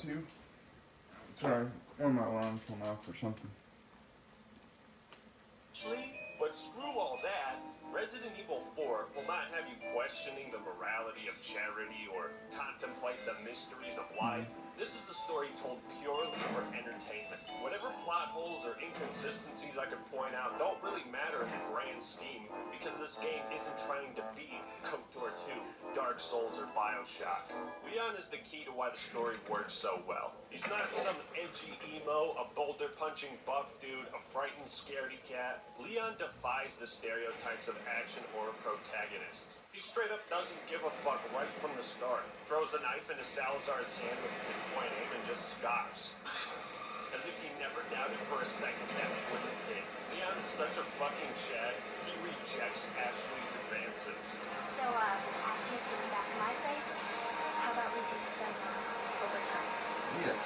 too. Sorry, one of my alarms went off or something. But screw all that. Resident Evil 4 will not have you questioning the morality of charity or contemplate the mysteries of life. This is a story told purely for entertainment. Whatever plot holes or inconsistencies I could point out don't really matter in the grand scheme, because this game isn't trying to be KOTOR 2, Dark Souls, or Bioshock. Leon is the key to why the story works so well. He's not some edgy emo, a boulder-punching buff dude, a frightened scaredy cat. Leon defies the stereotypes of action horror protagonists. He straight up doesn't give a fuck right from the start. Throws a knife into Salazar's hand with pinpoint aim and just scoffs. As if he never doubted for a second that he wouldn't hit. Leon is such a fucking Chad, he rejects Ashley's advances. So, after you take me back to my place, how about we do some, overtime? Yes.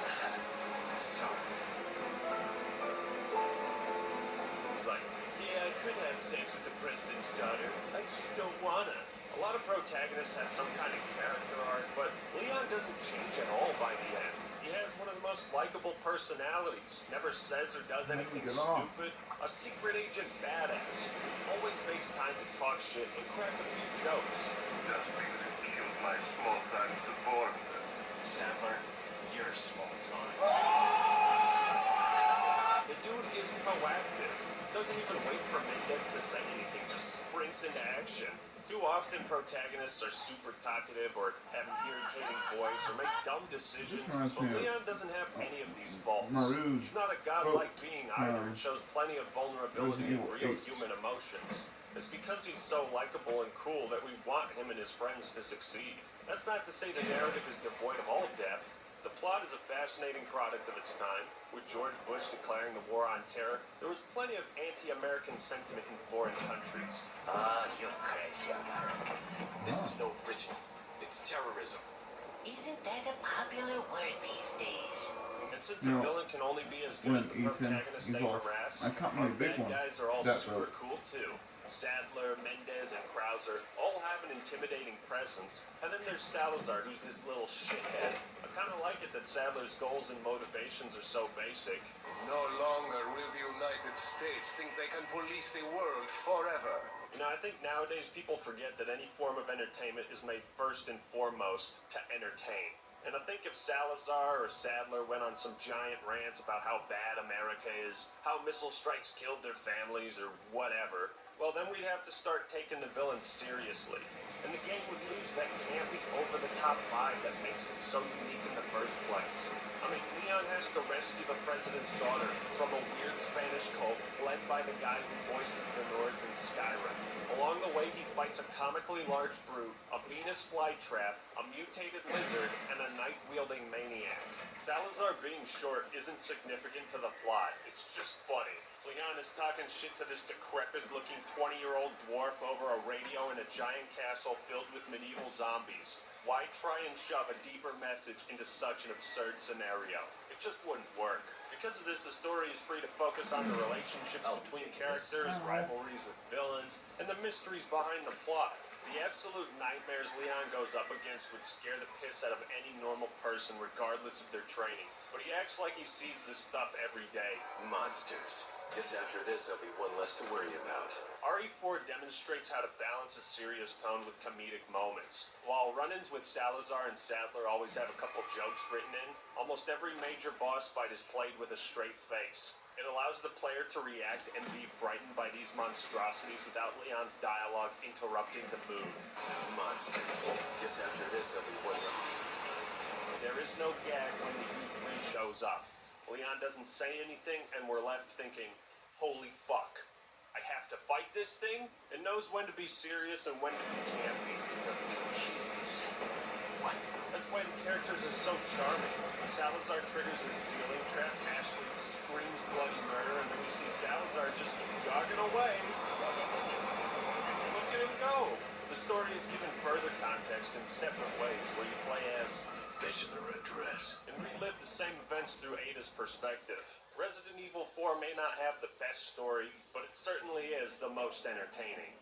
Sorry. He's like, yeah, I could have sex with the president's daughter. I just don't wanna. A lot of protagonists have some kind of character arc, but Leon doesn't change at all by the end. He has one of the most likable personalities, never says or does anything stupid, a secret agent badass, always makes time to talk shit and crack a few jokes. Just because you killed my small-time subordinate. Sadler, you're small-time. The dude is proactive. Doesn't even wait for Mendez to say anything, just sprints into action. Too often protagonists are super talkative or have an irritating voice or make dumb decisions, but Leon doesn't have any of these faults. He's not a godlike being either and shows plenty of vulnerability and real human emotions. It's because he's so likable and cool that we want him and his friends to succeed. That's not to say the narrative is devoid of all depth. The plot is a fascinating product of its time. With George Bush declaring the war on terror, there was plenty of anti-American sentiment in foreign countries. You're crazy, American. This is no ritual. It's terrorism. Isn't that a popular word these days? And since a villain can only be as good as the protagonist they harass, our bad guys are all super cool too. Sadler, Mendez, and Krauser all have an intimidating presence, and then there's Salazar, who's this little shithead. I kind of like it that Sadler's goals and motivations are so basic. No longer will the United States think they can police the world forever. You know, I think nowadays people forget that any form of entertainment is made first and foremost to entertain. And I think if Salazar or Sadler went on some giant rants about how bad America is, how missile strikes killed their families, or whatever, well, then we'd have to start taking the villains seriously. And the game would lose that campy, over-the-top vibe that makes it so unique in the first place. I mean, Leon has to rescue the president's daughter from a weird Spanish cult led by the guy who voices the Nords in Skyrim. Along the way, he fights a comically large brute, a Venus flytrap, a mutated lizard, and a knife-wielding maniac. Salazar being short isn't significant to the plot, it's just funny. Leon is talking shit to this decrepit-looking 20-year-old dwarf over a radio in a giant castle filled with medieval zombies. Why try and shove a deeper message into such an absurd scenario? It just wouldn't work. Because of this, the story is free to focus on the relationships between characters, rivalries with villains, and the mysteries behind the plot. The absolute nightmares Leon goes up against would scare the piss out of any normal person regardless of their training. But he acts like he sees this stuff every day. Monsters. Guess after this, there'll be one less to worry about. RE4 demonstrates how to balance a serious tone with comedic moments. While run-ins with Salazar and Sadler always have a couple jokes written in, almost every major boss fight is played with a straight face. It allows the player to react and be frightened by these monstrosities without Leon's dialogue interrupting the mood. Monsters. Guess after this, there'll be one less. There is no gag when the U3 shows up. Leon doesn't say anything, and we're left thinking, holy fuck. I have to fight this thing? It knows when to be serious and when to be campy. Jeez. What? That's why the characters are so charming. Salazar triggers his ceiling trap, Ashley screams bloody murder, and then we see Salazar just jogging away. Look at him go! The story is given further context in separate ways, where you play as Bitch in the red dress. and relive the same events through Ada's perspective. Resident Evil 4 may not have the best story, but it certainly is the most entertaining.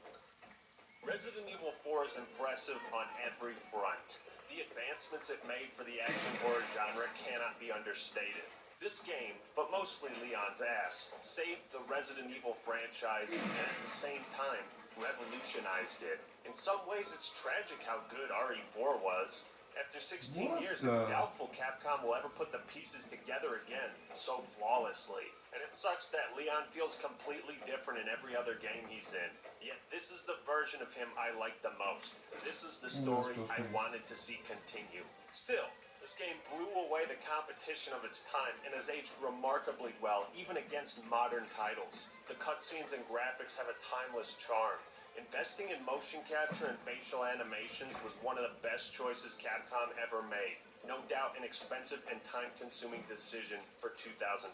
Resident Evil 4 is impressive on every front. The advancements it made for the action horror genre cannot be understated. This game, but mostly Leon's ass, saved the Resident Evil franchise and at the same time revolutionized it. In some ways, it's tragic how good RE4 was. After 16 years, it's doubtful Capcom will ever put the pieces together again so flawlessly. And it sucks that Leon feels completely different in every other game he's in. Yet this is the version of him I like the most. This is the story I wanted to see continue. Still, this game blew away the competition of its time and has aged remarkably well, even against modern titles. The cutscenes and graphics have a timeless charm. Investing in motion capture and facial animations was one of the best choices Capcom ever made. No doubt an expensive and time-consuming decision for 2005.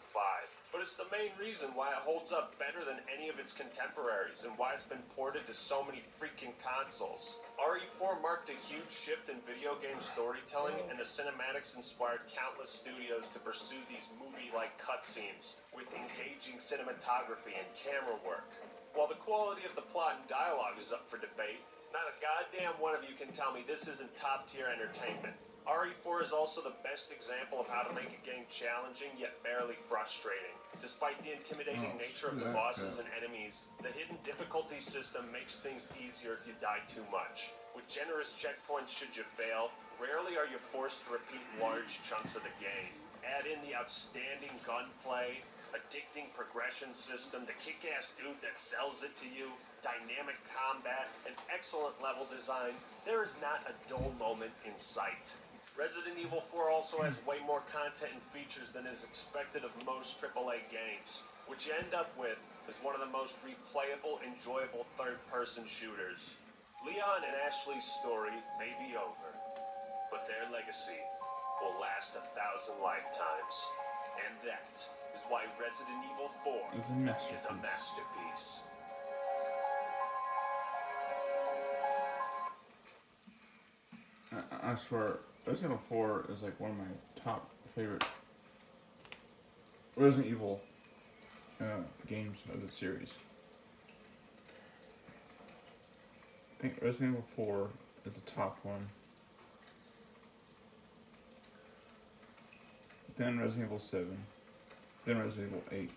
But it's the main reason why it holds up better than any of its contemporaries and why it's been ported to so many freaking consoles. RE4 marked a huge shift in video game storytelling, and the cinematics inspired countless studios to pursue these movie-like cutscenes with engaging cinematography and camera work. While the quality of the plot and dialogue is up for debate, not a goddamn one of you can tell me this isn't top-tier entertainment. RE4 is also the best example of how to make a game challenging yet barely frustrating. Despite the intimidating nature of the bosses and enemies, the hidden difficulty system makes things easier if you die too much. With generous checkpoints should you fail, rarely are you forced to repeat large chunks of the game. Add in the outstanding gunplay, addicting progression system, the kick-ass dude that sells it to you, dynamic combat, and excellent level design, there is not a dull moment in sight. Resident Evil 4 also has way more content and features than is expected of most AAA games. What you end up with is one of the most replayable, enjoyable third-person shooters. Leon and Ashley's story may be over, but their legacy will last 1,000 lifetimes. And that is why Resident Evil 4 is a masterpiece. I swear, Resident Evil 4 is like one of my top favorite Resident Evil games of the series. I think Resident Evil 4 is the top one. Then Resident Evil 7. Then Resident Evil 8.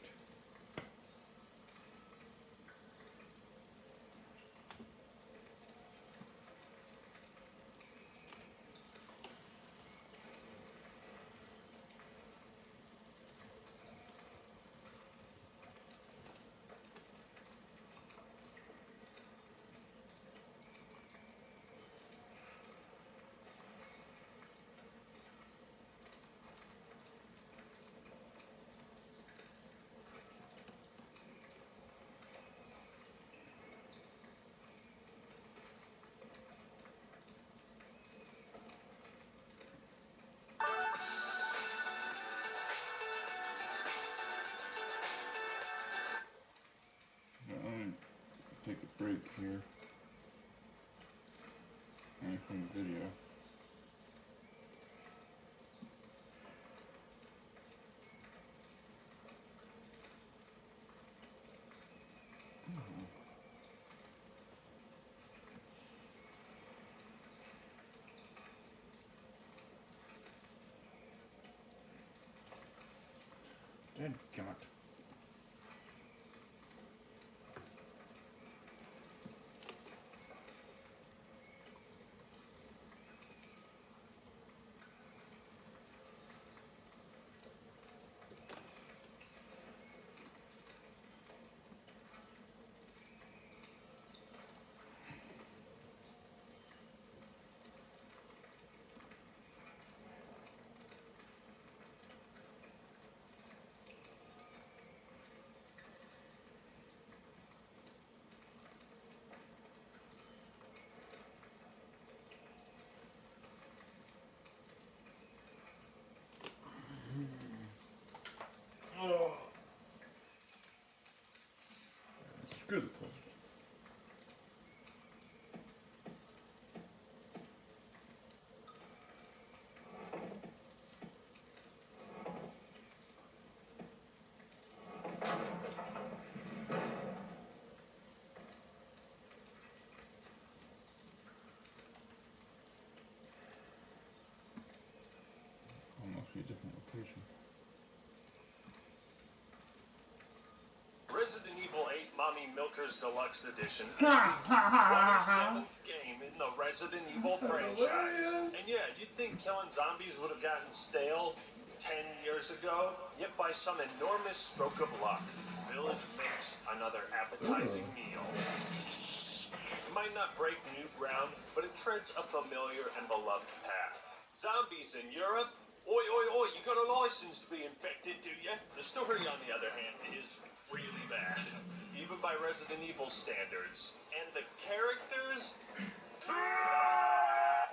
Take a break here and from the video. Dadgummit. Oh. Screw the clothes. be a different location. Resident Evil 8 Mommy Milkers Deluxe Edition is the 27th game in the Resident Evil franchise. And yeah, you'd think killing zombies would have gotten stale 10 years ago, yet by some enormous stroke of luck, Village makes another appetizing meal. It might not break new ground, but it treads a familiar and beloved path. Zombies in Europe? Oi, oi, oi, you got a license to be infected, do ya? The story, on the other hand, is really bad, even by Resident Evil standards. And the characters?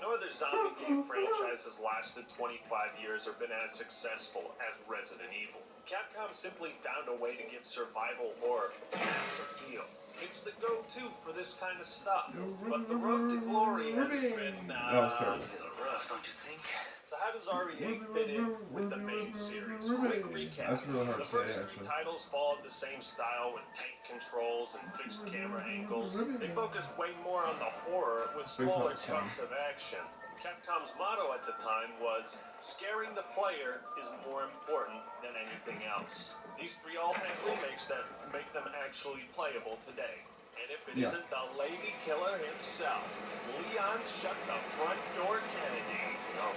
No other zombie game franchise has lasted 25 years or been as successful as Resident Evil. Capcom simply found a way to give survival horror mass appeal. It's the go-to for this kind of stuff. But the road to glory has been, rough, don't you think? So how does RE8 fit in with the main series? Quick recap. That's really hard The to say, first three actually. titles followed the same style with tight controls and fixed camera angles. They focused way more on the horror with smaller chunks of action. Capcom's motto at the time was, scaring the player is more important than anything else. These three all have remakes that make them actually playable today. And if it isn't the lady killer himself, Leon shut the front door Kennedy. No,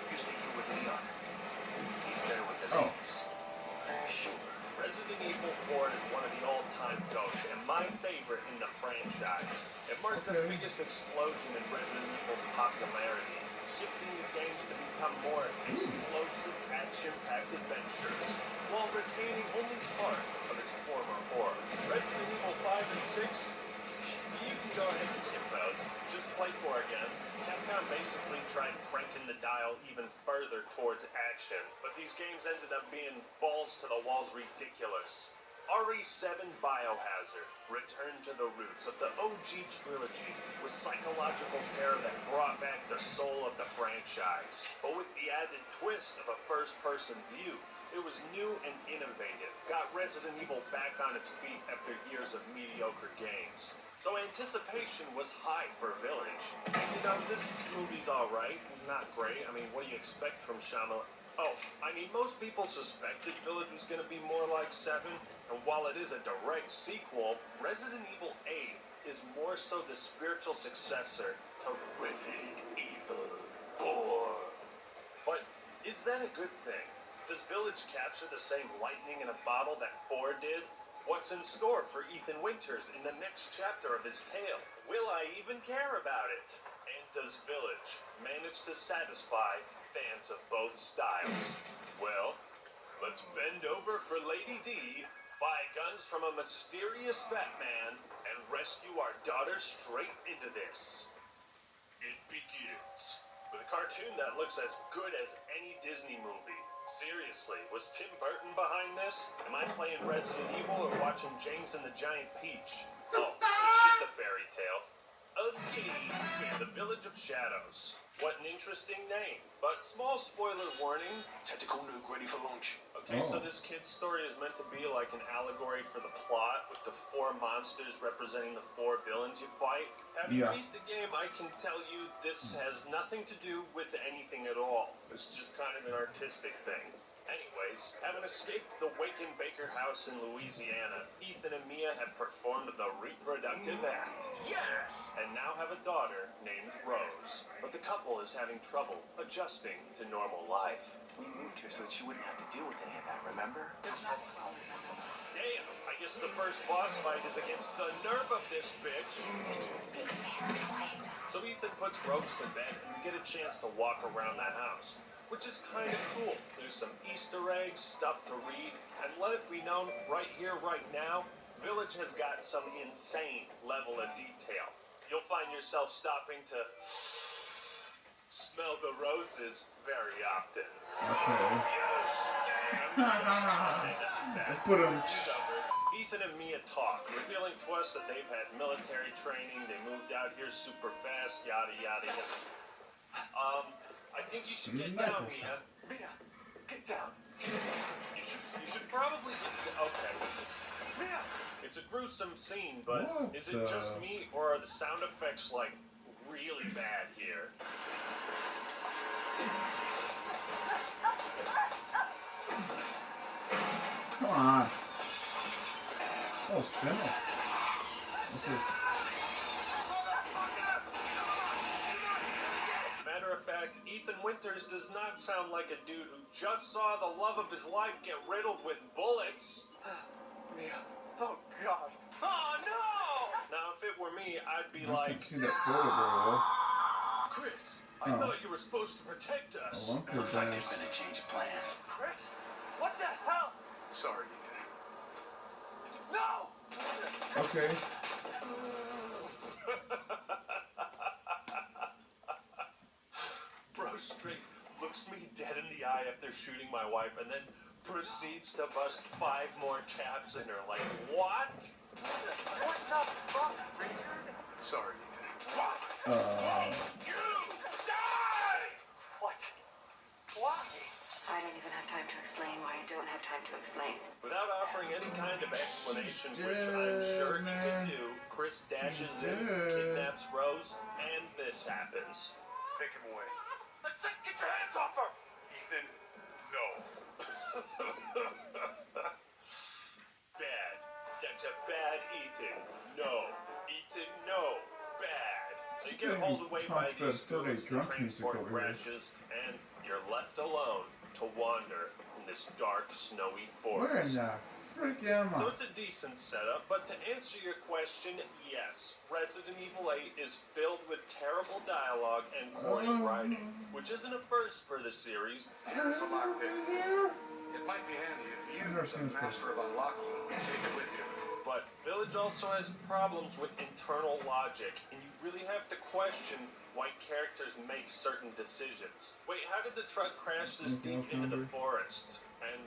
you stay here with Leon. He's better with the ladies. Sure. Resident Evil 4 is one of the all-time goats, and my favorite in the franchise. It marked the biggest explosion in Resident Evil's popularity, shifting the games to become more explosive, action-packed adventures, while retaining only part of its former horror. Resident Evil 5 and 6? You can go ahead and skip those. Just play 4 again. Capcom basically tried cranking the dial even further towards action, but these games ended up being balls to the walls ridiculous. RE7 Biohazard returned to the roots of the OG trilogy with psychological terror that brought back the soul of the franchise, but with the added twist of a first-person view. It was new and innovative, got Resident Evil back on its feet after years of mediocre games. So anticipation was high for Village. And you know, this movie's alright, not great. I mean, what do you expect from Shyamalan? Oh, I mean, most people suspected Village was going to be more like 7, and while it is a direct sequel, Resident Evil 8 is more so the spiritual successor to Resident Evil 4. But is that a good thing? Does Village capture the same lightning in a bottle that 4 did? What's in store for Ethan Winters in the next chapter of his tale? Will I even care about it? And does Village manage to satisfy fans of both styles? Well, let's bend over for Lady D, buy guns from a mysterious fat man, and rescue our daughter straight into this. It begins with a cartoon that looks as good as any Disney movie. Seriously, was Tim Burton behind this? Am I playing Resident Evil or watching James and the Giant Peach? Oh, it's just a fairy tale. Okay, The Village of Shadows. What an interesting name. But small spoiler warning. Tactical nuke ready for launch. Okay, so this kid's story is meant to be like an allegory for the plot, with the 4 monsters representing the 4 villains you fight. Having beat the game, I can tell you this has nothing to do with anything at all. It's just kind of an artistic thing. Anyways, having escaped the Waken Baker house in Louisiana, Ethan and Mia have performed the reproductive act. Yes! And now have a daughter named Rose. But the couple is having trouble adjusting to normal life. We moved here so that she wouldn't have to deal with any of that, remember? Damn, I guess the first boss fight is against the nerve of this bitch. Just be paranoid. So Ethan puts Rose to bed and we get a chance to walk around the house, which is kind of cool. There's some Easter eggs, stuff to read, and let it be known right here, right now, Village has got some insane level of detail. You'll find yourself stopping to smell the roses very often. Okay. Yes, Put him. Ethan and Mia talk, revealing to us that they've had military training, they moved out here super fast, yada yada yada. I think you should get down, Mia. Mia, get down. You should probably okay. Mia! It's a gruesome scene, but What is it just me, or are the sound effects, like, really bad here? Matter of fact, Ethan Winters does not sound like a dude who just saw the love of his life get riddled with bullets. Mia. Oh, God. Oh, no! Now, if it were me, I'd be I like, can see that photo very Chris, I Oh. thought you were supposed to protect us. well. Looks like there's been a change of plans. Chris? What the hell? Sorry, Ethan. No! Okay. Bro straight looks me dead in the eye after shooting my wife and then proceeds to bust 5 more caps in her. Like, what? What the fuck, Richard? Sorry, Ethan. What? You die! What? Why? I don't even have time to explain why I don't have time to explain. Without offering any kind of explanation, which I'm sure he could do, Chris dashes in, kidnaps Rose, and this happens. Take him away. I said get your hands off her! Ethan, no. Bad. That's a bad Ethan. No. Ethan, no. Bad. So you get hauled away by these goons, the transport crashes, and you're left alone to wander in this dark, snowy Where in forest. the frick am So I? it's a decent setup, but to answer your question, yes, Resident Evil 8 is filled with terrible dialogue and corny writing, which isn't a first for the series. Here's a lockpick. It might be handy if you, Never seen the this master of unlocking, take it with you. But Village also has problems with internal logic, and you really have to question why characters make certain decisions. Wait, how did the truck crash this deep into the forest? And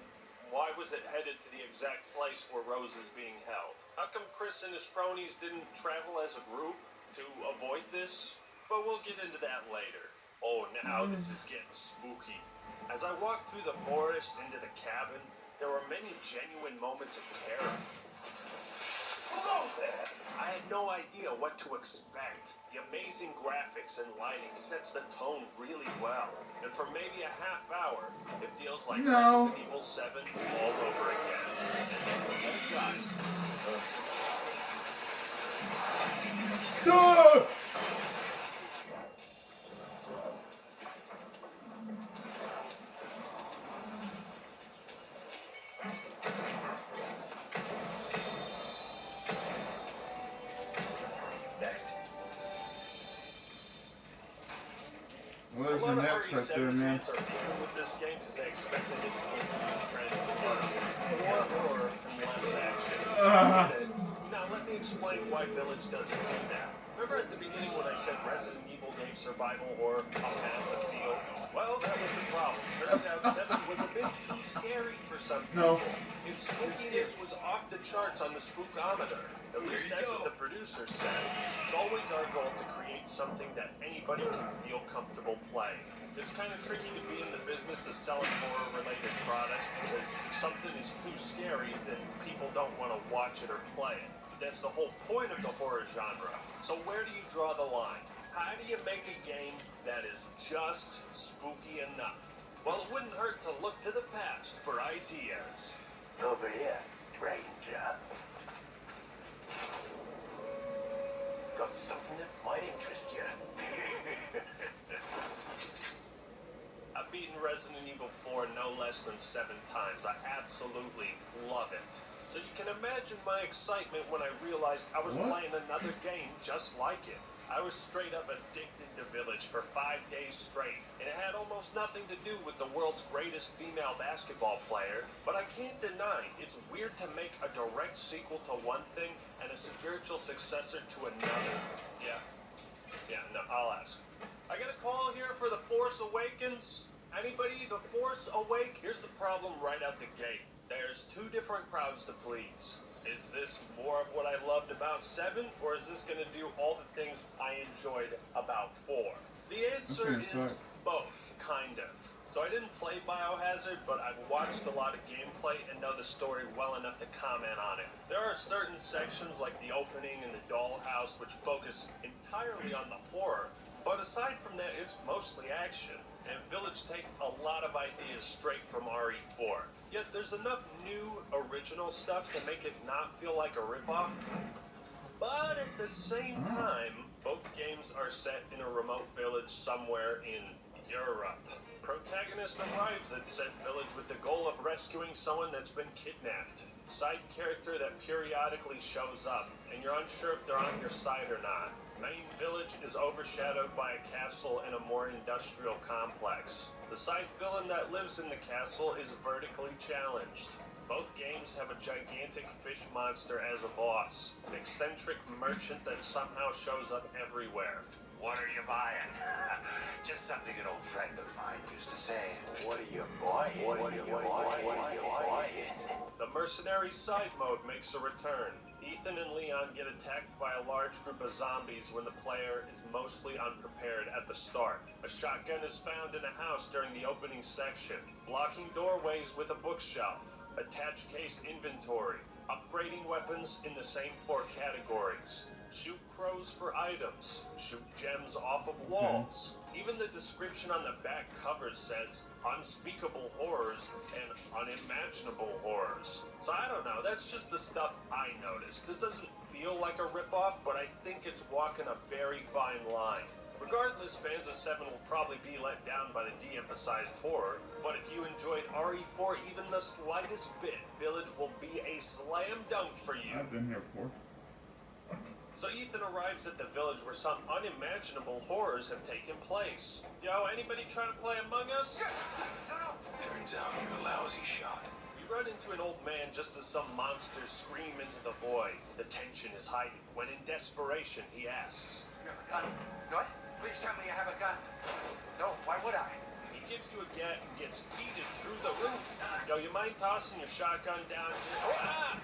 why was it headed to the exact place where Rose is being held? How come Chris and his cronies didn't travel as a group to avoid this? But we'll get into that later. Oh, now this is getting spooky. As I walked through the forest into the cabin, there were many genuine moments of terror. Hello there! I had no idea what to expect. The amazing graphics and lighting sets the tone really well. And for maybe a half hour, it feels like No. Resident Evil 7 all over again. And then Duh! Well, a there's lot your of next right there, 37 man. fans are beefing with this game because they expected it to continue the trend of more horror and less action. Now let me explain why Village doesn't do that. Remember at the beginning when I said Resident Evil gave survival horror a mass appeal? Well, that was the problem. Turns out 7 was a bit too scary for some people. Its spookiness was off the charts on the spookometer. At least that's what the producers said. It's always our goal to create something that anybody can feel comfortable playing. It's kind of tricky to be in the business of selling horror-related products because if something is too scary, then people don't want to watch it or play it. That's the whole point of the horror genre. So where do you draw the line? How do you make a game that is just spooky enough? Well, it wouldn't hurt to look to the past for ideas. Over here, stranger. Got something that might interest you. I've beaten Resident Evil 4 no less than 7 times. I absolutely love it. So you can imagine my excitement when I realized I was playing another game just like it. I was straight up addicted to Village for 5 days straight, and it had almost nothing to do with the world's greatest female basketball player, but I can't deny it's weird to make a direct sequel to one thing and a spiritual successor to another. Yeah, no, I'll ask. I got a call here for The Force Awakens. Anybody The Force Awake? Here's the problem right out the gate. There's 2 different crowds to please. Is this more of what I loved about 7, or is this going to do all the things I enjoyed about 4? The answer is both, kind of. So I didn't play Biohazard, but I've watched a lot of gameplay and know the story well enough to comment on it. There are certain sections like the opening and the dollhouse which focus entirely on the horror, but aside from that, it's mostly action. And Village takes a lot of ideas straight from RE4. Yet there's enough new, original stuff to make it not feel like a ripoff. But at the same time, both games are set in a remote village somewhere in Europe. Protagonist arrives at said village with the goal of rescuing someone that's been kidnapped. Side character that periodically shows up, and you're unsure if they're on your side or not. Main village is overshadowed by a castle and a more industrial complex. The side villain that lives in the castle is vertically challenged. Both games have a gigantic fish monster as a boss, an eccentric merchant that somehow shows up everywhere. What are you buying? Just something an old friend of mine used to say. What are you buying? What are you buying? The mercenary side mode makes a return. Ethan and Leon get attacked by a large group of zombies when the player is mostly unprepared at the start. A shotgun is found in a house during the opening section, blocking doorways with a bookshelf, attach case inventory, upgrading weapons in the same 4 categories, shoot crows for items, shoot gems off of walls. Even the description on the back covers says unspeakable horrors and unimaginable horrors. So I don't know, that's just the stuff I noticed. This doesn't feel like a ripoff, but I think it's walking a very fine line. Regardless, fans of 7 will probably be let down by the de-emphasized horror, but if you enjoyed RE4 even the slightest bit, Village will be a slam dunk for you. I've been here before. So Ethan arrives at the village where some unimaginable horrors have taken place. Yo, anybody trying to play Among Us? No. Turns out you're a lousy shot. You run into an old man just as some monsters scream into the void. The tension is heightened when in desperation he asks, You have a gun? What? Please tell me you have a gun. No, why would I? He gives you a gat and gets heated through the roof. Yo, you mind tossing your shotgun down here? Ah!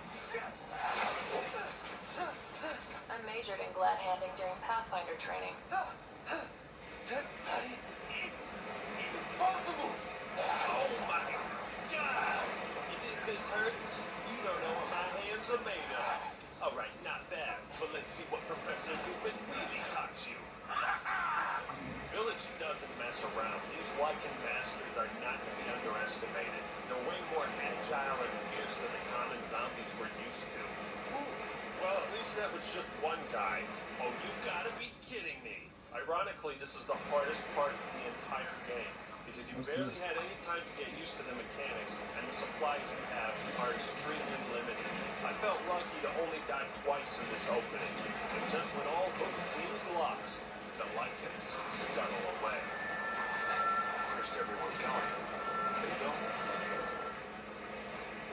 I majored in glad handing during Pathfinder training. Ted, buddy, it's impossible. Oh my God! You think this hurts? You don't know what my hands are made of. Alright, not bad, but let's see what Professor Lupin really taught you. Village doesn't mess around. These lichen bastards are not to be underestimated. They're way more agile and fierce than the common zombies we're used to. Well, at least that was just one guy. Oh, you gotta be kidding me. Ironically, this is the hardest part of the entire game, because you barely had any time to get used to the mechanics, and the supplies you have are extremely limited. I felt lucky to only die twice in this opening, and just when all hope seems lost, the lichens scuttle away. Where's everyone going? They go.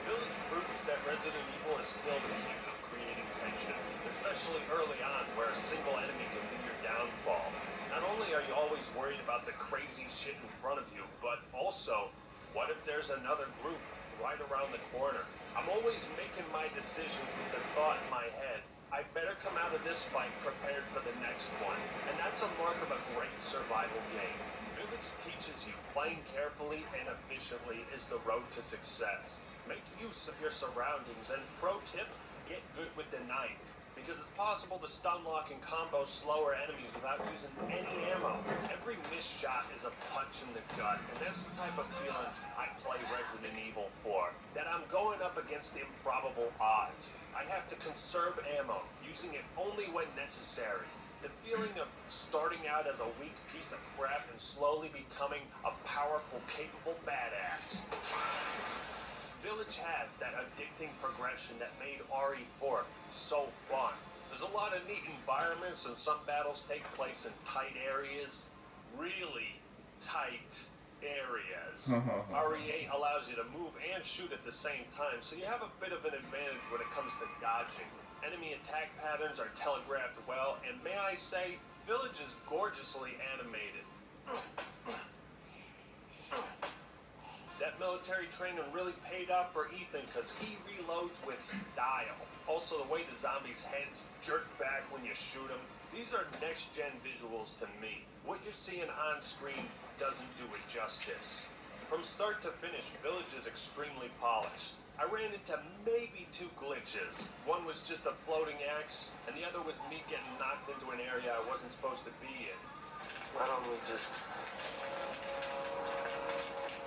Village proves that Resident Evil is still the king of creating tension, especially early on where a single enemy can be your downfall. Not only are you always worried about the crazy shit in front of you, but also, what if there's another group right around the corner? I'm always making my decisions with the thought in my head, I better come out of this fight prepared for the next one, and that's a mark of a great survival game. Village teaches you playing carefully and efficiently is the road to success. Make use of your surroundings, and pro tip, get good with the knife, because it's possible to stun lock and combo slower enemies without using any ammo. Every missed shot is a punch in the gut, and that's the type of feeling I play Resident Evil for, that I'm going up against improbable odds. I have to conserve ammo, using it only when necessary. The feeling of starting out as a weak piece of crap and slowly becoming a powerful, capable badass. Village has that addicting progression that made RE4 so fun. There's a lot of neat environments, and some battles take place in tight areas. Really tight areas. RE8 allows you to move and shoot at the same time, so you have a bit of an advantage when it comes to dodging. Enemy attack patterns are telegraphed well, and may I say, Village is gorgeously animated. That military training really paid off for Ethan because he reloads with style. Also, the way the zombies' heads jerk back when you shoot them. These are next-gen visuals to me. What you're seeing on screen doesn't do it justice. From start to finish, Village is extremely polished. I ran into maybe 2 glitches. One was just a floating axe, and the other was me getting knocked into an area I wasn't supposed to be in. Why don't we just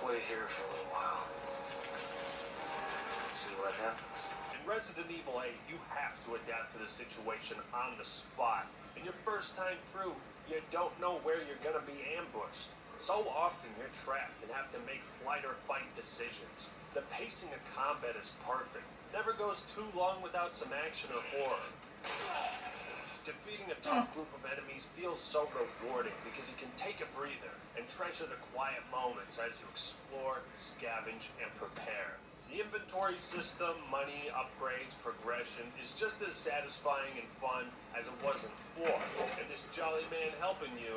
wait here for a little while? See what happens. In Resident Evil 8, you have to adapt to the situation on the spot. And your first time through, you don't know where you're gonna be ambushed. So often you're trapped and have to make flight or fight decisions. The pacing of combat is perfect. Never goes too long without some action or horror. Defeating a tough group of enemies feels so rewarding because you can take a breather and treasure the quiet moments as you explore, scavenge, and prepare. The inventory system, money, upgrades, progression is just as satisfying and fun as it was in 4. And this jolly man helping you,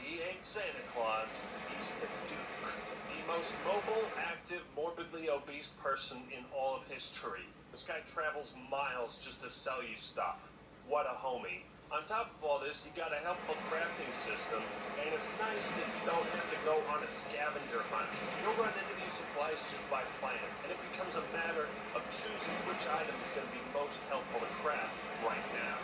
he ain't Santa Claus, he's the Duke. The most mobile, active, morbidly obese person in all of history. This guy travels miles just to sell you stuff. What a homie. On top of all this, you got a helpful crafting system, and it's nice that you don't have to go on a scavenger hunt. You'll run into these supplies just by plan, and it becomes a matter of choosing which item is going to be most helpful to craft right now.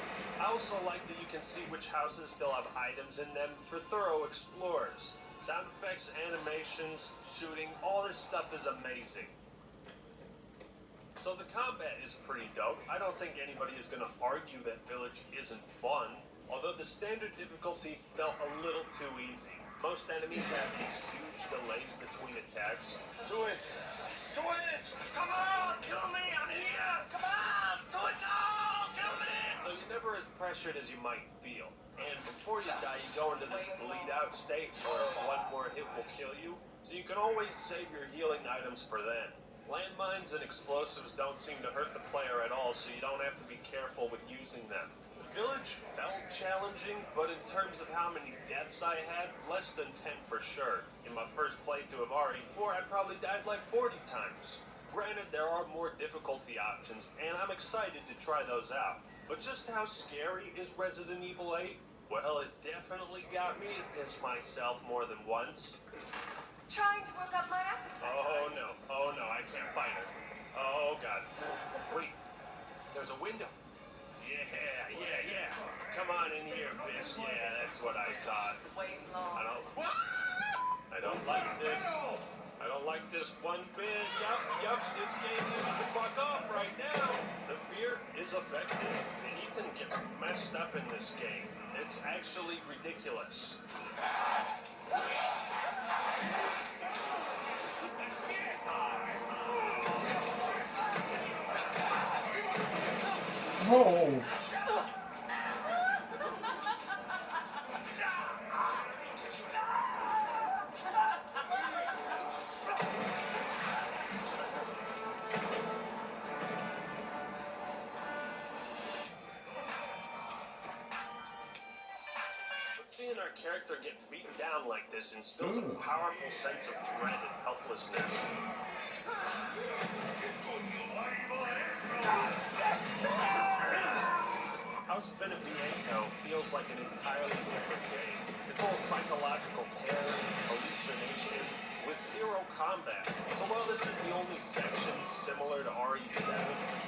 I also like that you can see which houses still have items in them for thorough explorers. Sound effects, animations, shooting, all this stuff is amazing. So the combat is pretty dope. I don't think anybody is going to argue that Village isn't fun, although the standard difficulty felt a little too easy. Most enemies have these huge delays between attacks. Do it! Do it! Come on! Kill me! I'm here! Come on! Do it now! Kill me! So you're never as pressured as you might feel. And before you die, you go into this bleed out state where one more hit will kill you, so you can always save your healing items for then. Landmines and explosives don't seem to hurt the player at all, so you don't have to be careful with using them. Village felt challenging, but in terms of how many deaths I had, less than 10 for sure. In my first playthrough of RE4, I probably died like 40 times. Granted, there are more difficulty options, and I'm excited to try those out. But just how scary is Resident Evil 8? Well, it definitely got me to piss myself more than once. Trying to work up my appetite. Oh no, I can't fight her. Oh god. Wait, there's a window. Yeah. Come on in here, bitch. Yeah, that's what I thought. I don't like this. I don't like this one bit. Yup, this game needs to fuck off right now. The fear is effective. And Ethan gets messed up in this game. It's actually ridiculous. Oh! Seeing our character get beaten down like this instills a powerful sense of dread and helplessness. House Beneviento feels like an entirely different game. It's all psychological terror, hallucinations, with zero combat. So while this is the only section similar to RE7,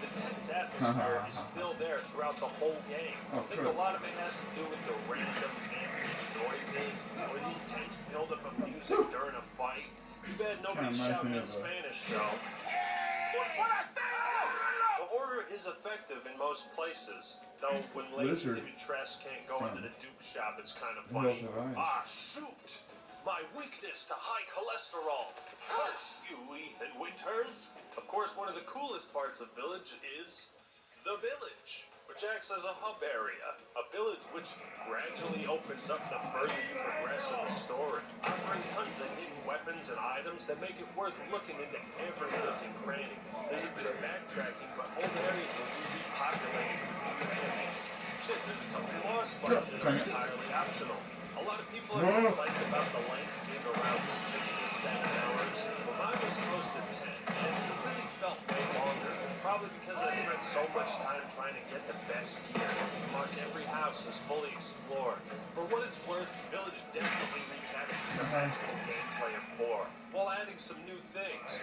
the tense atmosphere is still there throughout the whole game. I think a lot of it has to do with the random ambient noises, or the intense buildup of music during a fight. Too bad nobody's shouting in Spanish, though. The horror is effective in most places, though when Lady Dimitrescu can't go into the dupe shop, it's kind of funny. Ah, shoot! My weakness to high cholesterol! Curse you, Ethan Winters! Of course, one of the coolest parts of Village is the Village, which acts as a hub area. A village which gradually opens up the further you progress in the story, offering tons of hidden weapons and items that make it worth looking into every nook and cranny. There's a bit of backtracking, but old areas will be repopulated with new enemies. Shit, there's a couple boss fights that are entirely optional. A lot of people are complaining about the length being around 6 to 7 hours, but mine was close to 10, and it really felt way longer. Probably because I spent so much time trying to get the best gear. Mark every house is fully explored. For what it's worth, Village definitely recaptures the magical gameplay of 4, while adding some new things.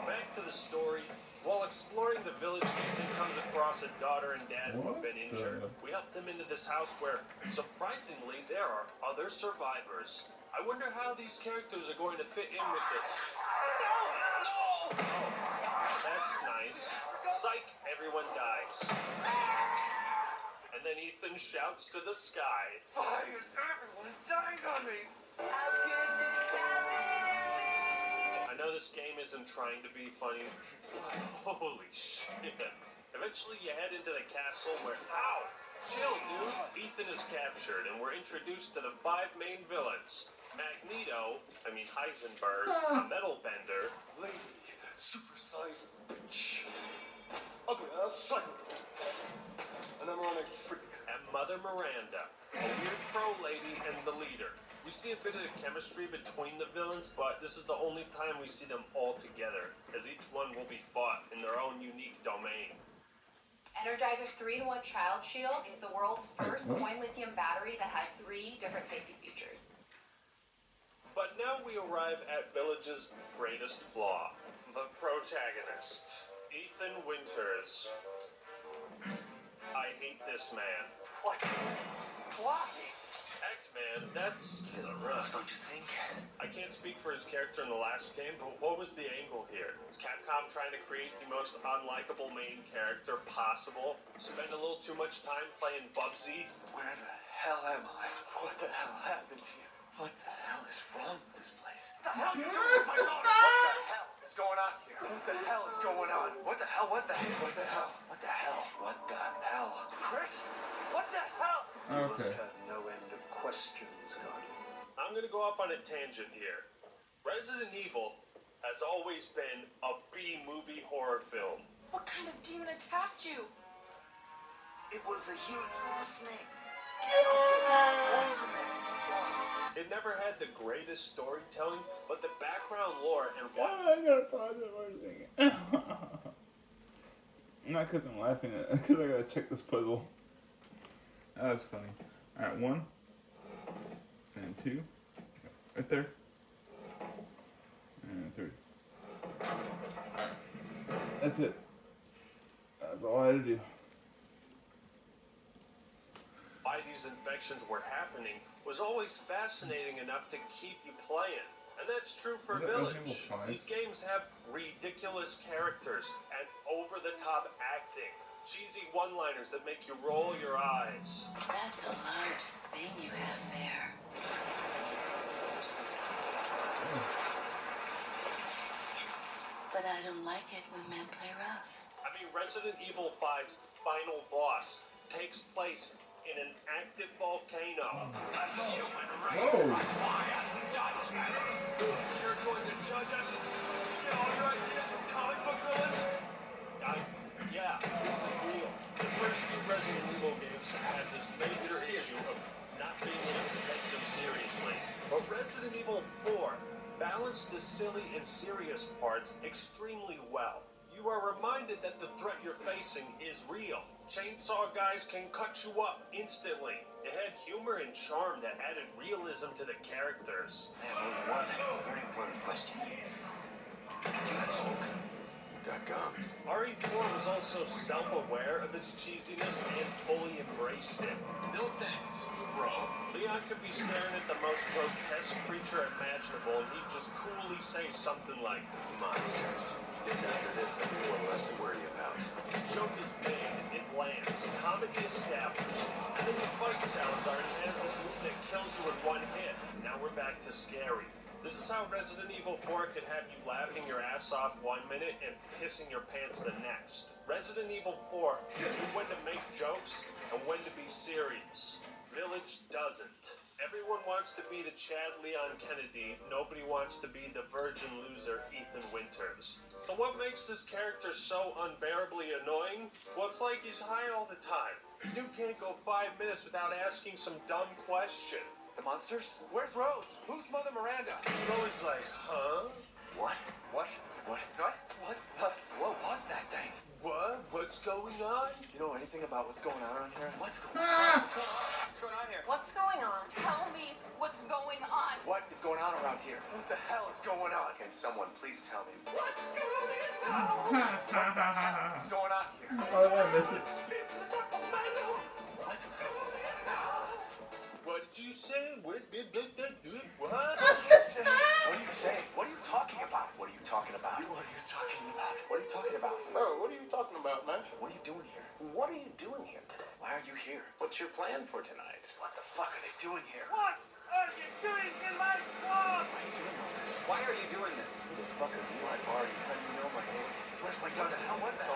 Back to the story. While exploring the village, Ethan comes across a daughter and dad who have been injured. We help them into this house where, surprisingly, there are other survivors. I wonder how these characters are going to fit in with this. That's nice. Psych, everyone dies. And then Ethan shouts to the sky. Why is everyone dying on me? How could this happen? I know this game isn't trying to be funny, but holy shit. Eventually you head into the castle where, ow! Chill, dude! Ethan is captured and we're introduced to the 5 main villains. Magneto, Heisenberg, a metal bender, Lady, supersized bitch. Ugly ass psycho. An ironic freak. and Mother Miranda, a weird pro lady and the leader. We see a bit of the chemistry between the villains, but this is the only time we see them all together, as each one will be fought in their own unique domain. Energizer's 3-to-1 child shield is the world's first coin lithium battery that has 3 different safety features. But now we arrive at Village's greatest flaw, the protagonist, Ethan Winters. I hate this man. What? Why? Act-Man, that's A little rough, don't you think? I can't speak for his character in the last game, but what was the angle here? Is Capcom trying to create the most unlikable main character possible? Spend a little too much time playing Bubsy? Where the hell am I? What the hell happened here? What the hell is wrong with this place? What the hell are you doing with my daughter? What the hell is going on here? What the hell is going on? What the hell was that? What the hell? What the hell? What the hell? Chris? What the hell? You must Okay. have no end of questions, Guardian. I'm gonna go off on a tangent here. Resident Evil has always been a B-movie horror film. What kind of demon attacked you? It was a huge snake. And also poisonous. It never had the greatest storytelling, but the background lore and what I gotta pause it for a second. Not because I'm laughing at it, because I gotta check this puzzle. That's funny. Alright, 1 and 2. Right there. And 3. Alright. That's it. That's all I had to do. why these infections were happening was always fascinating enough to keep you playing. And that's true for Is that Resident Village. Evil 5? These games have ridiculous characters and over-the-top acting. Cheesy one-liners that make you roll your eyes. That's a large thing you have there. But I don't like it when men play rough. I mean, Resident Evil 5's final boss takes place in an active volcano. Whoa! You're going to judge us? Get all your ideas from comic book villains? Yeah, this is real. The first few Resident Evil games have had this major issue of not being able to take them seriously. But Resident Evil 4 balanced the silly and serious parts extremely well. You are reminded that the threat you're facing is real. Chainsaw guys can cut you up instantly. It had humor and charm that added realism to the characters. I have only one very important question. Do you have smoke? RE4 was also self-aware of its cheesiness and fully embraced it. No thanks, bro. Leon could be staring at the most grotesque creature imaginable and he'd just coolly say something like, Monsters. Guess after this, I have one less to worry about. the joke is made, it lands, comedy established, and then you fight Salazar and he has this move that kills you in one hit. Now we're back to scary. This is how Resident Evil 4 could have you laughing your ass off 1 minute and pissing your pants the next. Resident Evil 4 knew when to make jokes and when to be serious. Village doesn't. Everyone wants to be the Chad Leon Kennedy. Nobody wants to be the virgin loser Ethan Winters. So what makes this character so unbearably annoying? Well, it's like he's high all the time. The dude can't go 5 minutes without asking some dumb question. The monsters? Where's Rose? Who's Mother Miranda? He's always like, huh? What? What? What was that thing? What? What's going on? Do you know anything about what's going on around here? What's going on? What's going on here? What's going on? Tell me what's going on. What is going on around here? What the hell is going on? Can someone please tell me? What's going on? What's going on here? Oh, I miss it. What's going on? What did you say? What? What are you saying? What are you saying? What are you talking about? What are you talking about? What are you talking are you here? What's your plan for tonight? What the fuck are they doing here? What are you doing in my swamp? Why are you doing all this? Why are you doing this? Who the fuck are you? I'm Marty. How do you know my name? Where's my gun? What the hell was that?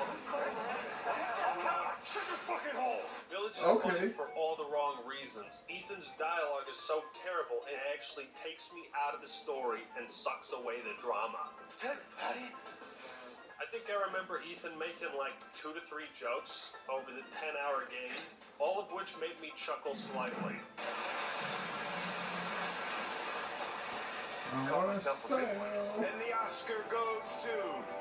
Shut your fucking hole! Village is Okay. funny for all the wrong reasons. Ethan's dialogue is so terrible it actually takes me out of the story and sucks away the drama. Ted, Patty? I think I remember Ethan making like 2 to 3 jokes over the 10-hour game, all of which made me chuckle slightly. I wanna sail. And the Oscar goes to...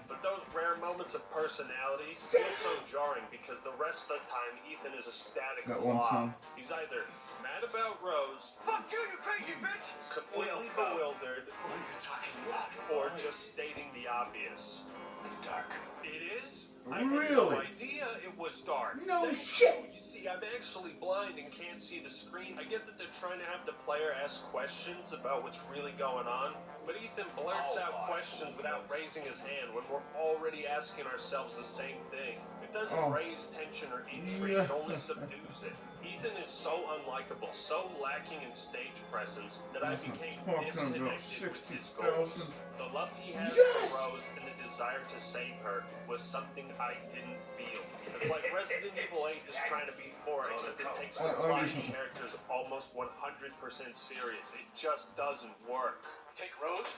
But those rare moments of personality feel so jarring because the rest of the time Ethan is a static That one blob. song. He's either mad about Rose, Fuck you, you crazy bitch! completely bewildered, What are you talking about? or just stating the obvious. It's dark. It is? I had no Really? idea it was dark. No Thank shit. you. You see, I'm actually blind and can't see the screen. I get that they're trying to have the player ask questions about what's really going on, but Ethan blurts out questions without raising his hand when we're already asking ourselves the same thing. It doesn't raise tension or intrigue, it only subdues it. Ethan is so unlikable, so lacking in stage presence that I became disconnected with his goals. The love he has for Rose and the desire to save her was something I didn't feel. It's like Resident Evil 8 is trying to be 4, except it takes the plot and characters almost 100% serious. It just doesn't work. Take Rose?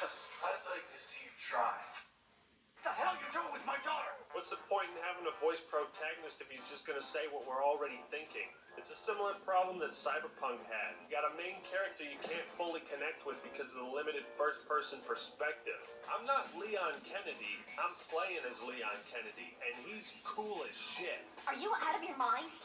I'd like to see you try. What the hell are you doing with my daughter? What's the point in having a voice protagonist if he's just gonna say what we're already thinking? It's a similar problem that Cyberpunk had. You got a main character you can't fully connect with because of the limited first-person perspective. I'm not Leon Kennedy, I'm playing as Leon Kennedy, and he's cool as shit. Are you out of your mind?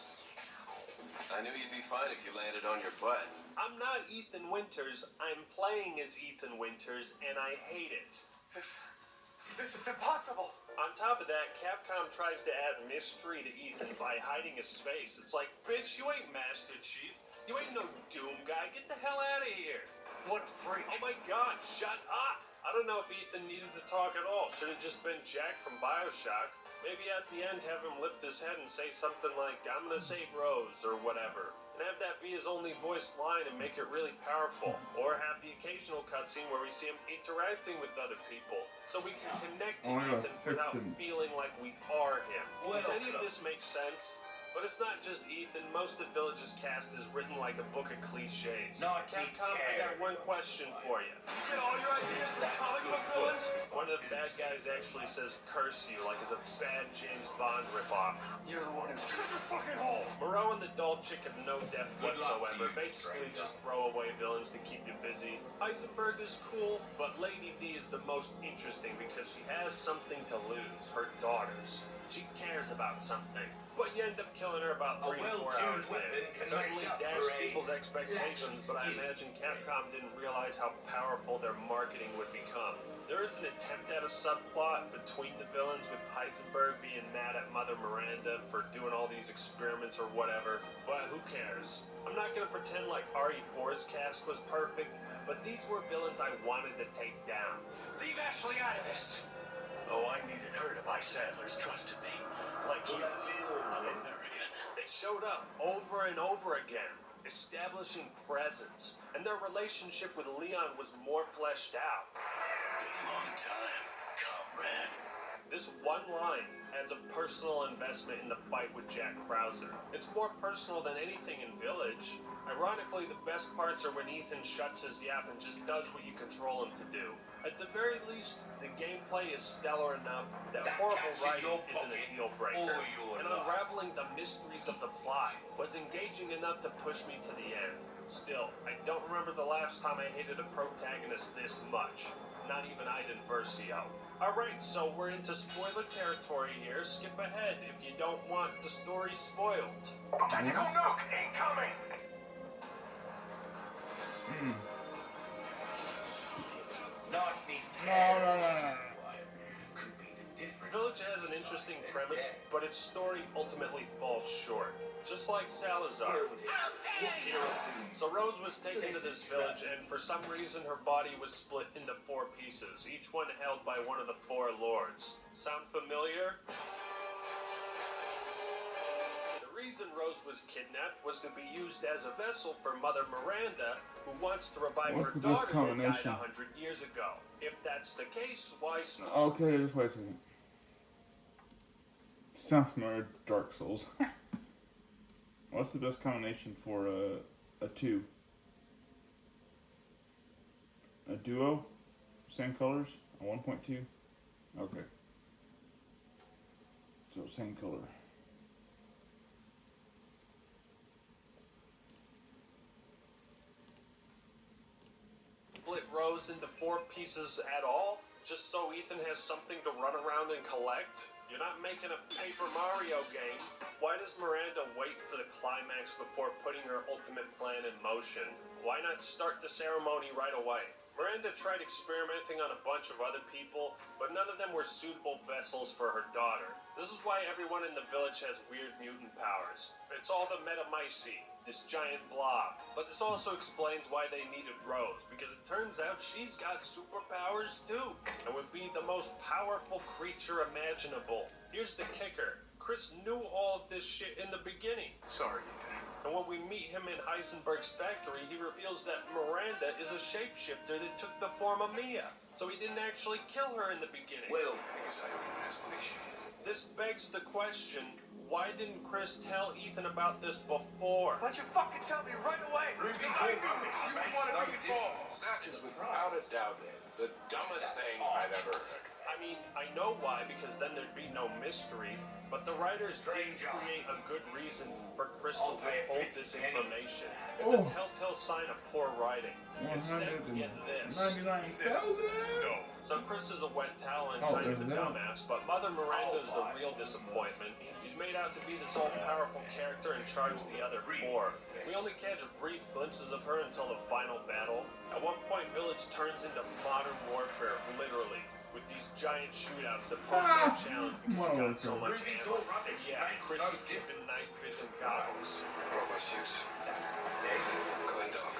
I knew you'd be fine if you landed on your butt. I'm not Ethan Winters, I'm playing as Ethan Winters, and I hate it. This is impossible. On top of that, Capcom tries to add mystery to Ethan by hiding his face. It's like, bitch, you ain't Master Chief. You ain't no Doom guy. Get the hell out of here. What a freak. Oh my god, shut up. I don't know if Ethan needed to talk at all. Should have just been Jack from BioShock. Maybe at the end have him lift his head and say something like, I'm gonna save Rose, or whatever. And have that be his only voiced line and make it really powerful. Or have the occasional cutscene where we see him interacting with other people, so we can connect to Ethan without feeling like we are him. Does any of this make sense? But it's not just Ethan. Most of Village's cast is written like a book of cliches. Capcom, I got one question for you. Get all your ideas from comic book villains? One of the bad guys actually says curse you like it's a bad James Bond ripoff. You're the one who's... Shut your fucking hole! Moreau and the doll chick have no depth whatsoever. Basically just throw away villains to keep you busy. Heisenberg is cool, but Lady D is the most interesting because she has something to lose. Her daughters. She cares about something. But you end up killing her about 3 to 4 hours in. It certainly dashed people's expectations, but I imagine Capcom didn't realize how powerful their marketing would become. There is an attempt at a subplot between the villains, with Heisenberg being mad at Mother Miranda for doing all these experiments or whatever, but who cares? I'm not gonna pretend like RE4's cast was perfect, but these were villains I wanted to take down. Leave Ashley out of this! Oh, I needed her to buy Sadler's trust in me. Like you, I'm American. They showed up over and over again, establishing presence, and their relationship with Leon was more fleshed out. Been a long time, comrade. This one line adds a personal investment in the fight with Jack Krauser. It's more personal than anything in Village. Ironically, the best parts are when Ethan shuts his yap and just does what you control him to do. At the very least, the gameplay is stellar enough that horrible writing isn't a deal breaker. And unraveling the mysteries of the plot was engaging enough to push me to the end. Still, I don't remember the last time I hated a protagonist this much. Not even Iden Versio. Alright, so we're into spoiler territory here. Skip ahead if you don't want the story spoiled. Tactical nuke incoming! No. Village has an interesting premise, but its story ultimately falls short. Just like Salazar. So Rose was taken to this village, and for some reason her body was split into 4 pieces, each one held by one of the 4 lords. Sound familiar? The reason Rose was kidnapped was to be used as a vessel for Mother Miranda, who wants to revive What's her the best daughter that died combination? 100 years ago. If that's the case, why... Okay, just wait a second. Sounds familiar. Dark Souls. What's the best combination for a 2? A duo? Same colors? A 1.2? Okay. So same color. Split Rose into 4 pieces at all? Just so Ethan has something to run around and collect? You're not making a Paper Mario game. Why does Miranda wait for the climax before putting her ultimate plan in motion? Why not start the ceremony right away? Miranda tried experimenting on a bunch of other people, but none of them were suitable vessels for her daughter. This is why everyone in the village has weird mutant powers. It's all the Metamycete, this giant blob. But this also explains why they needed Rose, because it turns out she's got superpowers too, and would be the most powerful creature imaginable. Here's the kicker. Chris knew all of this shit in the beginning. Sorry, Ethan. And when we meet him in Heisenberg's factory, he reveals that Miranda is a shapeshifter that took the form of Mia. So he didn't actually kill her in the beginning. Well, I guess I owe you an explanation. This begs the question, why didn't Chris tell Ethan about this before? Why don't you fucking tell me right away? Because I knew you wanted to get balls. That is without a doubt the dumbest thing I've ever heard. I mean, I know why, because then there'd be no mystery, but the writers didn't create a good reason for Chris to withhold this information. It's a telltale sign of poor writing. Instead, we get this. 99,000? No. So Chris is a wet towel and kind of a dumbass, but Mother Miranda is the real disappointment. He's made out to be this all-powerful character in charge of the other 4. We only catch brief glimpses of her until the final battle. At one point, Village turns into modern warfare, literally, with these giant shootouts that pose no challenge because you got so much ammo. And yeah, Chris is given night vision goggles. Bravo 6. Going down.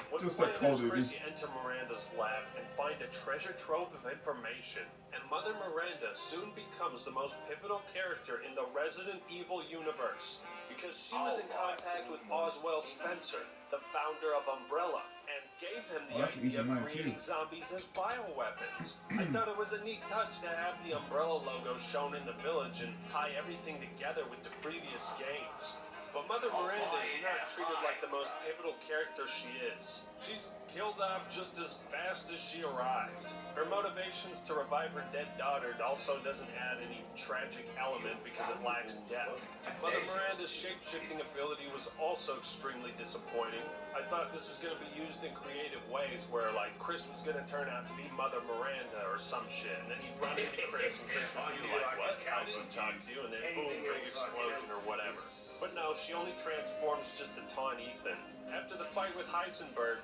What Just plan like Call is of Chris Duty. enter Miranda's lab and find a treasure trove of information, and Mother Miranda soon becomes the most pivotal character in the Resident Evil universe, because she was in contact with Oswald Spencer, the founder of Umbrella, and gave him the that's idea easy of mine, creating too. zombies as bioweapons. I thought it was a neat touch to have the Umbrella logo shown in the village and tie everything together with the previous games. But Mother Miranda is not treated like the most pivotal character she is. She's killed off just as fast as she arrived. Her motivations to revive her dead daughter also doesn't add any tragic element because it lacks depth. Mother Miranda's shape-shifting ability was also extremely disappointing. I thought this was going to be used in creative ways where, like, Chris was going to turn out to be Mother Miranda or some shit, and then he'd run into Chris and Chris would be like, what? I didn't talk to you, and then boom, big explosion or whatever. But no, she only transforms just to taunt Ethan. After the fight with Heisenberg,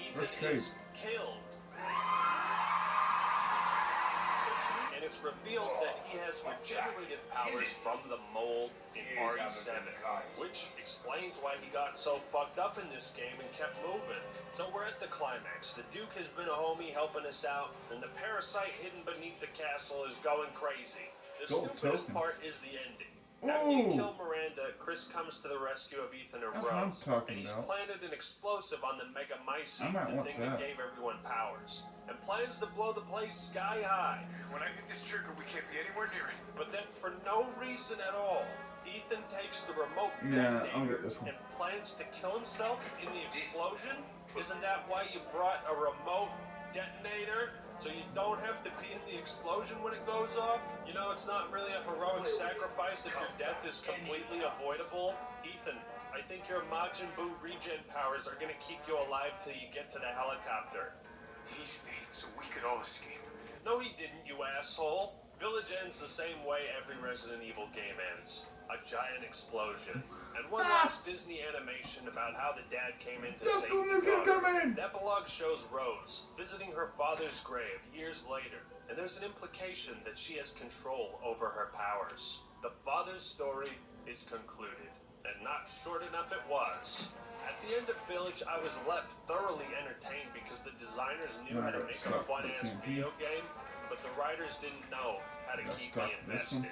Ethan is killed. And it's revealed that he has regenerative powers from the mold in RE7, which explains why he got so fucked up in this game and kept moving. So we're at the climax. The Duke has been a homie helping us out, and the parasite hidden beneath the castle is going crazy. The stupidest part is the ending. After you kill Miranda, Chris comes to the rescue of Ethan and Rose, and he's planted an explosive on the Megamycete, the thing that gave everyone powers, and plans to blow the place sky high. When I hit this trigger, we can't be anywhere near it. But then, for no reason at all, Ethan takes the remote I'll get detonator this one. and plans to kill himself in the explosion? Isn't that why you brought a remote detonator? So you don't have to be in the explosion when it goes off? You know, it's not really a heroic sacrifice if your death is completely avoidable. Ethan, I think your Majin Buu regen powers are gonna keep you alive till you get to the helicopter. He stayed so we could all escape. No, he didn't, you asshole. Village ends the same way every Resident Evil game ends. A giant explosion. And one last Disney animation about how the dad came in to save the daughter. The epilogue shows Rose visiting her father's grave years later, and there's an implication that she has control over her powers. The father's story is concluded, and not short enough it was. At the end of Village, I was left thoroughly entertained because the designers knew how to make a fun-ass video game, but the writers didn't know how to keep me invested.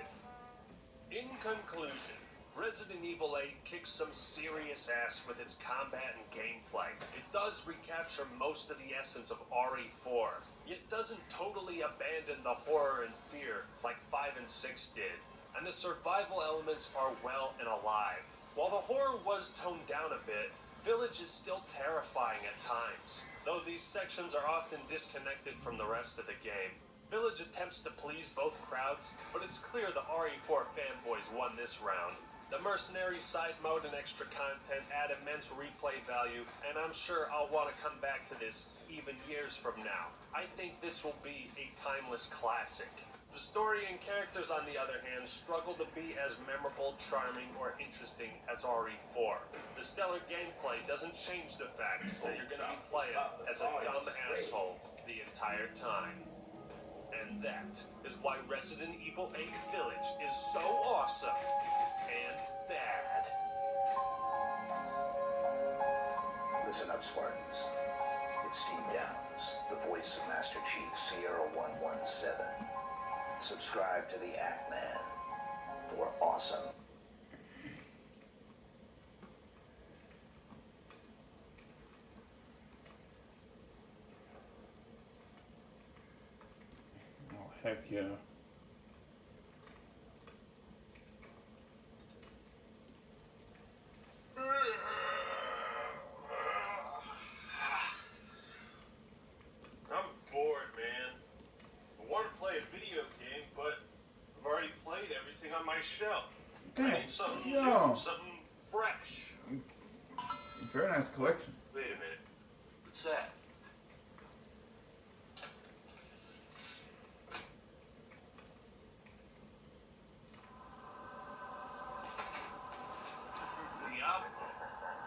In conclusion, Resident Evil 8 kicks some serious ass with its combat and gameplay. It does recapture most of the essence of RE4, yet doesn't totally abandon the horror and fear like 5 and 6 did. And the survival elements are well and alive. While the horror was toned down a bit, Village is still terrifying at times, though these sections are often disconnected from the rest of the game. Village attempts to please both crowds, but it's clear the RE4 fanboys won this round. The Mercenary side mode and extra content add immense replay value, and I'm sure I'll want to come back to this even years from now. I think this will be a timeless classic. The story and characters, on the other hand, struggle to be as memorable, charming, or interesting as RE4. The stellar gameplay doesn't change the fact that you're going to be playing as a dumb asshole the entire time. And that is why Resident Evil 8 Village is so awesome and bad. Listen up, Spartans. It's Steve Downs, the voice of Master Chief Sierra 117. Subscribe to the Act Man for awesome. Oh, heck yeah. I'm bored, man. I want to play a video game, but I've already played everything on my shelf. I need something new, something fresh. Very nice collection. Wait a minute. What's that? Diablo.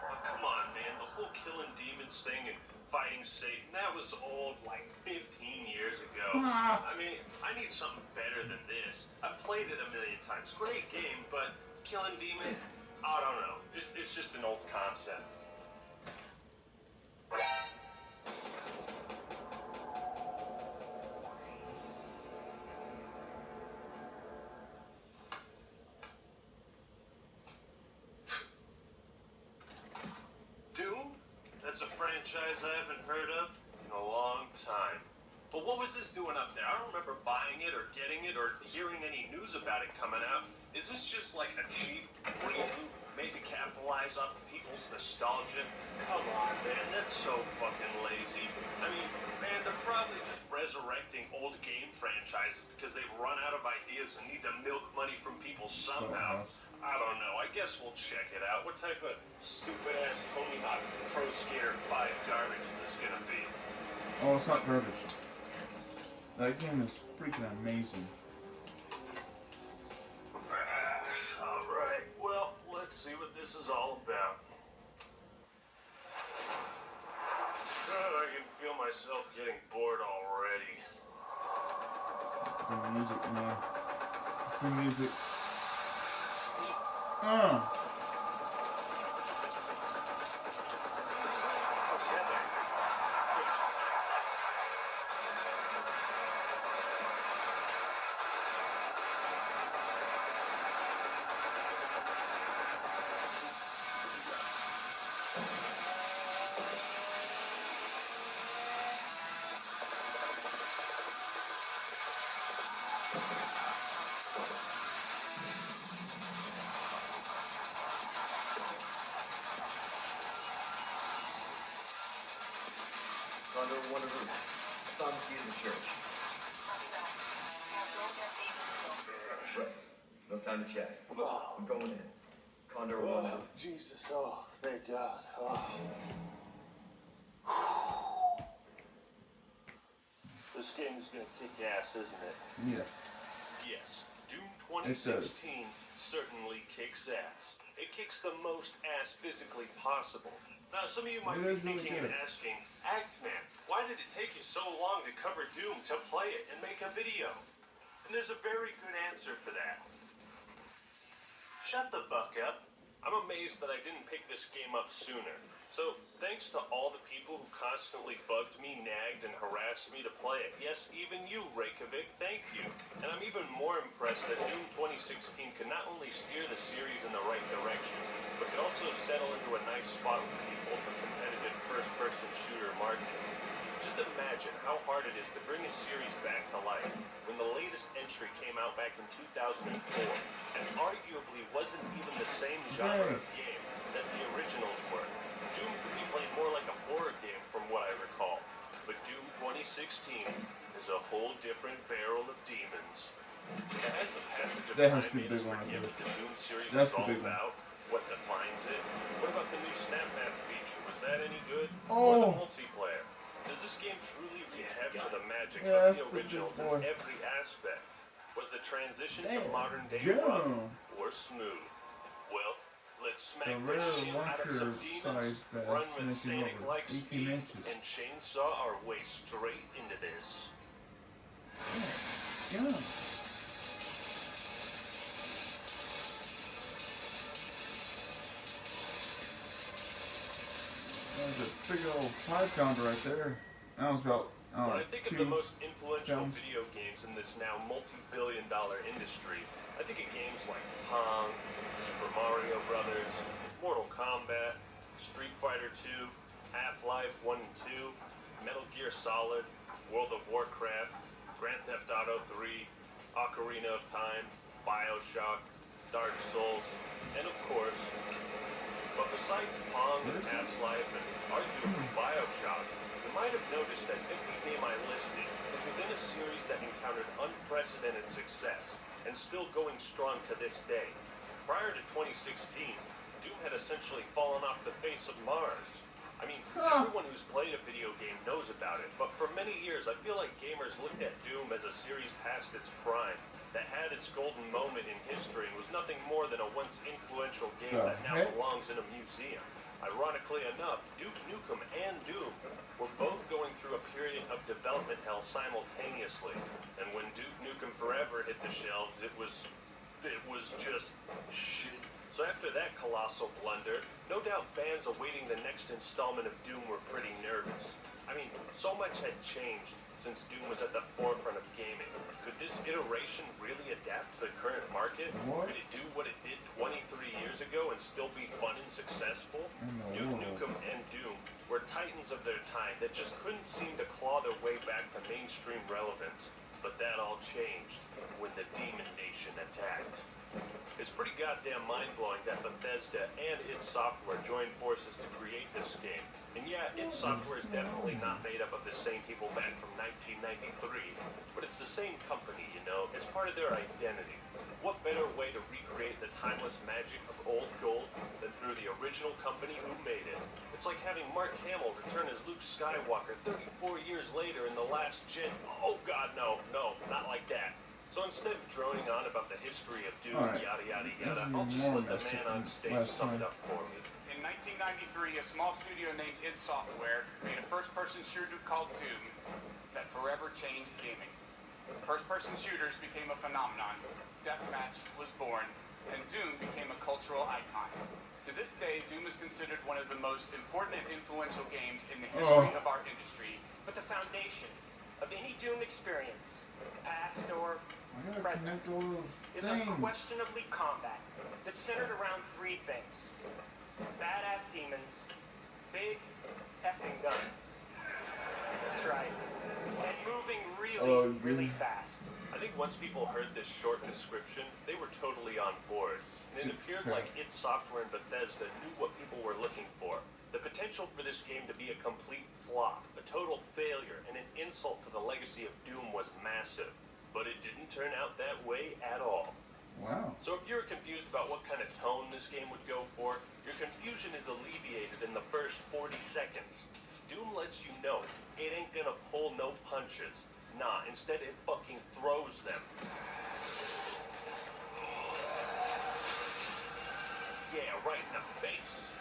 Oh, come on, man. The whole killing demons thing and fighting Satan, that was old like 15 years ago. I mean, I need something better than this. I've played it a million times. Great game, but killing demons, I don't know. It's just an old concept. Doom? That's a franchise I haven't heard of in a long time. But what was this doing up there? I don't remember buying it or getting it or hearing any news about it coming out. Is this just like a cheap reboot made to capitalize off people's nostalgia? Come on, man, that's so fucking lazy. I mean, man, they're probably just resurrecting old game franchises because they've run out of ideas and need to milk money from people somehow. I don't know. I guess we'll check it out. What type of stupid-ass Tony Hawk Pro Skater 5 garbage is this gonna be? Oh, it's not garbage. That game is freaking amazing. Alright, well, let's see what this is all about. God, I can feel myself getting bored already. It's the music, man. It's the music. What's happening? Under one of them. Found the key to the church. Right. No time to chat. I'm going in. Condor 1 Oh, out. Jesus. Oh, thank God. Oh. This game is gonna kick ass, isn't it? Yes. Yes, Doom 2016 certainly kicks ass. It kicks the most ass physically possible. Now, some of you might be thinking and asking, Actman, why did it take you so long to cover Doom to play it and make a video? And there's a very good answer for that. Shut the fuck up. I'm amazed that I didn't pick this game up sooner. So, thanks to all the people who constantly bugged me, nagged, and harassed me to play it. Yes, even you, Reykjavik, thank you. And I'm even more impressed that Doom 2016 could not only steer the series in the right direction, but could also settle into a nice spot with the ultra-competitive first-person shooter market. Just imagine how hard it is to bring a series back to life when the latest entry came out back in 2004 and arguably wasn't even the same genre of game that the originals were. Doom could be played more like a horror game from what I recall, but Doom 2016 is a whole different barrel of demons. And as the passage of time made us forget what the Doom series is all about, what defines it, what about the new snap map feature? Was that any good? Or the multiplayer? Does this game truly recapture the magic of the originals in every aspect? Was the transition to modern day rough or smooth? Well, let's smack the shit out of some demons, run with Sonic-like speed, and chainsaw our way straight into this. Yeah. There's a big old 5-pounder right there. That was about, when I think of the most influential video games in this now multi-billion-dollar industry, I think of games like Pong, Super Mario Brothers, Mortal Kombat, Street Fighter 2, Half-Life 1 and 2, Metal Gear Solid, World of Warcraft, Grand Theft Auto 3, Ocarina of Time, BioShock, Dark Souls, and of course, but besides Pong and Half-Life and arguably BioShock, you might have noticed that every game I listed is within a series that encountered unprecedented success and still going strong to this day. Prior to 2016, Doom had essentially fallen off the face of Mars. I mean, everyone who's played a video game knows about it, but for many years I feel like gamers looked at Doom as a series past its prime, that had its golden moment in history and was nothing more than a once influential game that now belongs in a museum. Ironically enough, Duke Nukem and Doom were both going through a period of development hell simultaneously, and when Duke Nukem Forever hit the shelves, it was just shit. So after that colossal blunder, no doubt fans awaiting the next installment of Doom were pretty nervous. I mean, so much had changed since Doom was at the forefront of gaming. Could this iteration really adapt to the current market? Could it do what it did 23 years ago and still be fun and successful? Duke Nukem and Doom were titans of their time that just couldn't seem to claw their way back to mainstream relevance. But that all changed when the Demon Nation attacked. It's pretty goddamn mind-blowing that Bethesda and id Software joined forces to create this game. And yeah, id Software is definitely not made up of the same people back from 1993, but it's the same company, you know, it's part of their identity. What better way to recreate the timeless magic of old gold than through the original company who made it? It's like having Mark Hamill return as Luke Skywalker 34 years later in the last gen. Oh god, no, not like that. So instead of droning on about the history of Doom, yada yada yada, I'll just let the man on stage sum it up for me. In 1993, a small studio named id Software made a first-person shooter called Doom that forever changed gaming. First-person shooters became a phenomenon, Deathmatch was born, and Doom became a cultural icon. To this day, Doom is considered one of the most important and influential games in the history of our industry. But the foundation of any Doom experience, past or present, is unquestionably combat that's centered around three things: badass demons, big effing guns. That's right. And moving really fast. I think once people heard this short description, they were totally on board. And it appeared like id Software and Bethesda knew what people were looking for. The potential for this game to be a complete flop, a total failure, and an insult to the legacy of Doom was massive. But it didn't turn out that way at all. Wow. So if you're confused about what kind of tone this game would go for, your confusion is alleviated in the first 40 seconds. Doom lets you know it ain't gonna pull no punches. Nah, instead it fucking throws them. Yeah, right in the face.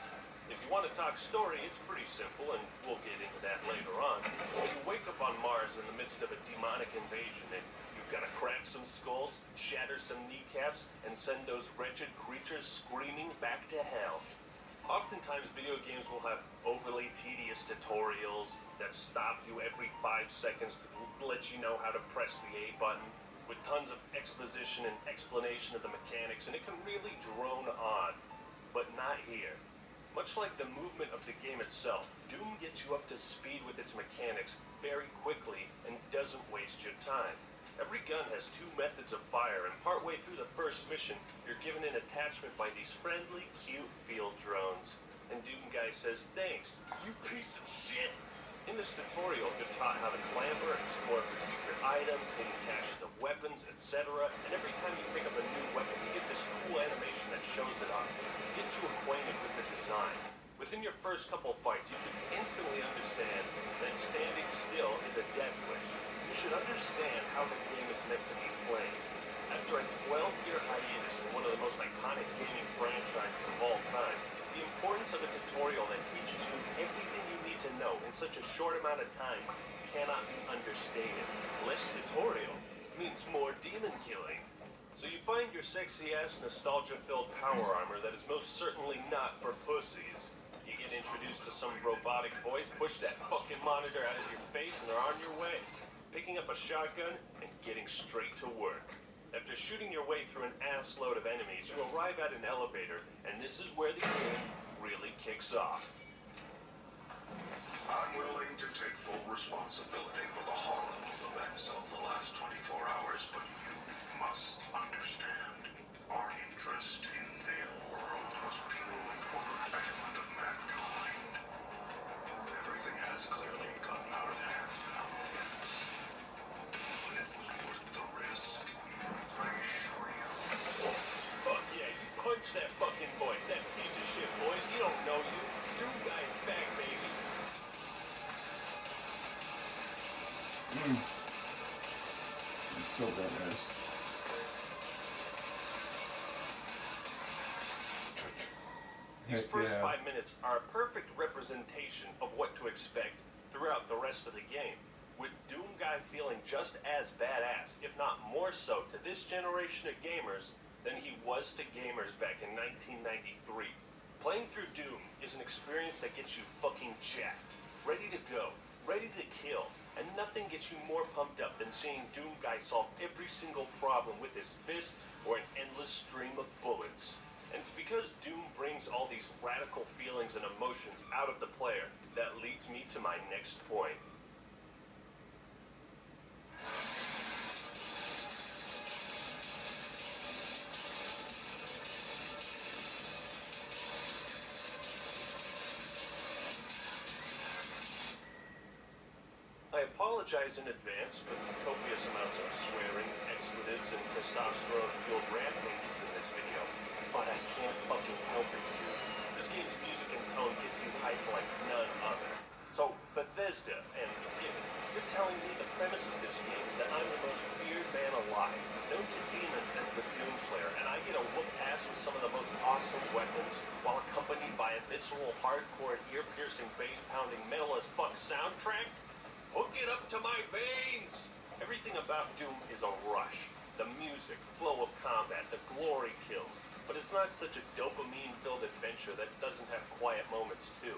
If you want to talk story, it's pretty simple, and we'll get into that later on. You wake up on Mars in the midst of a demonic invasion, and you've got to crack some skulls, shatter some kneecaps, and send those wretched creatures screaming back to hell. Oftentimes, video games will have overly tedious tutorials that stop you every 5 seconds to let you know how to press the A button, with tons of exposition and explanation of the mechanics, and it can really drone on. But not here. Much like the movement of the game itself, Doom gets you up to speed with its mechanics very quickly and doesn't waste your time. Every gun has 2 methods of fire, and partway through the first mission, you're given an attachment by these friendly, cute field drones. And Doom Guy says, "Thanks, you piece of shit!" In this tutorial, you're taught how to clamber and explore for secret items, hidden caches of weapons, etc. And every time you pick up a new weapon, you get this cool animation that shows it off. It gets you acquainted with the design. Within your first couple fights, you should instantly understand that standing still is a death wish. You should understand how the game is meant to be played. After a 12-year hiatus in one of the most iconic gaming franchises of all time, the importance of a tutorial that teaches you everything you need to know in such a short amount of time cannot be understated. Less tutorial means more demon killing. So you find your sexy-ass, nostalgia-filled power armor that is most certainly not for pussies. You get introduced to some robotic voice, push that fucking monitor out of your face, and they're on your way. Picking up a shotgun and getting straight to work. After shooting your way through an ass load of enemies, you arrive at an elevator, and this is where the game really kicks off. I'm willing to take full responsibility for the horrible events of the last 24 hours, but you must understand, our interest in their world was purely for the betterment of mankind. Everything has clearly gotten out of hand now, yes. But it was worth the risk, I assure you. Fuck yeah, you punch that fucking voice, that piece of shit voice, he don't know you. Doom Guy's back, baby. It's so badass. These Heck first yeah. 5 minutes are a perfect representation of what to expect throughout the rest of the game, with Doom Guy feeling just as badass, if not more so, to this generation of gamers than he was to gamers back in 1993. Playing through Doom is an experience that gets you fucking jacked, ready to go, ready to kill, and nothing gets you more pumped up than seeing Doom Guy solve every single problem with his fists or an endless stream of bullets. And it's because Doom brings all these radical feelings and emotions out of the player that leads me to my next point. I apologize in advance for the copious amounts of swearing, expletives, and testosterone-fueled rampages in this video, but I can't fucking help it, dude. This game's music and tone gets you hyped like none other. So, Bethesda, and Given, you're telling me the premise of this game is that I'm the most feared man alive, known to demons as the Doomslayer, and I get a whoop ass with some of the most awesome weapons, while accompanied by a visceral, hardcore, ear-piercing, bass-pounding, metal-as-fuck soundtrack? Hook it up to my veins! Everything about Doom is a rush. The music, flow of combat, the glory kills. But it's not such a dopamine-filled adventure that doesn't have quiet moments too.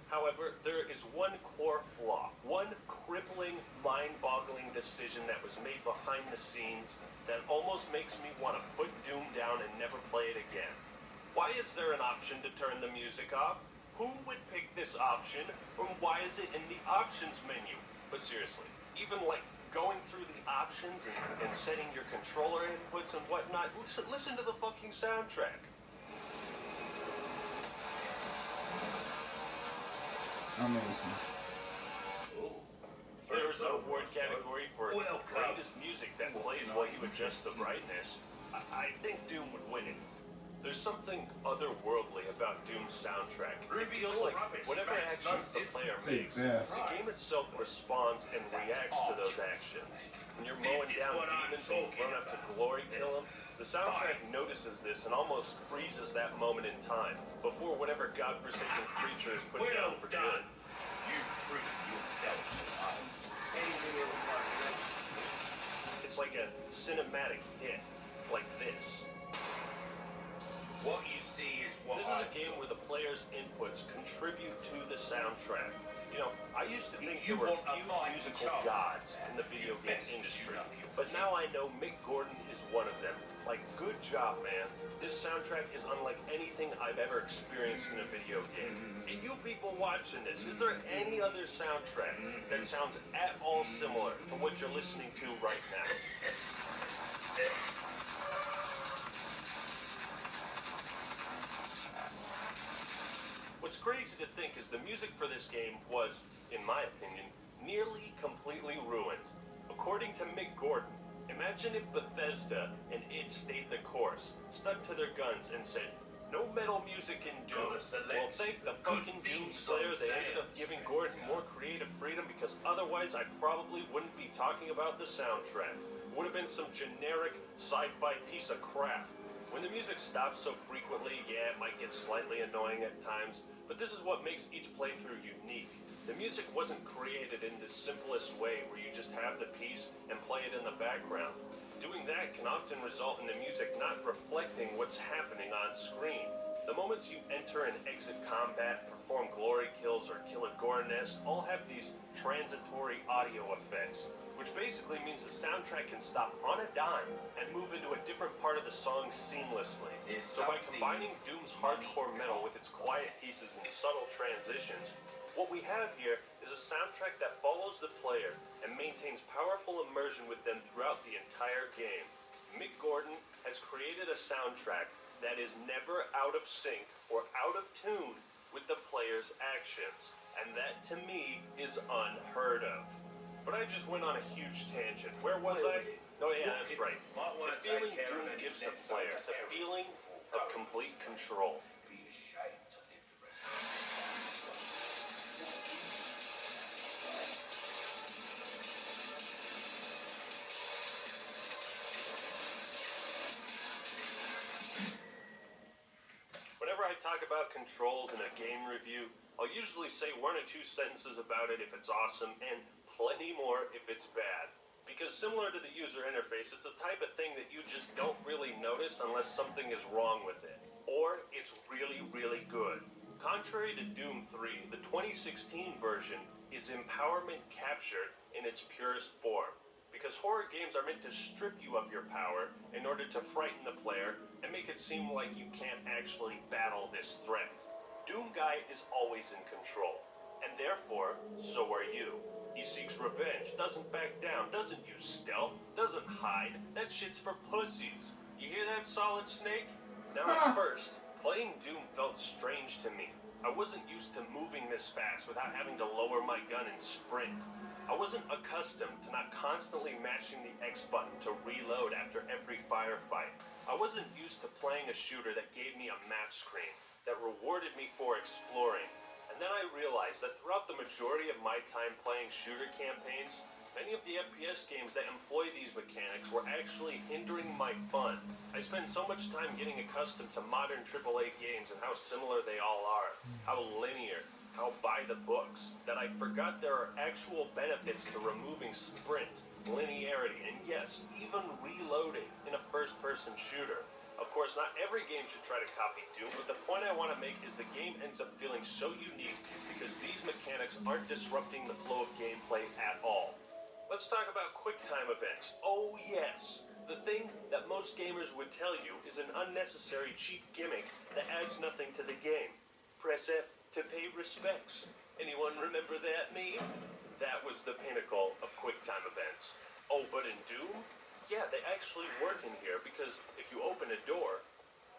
However, there is one core flaw, one crippling, mind-boggling decision that was made behind the scenes that almost makes me want to put Doom down and never play it again. Why is there an option to turn the music off? Who would pick this option, or why is it in the options menu? But seriously, even like going through the options and setting your controller inputs and whatnot, listen to the fucking soundtrack. Amazing. There's an award category for greatest music that plays while you adjust the brightness. I think Doom would win it. There's something otherworldly about Doom's soundtrack. It feels like whatever actions the player makes, the game itself responds and reacts to those actions. When you're mowing down demons and you run up to glory kill them, the soundtrack notices this and almost freezes that moment in time before whatever godforsaken creature is put down for good. It's like a cinematic hit, like this. What you see is what This is a game where the player's inputs contribute to the soundtrack. You know, I used to think there were a few musical gods in the video game industry, but now I know Mick Gordon is one of them. Like, good job, man. This soundtrack is unlike anything I've ever experienced in a video game. And you people watching this, is there any other soundtrack that sounds at all similar to what you're listening to right now? What's crazy to think is the music for this game was, in my opinion, nearly completely ruined. According to Mick Gordon, imagine if Bethesda and id stayed the course, stuck to their guns, and said, no metal music in Doom. Well, thank the fucking Doom Slayer they ended up giving Gordon more creative freedom, because otherwise I probably wouldn't be talking about the soundtrack. It would have been some generic sci-fi piece of crap. When the music stops so frequently, yeah, it might get slightly annoying at times, but this is what makes each playthrough unique. The music wasn't created in the simplest way where you just have the piece and play it in the background. Doing that can often result in the music not reflecting what's happening on screen. The moments you enter and exit combat, perform glory kills, or kill a gore nest all have these transitory audio effects, which basically means the soundtrack can stop on a dime and move into a different part of the song seamlessly. So by combining Doom's hardcore metal with its quiet pieces and subtle transitions, what we have here is a soundtrack that follows the player and maintains powerful immersion with them throughout the entire game. Mick Gordon has created a soundtrack that is never out of sync or out of tune with the player's actions, and that to me is unheard of. But I just went on a huge tangent. Where was I? Oh yeah, that's right. The feeling Doom gives the player, the feeling of complete control. Whenever I talk about controls in a game review, I'll usually say 1 or 2 sentences about it if it's awesome, and plenty more if it's bad. Because similar to the user interface, it's the type of thing that you just don't really notice unless something is wrong with it. Or it's really, really good. Contrary to Doom 3, the 2016 version is empowerment captured in its purest form. Because horror games are meant to strip you of your power in order to frighten the player and make it seem like you can't actually battle this threat. Doom Guy is always in control, and therefore, so are you. He seeks revenge, doesn't back down, doesn't use stealth, doesn't hide. That shit's for pussies. You hear that, Solid Snake? Now at first, playing Doom felt strange to me. I wasn't used to moving this fast without having to lower my gun and sprint. I wasn't accustomed to not constantly mashing the X button to reload after every firefight. I wasn't used to playing a shooter that gave me a map screen, that rewarded me for exploring. And then I realized that throughout the majority of my time playing shooter campaigns, many of the FPS games that employ these mechanics were actually hindering my fun. I spend so much time getting accustomed to modern AAA games and how similar they all are, how linear, how by the books, that I forgot there are actual benefits to removing sprint, linearity, and yes, even reloading in a first-person shooter. Of course, not every game should try to copy Doom, but the point I want to make is the game ends up feeling so unique because these mechanics aren't disrupting the flow of gameplay at all. Let's talk about QuickTime events. Oh yes! The thing that most gamers would tell you is an unnecessary cheap gimmick that adds nothing to the game. Press F to pay respects. Anyone remember that meme? That was the pinnacle of QuickTime events. Oh, but in Doom? Yeah, they actually work in here because if you open a door,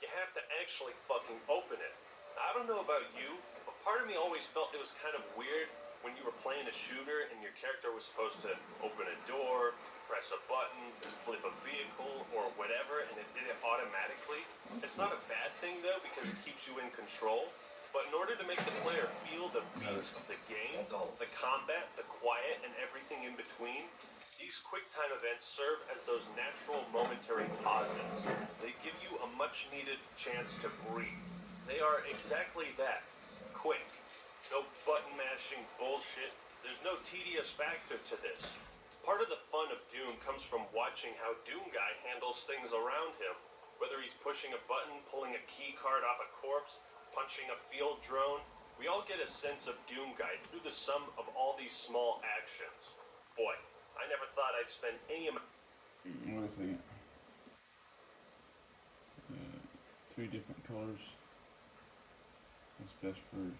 you have to actually fucking open it. I don't know about you, but part of me always felt it was kind of weird when you were playing a shooter and your character was supposed to open a door, press press a button, flip a vehicle, or whatever, and it did it automatically. It's not a bad thing, though, because it keeps you in control. But in order to make the player feel the beats of the game, the combat, the quiet, and everything in between, these QuickTime events serve as those natural momentary pauses. They give you a much-needed chance to breathe. They are exactly that. Quick. No button-mashing bullshit. There's no tedious factor to this. Part of the fun of Doom comes from watching how Doom Guy handles things around him. Whether he's pushing a button, pulling a key card off a corpse, punching a field drone, we all get a sense of Doom Guy through the sum of all these small actions. Boy, I never thought I'd spend any amount. What is it? 3 different colors. What's best version?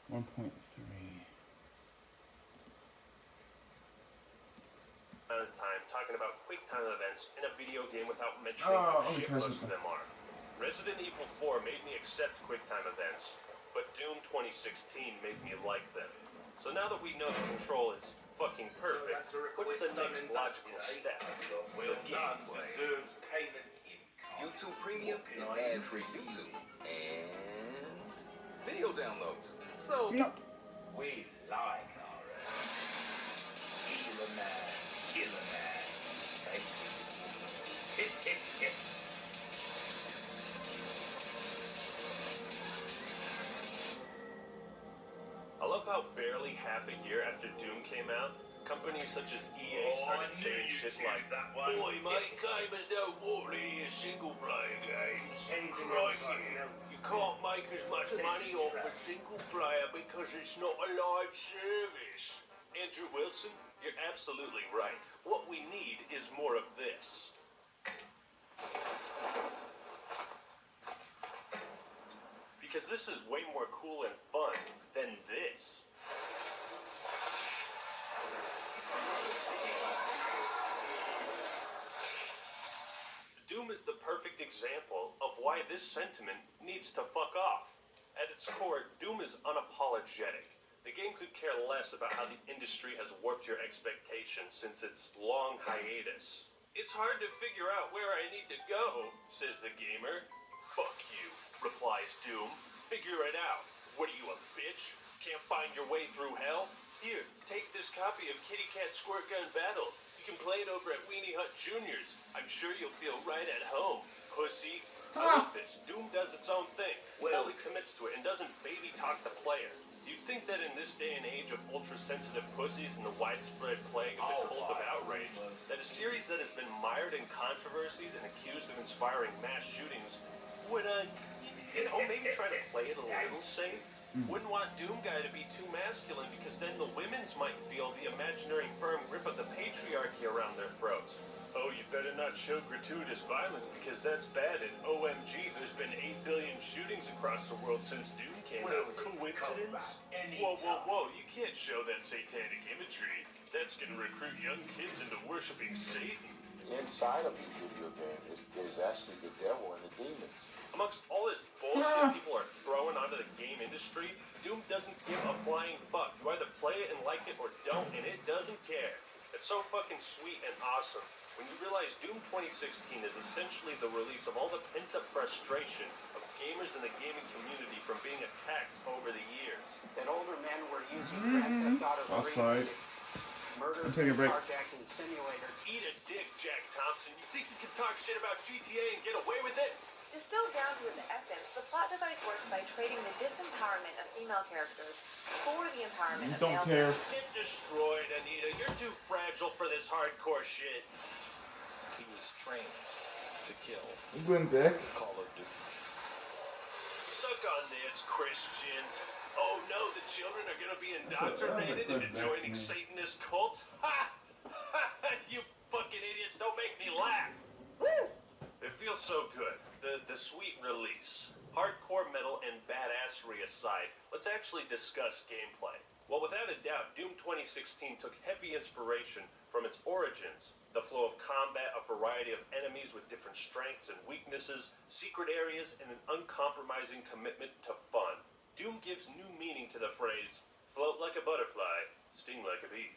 1.3. Amount of time talking about QuickTime events in a video game without mentioning how shit most of them are. Resident Evil 4 made me accept QuickTime events, but Doom 2016 made me like them. So now that we know the control is fucking perfect, what's the next logical step? Well, gameplay. YouTube Premium is ad-free YouTube and video downloads. So We like our killer man, right? I love how barely half a year after Doom came out, companies such as EA started saying shit like, "Boy, mate, gamers don't want to hear single-player games. Crikey, you can't make as much money off a single-player because it's not a live service." Andrew Wilson, you're absolutely right. What we need is more of this. Because this is way more cool and fun than this. Doom is the perfect example of why this sentiment needs to fuck off. At its core, Doom is unapologetic. The game could care less about how the industry has warped your expectations since its long hiatus. "It's hard to figure out where I need to go," says the gamer. "Fuck you," replies Doom. "Figure it out. What are you, a bitch? Can't find your way through hell? Here, take this copy of Kitty Cat Squirt Gun Battle. You can play it over at Weenie Hut Junior's. I'm sure you'll feel right at home, pussy." I love this. Doom does its own thing. Fully commits to it and doesn't baby talk the player. You'd think that in this day and age of ultra-sensitive pussies and the widespread plague of the cult of outrage, that a series that has been mired in controversies and accused of inspiring mass shootings would, maybe try to play it a little safe. Wouldn't want Doom Guy to be too masculine because then the women's might feel the imaginary firm grip of the patriarchy around their throats. "Oh, you better not show gratuitous violence because that's bad, and OMG, there's been 8 billion shootings across the world since Doom came out. Coincidence? Whoa, you can't show that satanic imagery. That's gonna recruit young kids into worshiping Satan." Inside of the video game is actually the devil and the demons. Amongst all this bullshit people are throwing onto the game industry, Doom doesn't give a flying fuck. You either play it and like it or don't, and it doesn't care. It's so fucking sweet and awesome. When you realize Doom 2016 is essentially the release of all the pent-up frustration of gamers in the gaming community from being attacked over the years. That older men were using Grand Theft Auto 3 murder, carjacking simulator. Eat a dick, Jack Thompson. You think you can talk shit about GTA and get away with it? Distilled down to its essence, the plot device works by trading the disempowerment of female characters for the empowerment of male characters. Get destroyed, Anita. You're too fragile for this hardcore shit. He was trained to kill. Call of Duty. Suck on this, Christians. Oh no, the children are gonna be indoctrinated into joining Satanist cults? Ha! You fucking idiots, don't make me laugh. Woo! It feels so good. The sweet release. Hardcore metal and badassery aside, let's actually discuss gameplay. Well, without a doubt, Doom 2016 took heavy inspiration from its origins. The flow of combat, a variety of enemies with different strengths and weaknesses, secret areas, and an uncompromising commitment to fun. Doom gives new meaning to the phrase, Float like a butterfly, sting like a bee.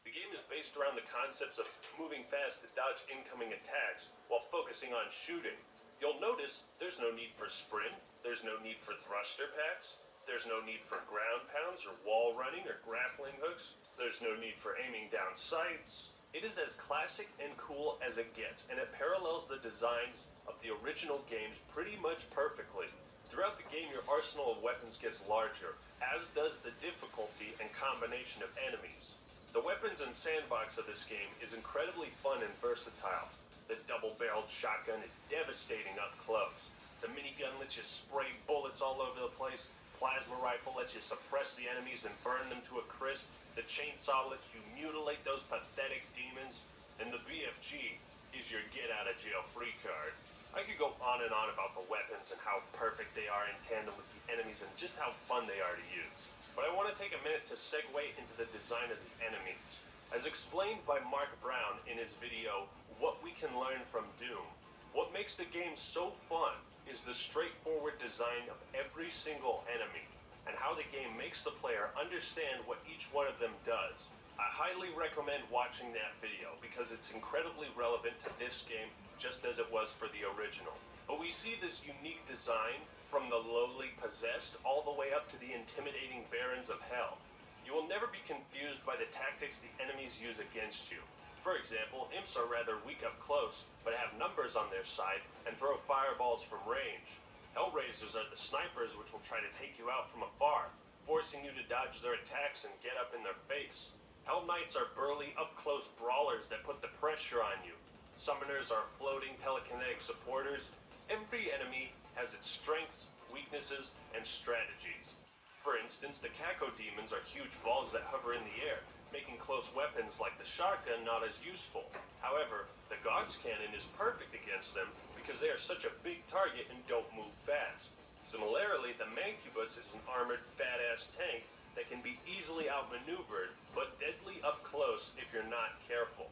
The game is based around the concepts of moving fast to dodge incoming attacks while focusing on shooting. You'll notice there's no need for sprint, there's no need for thruster packs, there's no need for ground pounds or wall running or grappling hooks, there's no need for aiming down sights. It is as classic and cool as it gets, and it parallels the designs of the original games pretty much perfectly. Throughout the game, your arsenal of weapons gets larger, as does the difficulty and combination of enemies. The weapons and sandbox of this game is incredibly fun and versatile. The double-barreled shotgun is devastating up close. The minigun lets you spray bullets all over the place. Plasma rifle lets you suppress the enemies and burn them to a crisp. The chainsaw lets you mutilate those pathetic demons. And the BFG is your get-out-of-jail-free card. I could go on and on about the weapons and how perfect they are in tandem with the enemies and just how fun they are to use. But I want to take a minute to segue into the design of the enemies. As explained by Mark Brown in his video, What We Can Learn from Doom, what makes the game so fun is the straightforward design of every single enemy, and how the game makes the player understand what each one of them does. I highly recommend watching that video because it's incredibly relevant to this game just as it was for the original. But we see this unique design from the lowly possessed all the way up to the intimidating barons of hell. You will never be confused by the tactics the enemies use against you. For example, imps are rather weak up close, but have numbers on their side and throw fireballs from range. Hellraisers are the snipers which will try to take you out from afar, forcing you to dodge their attacks and get up in their face. Hell Knights are burly, up-close brawlers that put the pressure on you. Summoners are floating, telekinetic supporters. Every enemy has its strengths, weaknesses, and strategies. For instance, the Kako demons are huge balls that hover in the air, making close weapons like the shotgun not as useful. However, the Gauss cannon is perfect against them because they are such a big target and don't move fast. Similarly, the Mancubus is an armored fat-ass tank that can be easily outmaneuvered, but deadly up close if you're not careful.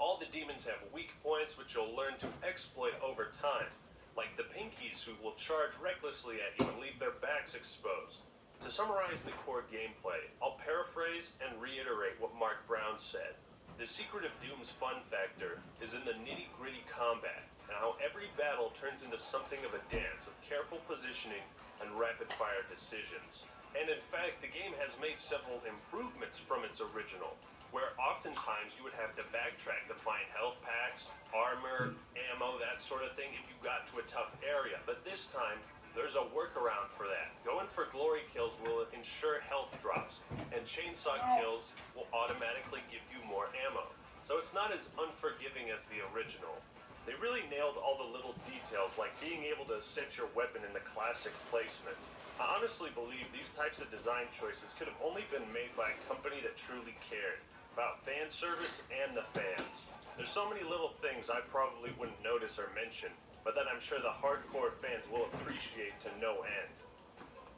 All the demons have weak points which you'll learn to exploit over time, like the Pinkies who will charge recklessly at you and leave their backs exposed. To summarize the core gameplay, I'll paraphrase and reiterate what Mark Brown said. The secret of Doom's fun factor is in the nitty-gritty combat, and how every battle turns into something of a dance of careful positioning and rapid-fire decisions. And in fact, the game has made several improvements from its original, where oftentimes you would have to backtrack to find health packs, armor, ammo, that sort of thing if you got to a tough area. But this time, there's a workaround for that. Going for glory kills will ensure health drops, and chainsaw kills will automatically give you more ammo. So it's not as unforgiving as the original. They really nailed all the little details, like being able to set your weapon in the classic placement. I honestly believe these types of design choices could have only been made by a company that truly cared about fan service and the fans. There's so many little things I probably wouldn't notice or mention, but that I'm sure the hardcore fans will appreciate to no end.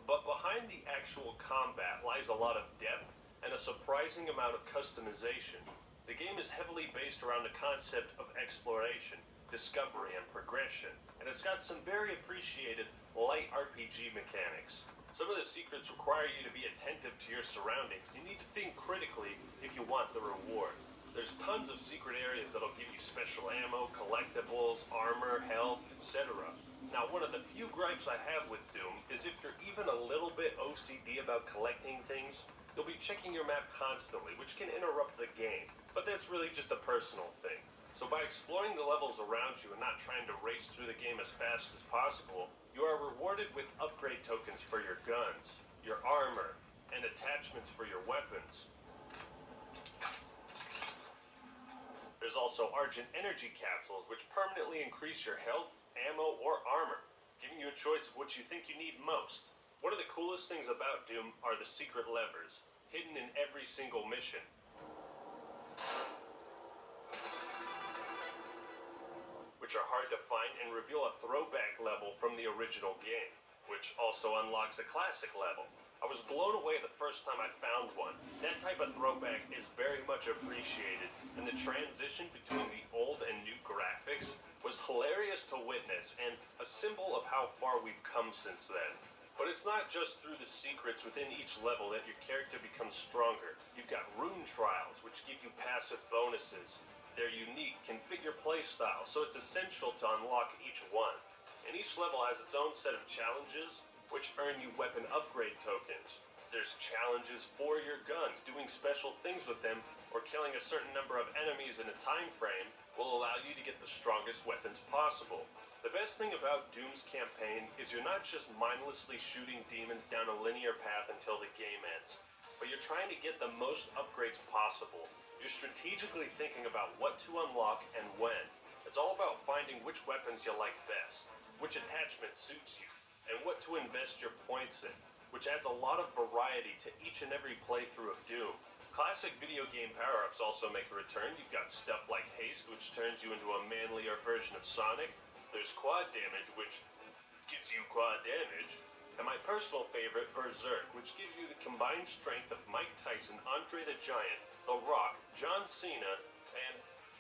But behind the actual combat lies a lot of depth and a surprising amount of customization. The game is heavily based around the concept of exploration, discovery, and progression, and it's got some very appreciated light RPG mechanics. Some of the secrets require you to be attentive to your surroundings. You need to think critically if you want the reward. There's tons of secret areas that'll give you special ammo, collectibles, armor, health, etc. Now, one of the few gripes I have with Doom is if you're even a little bit OCD about collecting things, you'll be checking your map constantly, which can interrupt the game. But that's really just a personal thing. So by exploring the levels around you and not trying to race through the game as fast as possible, you are rewarded with upgrade tokens for your guns, your armor, and attachments for your weapons. There's also Argent Energy Capsules, which permanently increase your health, ammo, or armor, giving you a choice of what you think you need most. One of the coolest things about Doom are the secret levers, hidden in every single mission. Which are hard to find and reveal a throwback level from the original game, which also unlocks a classic level. I was blown away the first time I found one. That type of throwback is very much appreciated, and the transition between the old and new graphics was hilarious to witness and a symbol of how far we've come since then. But it's not just through the secrets within each level that your character becomes stronger. You've got rune trials, which give you passive bonuses. They're unique, can fit your playstyle, so it's essential to unlock each one. And each level has its own set of challenges, which earn you weapon upgrade tokens. There's challenges for your guns. Doing special things with them or killing a certain number of enemies in a time frame will allow you to get the strongest weapons possible. The best thing about Doom's campaign is you're not just mindlessly shooting demons down a linear path until the game ends, but you're trying to get the most upgrades possible. You're strategically thinking about what to unlock and when. It's all about finding which weapons you like best, which attachment suits you, and what to invest your points in, which adds a lot of variety to each and every playthrough of Doom. Classic video game power-ups also make a return. You've got stuff like Haste, which turns you into a manlier version of Sonic. There's Quad Damage, which gives you quad damage. And my personal favorite, Berserk, which gives you the combined strength of Mike Tyson, Andre the Giant, The Rock, John Cena, and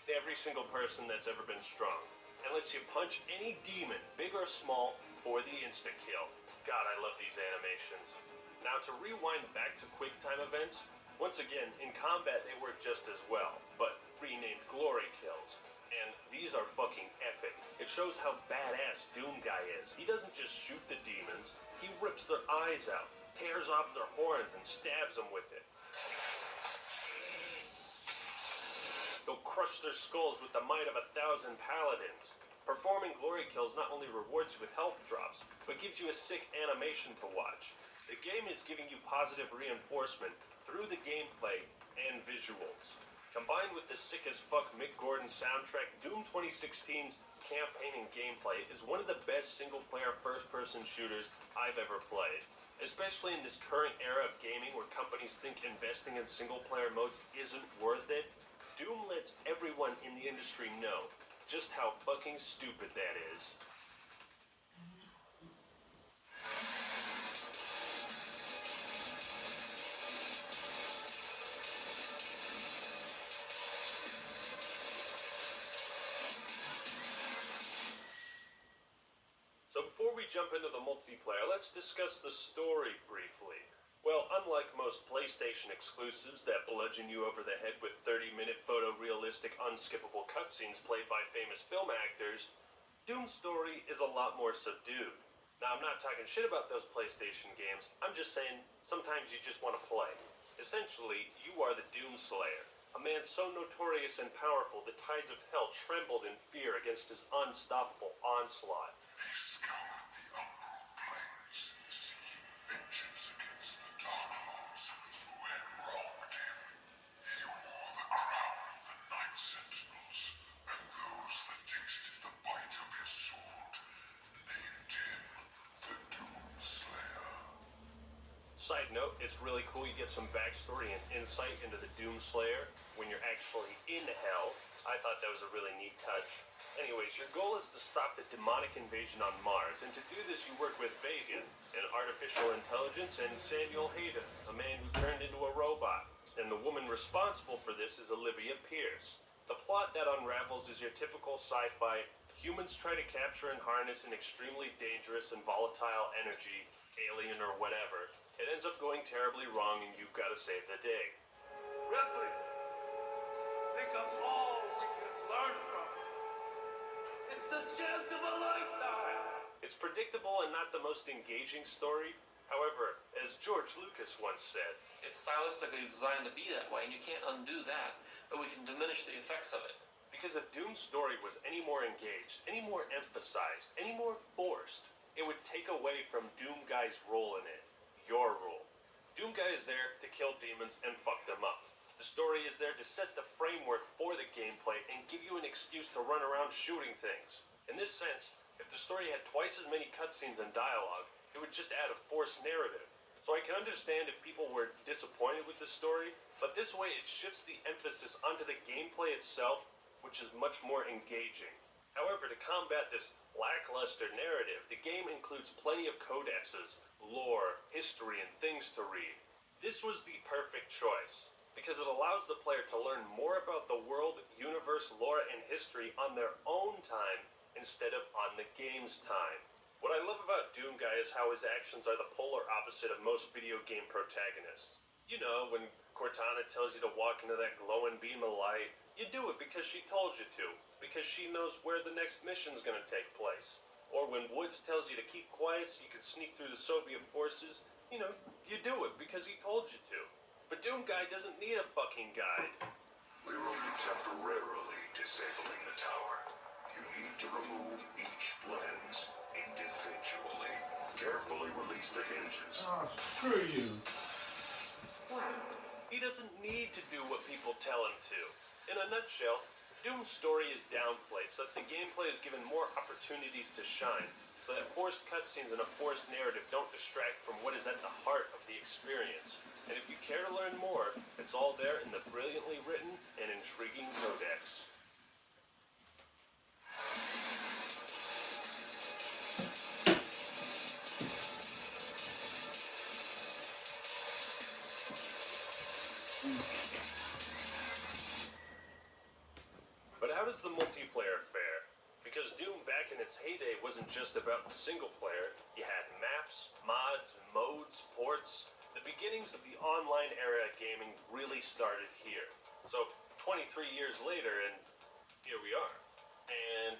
every single person that's ever been strong. And lets you punch any demon, big or small, for the insta-kill. God, I love these animations. Now to rewind back to QuickTime events, once again, in combat they work just as well, but renamed Glory Kills. And these are fucking epic. It shows how badass Doom Guy is. He doesn't just shoot the demons, he rips their eyes out, tears off their horns, and stabs them with it. He'll crush their skulls with the might of 1,000 paladins. Performing glory kills not only rewards you with health drops, but gives you a sick animation to watch. The game is giving you positive reinforcement through the gameplay and visuals. Combined with the sick-as-fuck Mick Gordon soundtrack, Doom 2016's campaign and gameplay is one of the best single-player first-person shooters I've ever played. Especially in this current era of gaming where companies think investing in single-player modes isn't worth it, Doom lets everyone in the industry know just how fucking stupid that is. So before we jump into the multiplayer, let's discuss the story briefly. Well, unlike most PlayStation exclusives that bludgeon you over the head with 30-minute photorealistic, unskippable cutscenes played by famous film actors, Doom's story is a lot more subdued. Now, I'm not talking shit about those PlayStation games, I'm just saying sometimes you just want to play. Essentially, you are the Doom Slayer, a man so notorious and powerful the tides of hell trembled in fear against his unstoppable onslaught. He scoured the Umbral Plains, seeking vengeance against the Dark Lords who had wronged him. He wore the crown of the Night Sentinels, and those that tasted the bite of his sword named him the Doom Slayer. Side note, it's really cool you get some backstory and insight into the Doom Slayer when you're actually in hell. I thought that was a really neat touch. Anyways, your goal is to stop the demonic invasion on Mars, and to do this you work with Vega, an artificial intelligence, and Samuel Hayden, a man who turned into a robot. And the woman responsible for this is Olivia Pierce. The plot that unravels is your typical sci-fi, humans try to capture and harness an extremely dangerous and volatile energy, alien or whatever. It ends up going terribly wrong and you've got to save the day. Ripley, think of all we could learn from it. It's the chance of a lifetime. It's predictable and not the most engaging story. However, as George Lucas once said, it's stylistically designed to be that way, and you can't undo that, but we can diminish the effects of it. Because if Doom's story was any more engaged, any more emphasized, any more forced, it would take away from Doom Guy's role in it. Your role. Doom Guy is there to kill demons and fuck them up. The story is there to set the framework for the gameplay and give you an excuse to run around shooting things. In this sense, if the story had twice as many cutscenes and dialogue, it would just add a forced narrative. So I can understand if people were disappointed with the story, but this way it shifts the emphasis onto the gameplay itself, which is much more engaging. However, to combat this lackluster narrative, the game includes plenty of codexes, lore, history, and things to read. This was the perfect choice, because it allows the player to learn more about the world, universe, lore, and history on their own time instead of on the game's time. What I love about Doom Guy is how his actions are the polar opposite of most video game protagonists. You know, when Cortana tells you to walk into that glowing beam of light, you do it because she told you to, because she knows where the next mission's gonna take place. Or when Woods tells you to keep quiet so you can sneak through the Soviet forces, you know, you do it because he told you to. But Doom Guy doesn't need a fucking guide. We're only temporarily disabling the tower. You need to remove each lens individually. Carefully release the hinges. Oh, screw you. He doesn't need to do what people tell him to. In a nutshell, Doom's story is downplayed so that the gameplay is given more opportunities to shine, so that forced cutscenes and a forced narrative don't distract from what is at the heart of the experience. And if you care to learn more, it's all there in the brilliantly written and intriguing codex. But how does the multiplayer fare? Because Doom back in its heyday wasn't just about the single player. You had maps, mods, modes, ports. The beginnings of the online era of gaming really started here. So 23 years later, and here we are. And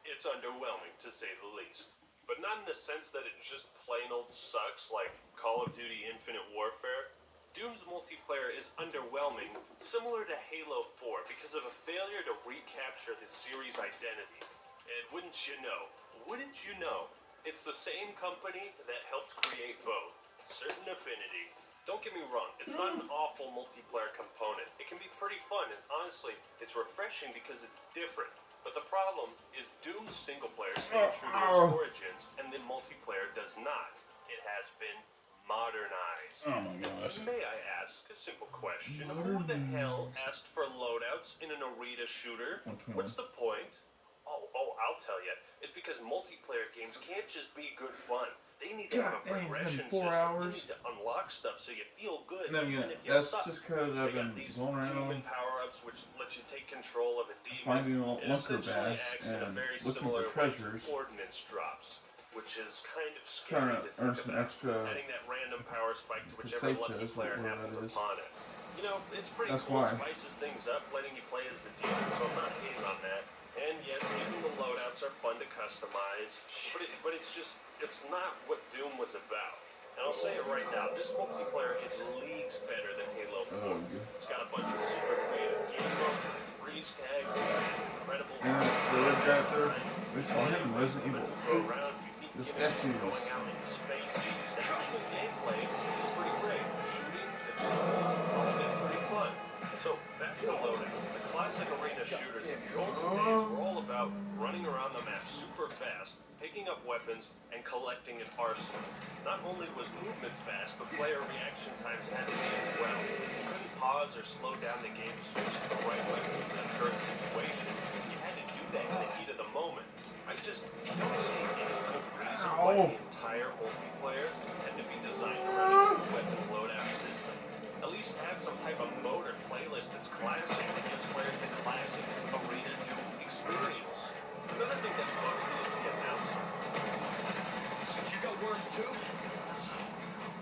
it's underwhelming, to say the least. But not in the sense that it just plain old sucks like Call of Duty Infinite Warfare. Doom's multiplayer is underwhelming, similar to Halo 4, because of a failure to recapture the series' identity. And wouldn't you know, it's the same company that helped create both. Certain affinity. Don't get me wrong, it's not an awful multiplayer component. It can be pretty fun, and honestly, it's refreshing because it's different. But the problem is Doom's single player stays true to its origins, and the multiplayer does not. It has been modernized. Oh my gosh. May I ask a simple question? Who the hell asked for loadouts in an arena shooter? What's the point? Oh, I'll tell you. It's because multiplayer games can't just be good fun. They need to have a progression system. You need to unlock stuff so you feel good even if you suck. Just because I've been going around demon power-ups which let you take control of a demon. finding all It essentially bass acts in a and very looking similar for treasures. way to ordnance drops, which is kind of Trying scary to to earn think some about. extra Adding that random power spike to whichever lucky pesetas, player whatever happens that is. upon it. You know, it's pretty That's cool. why. It spices things up, letting you play as the demon, so I'm not hating on that. And yes, even the loadouts are fun to customize, but it's not what Doom was about. And I'll say it right now, this multiplayer is leagues better than Halo 4. It's got a bunch of super creative game modes like freeze tag, has incredible And the red guy up there, we saw him in Resident Evil 8. The statues. going out into space. The actual gameplay is pretty great. The shooting, the visuals, all of it's pretty fun. So back to loadouts. The classic arena shooters of the olden days were all about running around the map super fast, picking up weapons, and collecting an arsenal. Not only was movement fast, but player reaction times had to be as well. You couldn't pause or slow down the game to switch to the right weapon for the current situation. You had to do that in the heat of the moment. I just don't see any good reason why the entire multiplayer had to be designed around a weapon loadout system. At least have some type of mode or playlist that's classic that gives players the classic arena Doom experience. Another thing that bugs me is the announcement. You got word too?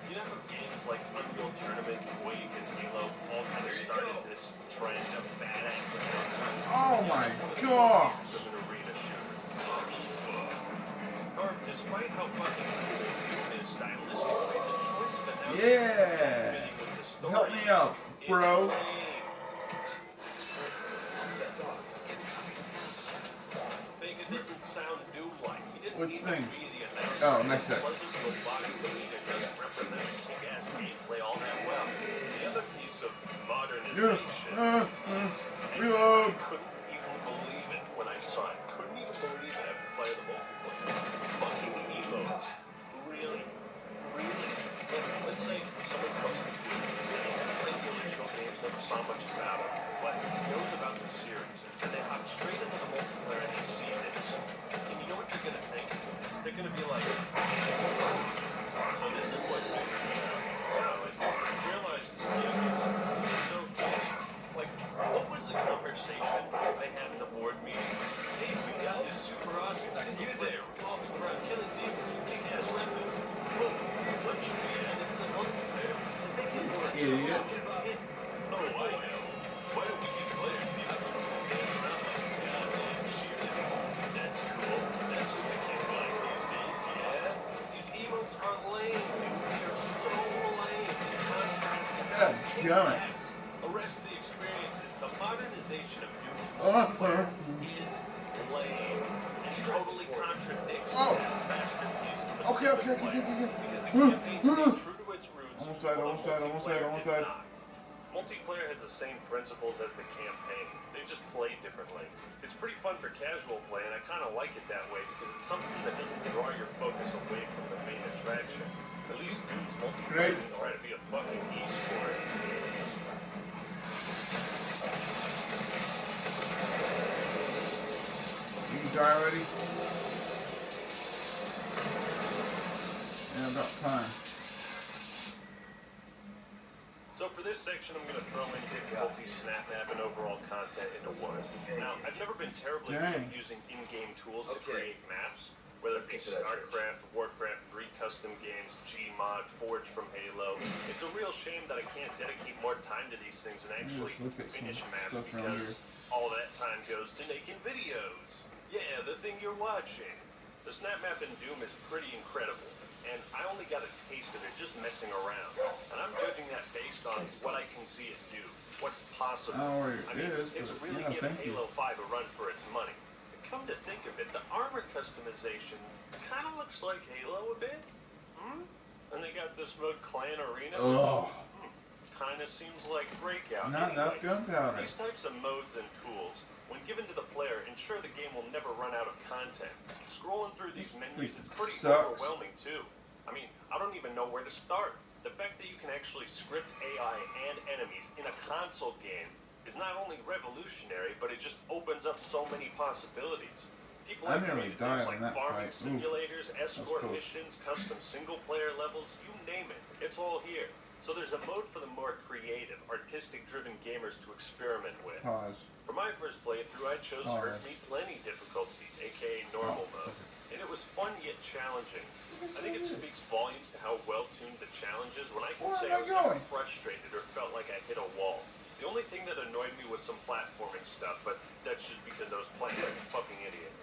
You know how games like Unreal Tournament, Quake, and Halo all kind of started this trend of badass announcements? Oh my gosh! Of an arena shooter. However, despite how fucking cool Doom is stylistically, the choice of announcement fitting with the story Help me out, bro. It doesn't sound Doom-like. He didn't Which need thing? to be the announcer. Oh, next guy. Pleasant robotic demeanor doesn't represent the kick-ass gameplay all that well. The other piece of modernization is reload. I couldn't even believe it when I saw it. Couldn't even believe it after playing the multiplayer. Fucking emotes. Really? Like, let's say someone comes to Doom and played the original games, never saw much about it, but knows about the series, and they hop straight into the multiplayer and they see this. And you know what they're gonna they're gonna be like, so this is what Doom's about. I realized this game is so good. Like, what was the conversation they had in the board meeting? Hey, we got this super awesome single player revolving around killing demons with kick-ass weapons. Well, what should we add into the multiplayer to make it more Idiot. hit? Oh, I know. Why don't we give players the options to dance around like a goddamn cheerleader? That's cool. That's what we can find these days, yeah? These emotes are lame, dude. They're so lame. In contrast to God damn it. Arrest the experiences. The modernization of Doom's multiplayer is lame and totally contradicts that masterpiece of a single player. Because the campaign stays true to its roots. Almost died. Multiplayer has the same principles as the campaign. They just play differently. It's pretty fun for casual play, and I kind of like it that way because it's something that doesn't draw your focus away from the main attraction. At least Doom's multiplayer doesn't try to be a fucking e-sport. You die already? Yeah, about time. So for this section, I'm going to throw in difficulty, snap map, and overall content into one. Now, I've never been terribly good at using in-game tools to create maps, whether it be StarCraft, Warcraft 3 custom games, Gmod, Forge from Halo. It's a real shame that I can't dedicate more time to these things and actually finish maps because all that time goes to making videos. Yeah, the thing you're watching. The snap map in Doom is pretty incredible. And I only got a taste of it just messing around. And I'm judging that based on what I can see it do, what's possible. I mean, it's really giving Halo 5 a run for its money. And come to think of it, the armor customization kind of looks like Halo a bit. And they got this mode Clan Arena, which kind of seems like Breakout. Not enough gunpowder. These types of modes and tools, when given to the player, ensure the game will never run out of content. Scrolling through these menus, it's pretty overwhelming too. I mean, I don't even know where to start. The fact that you can actually script AI and enemies in a console game is not only revolutionary, but it just opens up so many possibilities. People have created things like farming simulators, escort missions, custom single-player levels, you name it. It's all here. So there's a mode for the more creative, artistic-driven gamers to experiment with. For my first playthrough, I chose Hurt Me Plenty difficulty, aka normal mode. And it was fun yet challenging. I think it speaks volumes to how well-tuned the challenge is when I can say I was never frustrated or felt like I hit a wall. The only thing that annoyed me was some platforming stuff, but that's just because I was playing like a fucking idiot.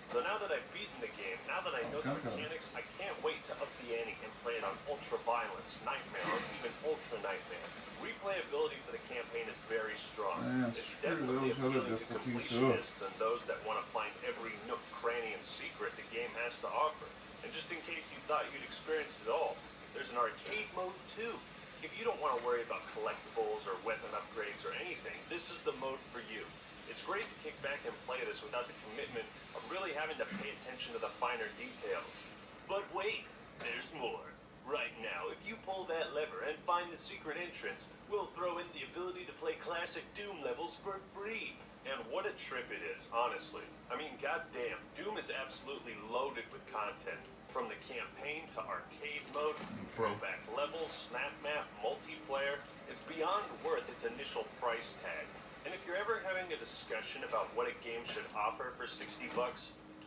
So now that I've beaten the game, now that I know the mechanics, I can't wait to up the ante and play it on Ultra Violence, Nightmare, or even Ultra Nightmare. Replayability for the campaign is very strong. It's definitely appealing to completionists and those that want to find every nook, cranny, and secret the game has to offer. And just in case you thought you'd experienced it all, there's an arcade mode too. If you don't want to worry about collectibles or weapon upgrades or anything, this is the mode for you. It's great to kick back and play this without the commitment of really having to pay attention to the finer details. But wait, there's more. Right now, if you pull that lever and find the secret entrance, we'll throw in the ability to play classic Doom levels for free. And what a trip it is, honestly. I mean, goddamn, Doom is absolutely loaded with content. From the campaign to arcade mode, throwback levels, snap map, multiplayer, it's beyond worth its initial price tag. And if you're ever having a discussion about what a game should offer for $60,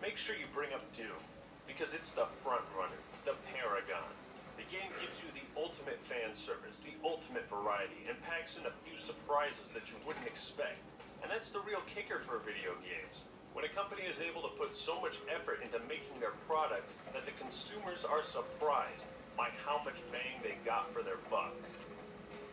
make sure you bring up Doom, because it's the front runner, the paragon. The game gives you the ultimate fan service, the ultimate variety, and packs in a few surprises that you wouldn't expect. And that's the real kicker for video games. When a company is able to put so much effort into making their product that the consumers are surprised by how much bang they got for their buck.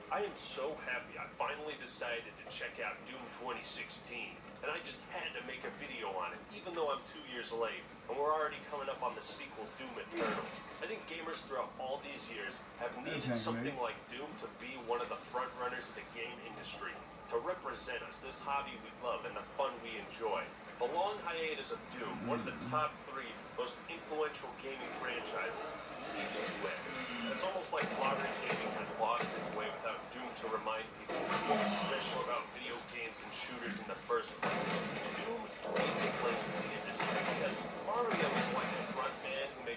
I am so happy I finally decided to check out Doom 2016, and I just had to make a video on it, even though I'm 2 years late, and we're already coming up on the sequel Doom Eternal. I think gamers throughout all these years have needed something like Doom to be one of the front runners of the game industry, to represent us, this hobby we love and the fun we enjoy. The long hiatus of Doom, one of the top 3 most influential gaming franchises, needed to end. It's almost like modern gaming had lost its way without Doom to remind people what was special about video games and shooters in the first place. Doom needs a place in the industry because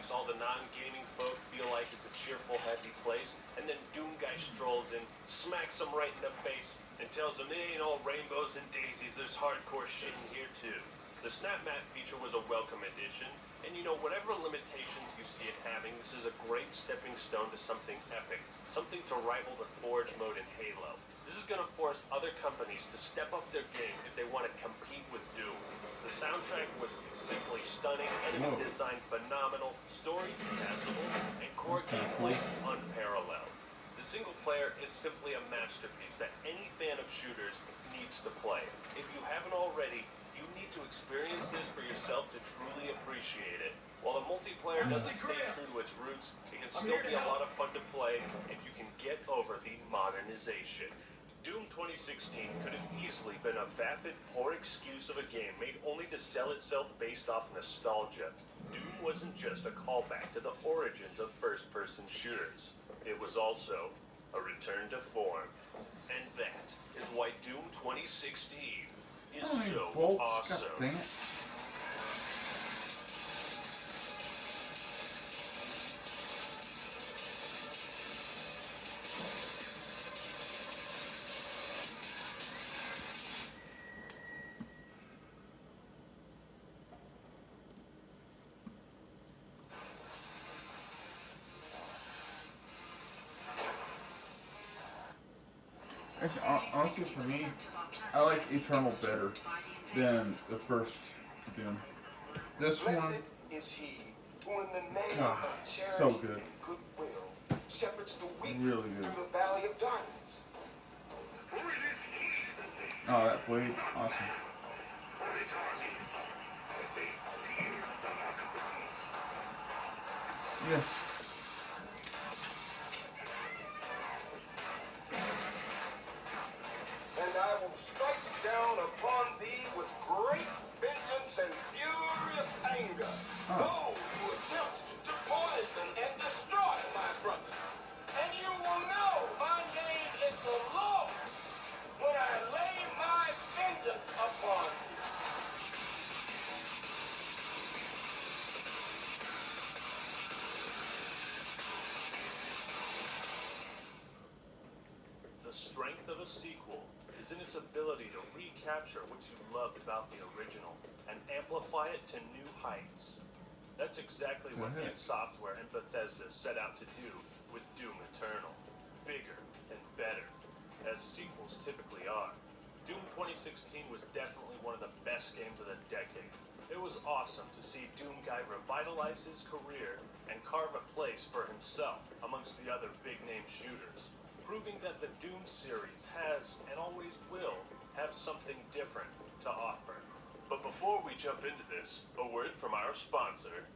makes all the non-gaming folk feel like it's a cheerful, happy place, and then Doom Guy strolls in, smacks them right in the face, and tells them it ain't all rainbows and daisies, there's hardcore shit in here too. The Snap Map feature was a welcome addition, and you know, whatever limitations you see it having, this is a great stepping stone to something epic, something to rival the Forge mode in Halo. This is going to force other companies to step up their game if they want to compete with Doom. The soundtrack was simply stunning, enemy design phenomenal, story passable, and core gameplay unparalleled. The single player is simply a masterpiece that any fan of shooters needs to play. If you haven't already, you need to experience this for yourself to truly appreciate it. While the multiplayer doesn't stay true to its roots, it can still be a lot of fun to play if you can get over the modernization. Doom 2016 could have easily been a vapid, poor excuse of a game made only to sell itself based off nostalgia. Doom wasn't just a callback to the origins of first-person shooters. It was also a return to form. And that is why Doom 2016 is so awesome. God dang it. Honestly, for me, I like Eternal better than the first Doom. This one, is he who in the name God, of charity so good. and goodwill shepherds the weak Really good. through the valley of darkness. Oh, that blade, awesome. Yes. And I will strike down upon thee with great vengeance and furious anger those who attempt to poison and destroy my brother. And you will know my name is the Lord when I lay my vengeance upon you. The strength of a sequel is in its ability to recapture what you loved about the original and amplify it to new heights. That's exactly what id Software and Bethesda set out to do with Doom Eternal. Bigger and better, as sequels typically are. Doom 2016 was definitely one of the best games of the decade. It was awesome to see Doom Guy revitalize his career and carve a place for himself amongst the other big-name shooters, proving that the Doom series has, and always will, have something different to offer. But before we jump into this, a word from our sponsor.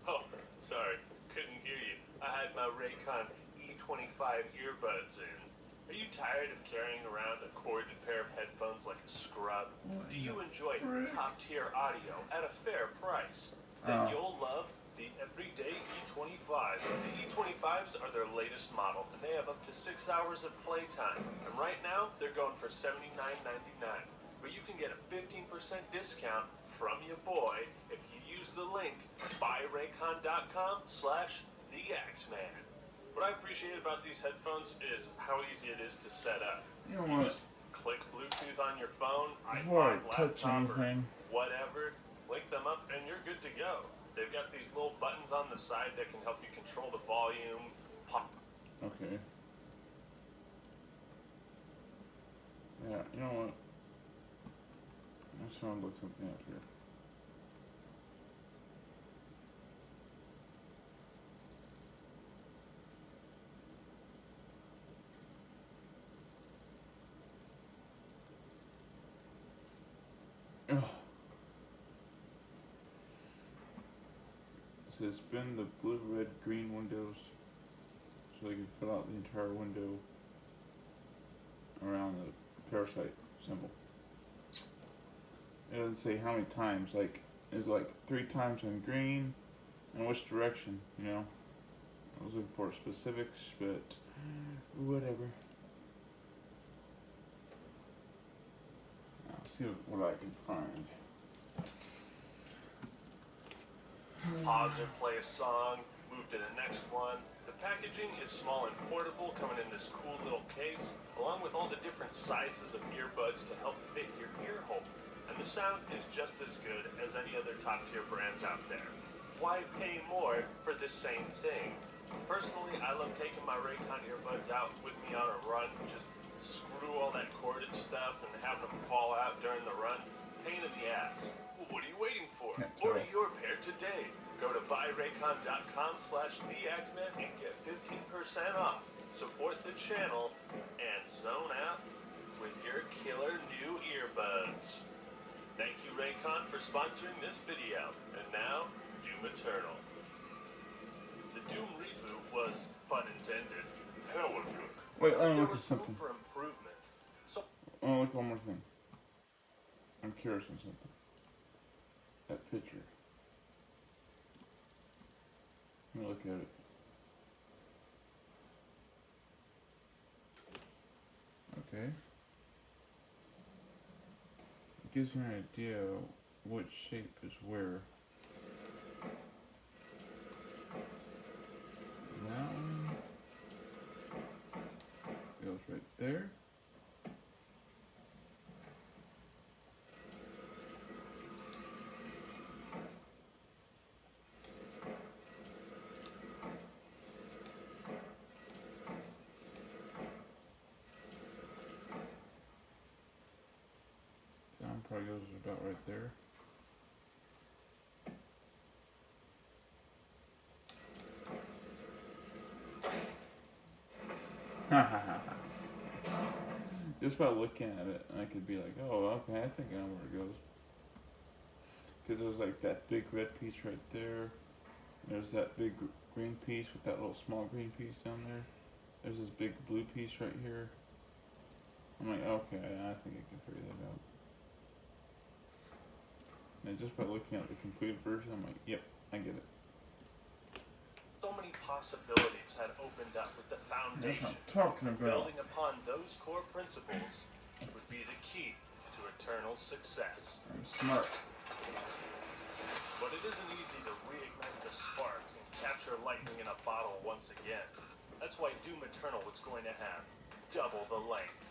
Oh, sorry, couldn't hear you. I had my Raycon E25 earbuds in. Are you tired of carrying around a corded pair of headphones like a scrub? Do you enjoy top-tier audio at a fair price? Then you'll love the everyday E25. The E25s are their latest model, and they have up to 6 hours of playtime. And right now, they're going for $79.99. But you can get a 15% discount from your boy if you use the link buyraycon.com/theactman. What I appreciate about these headphones is how easy it is to set up. You know what? Just click Bluetooth on your phone, Before I iPod, touch laptop, or anything, whatever, link them up, and you're good to go. They've got these little buttons on the side that can help you control the volume, pop. okay. Yeah, you know what? I just want to look something up here. Oh. It says spin the blue, red, green windows so they can fill out the entire window around the parasite symbol. It doesn't say how many times, like, it's like 3 times on green, and which direction, you know. I was looking for specifics, but whatever. I'll see what I can find. Pause or play a song, move to the next one. The packaging is small and portable, coming in this cool little case, along with all the different sizes of earbuds to help fit your ear hole. And the sound is just as good as any other top tier brands out there. Why pay more for the same thing? Personally, I love taking my Raycon earbuds out with me on a run, just screw all that corded stuff and having them fall out during the run. Pain in the ass. Well, what are you waiting for? Order your pair today. Go to buyraycon.com/theaxman and get 15% off. Support the channel and zone out with your killer new earbuds. Thank you, Raycon, for sponsoring this video. And now, Doom Eternal. The Doom reboot was, pun intended, hella good. Wait, let me There look at was something. room for improvement. So I want to look at one more thing. I'm curious on something. That picture. Let me look at it. Okay. It gives me an idea what shape is where. That one goes right there. Probably goes about right there. Just by looking at it, I could be like, oh, okay, I think I know where it goes. Because there's like that big red piece right there. There's that big green piece with that little small green piece down there. There's this big blue piece right here. I'm like, okay, I think I can figure that out. And just by looking at the complete version, I'm like, yep, I get it. So many possibilities had opened up with the foundation. That's what I'm talking about. Building upon those core principles would be the key to eternal success. I'm smart. But it isn't easy to reignite the spark and capture lightning in a bottle once again. That's why Doom Eternal was going to have double the length,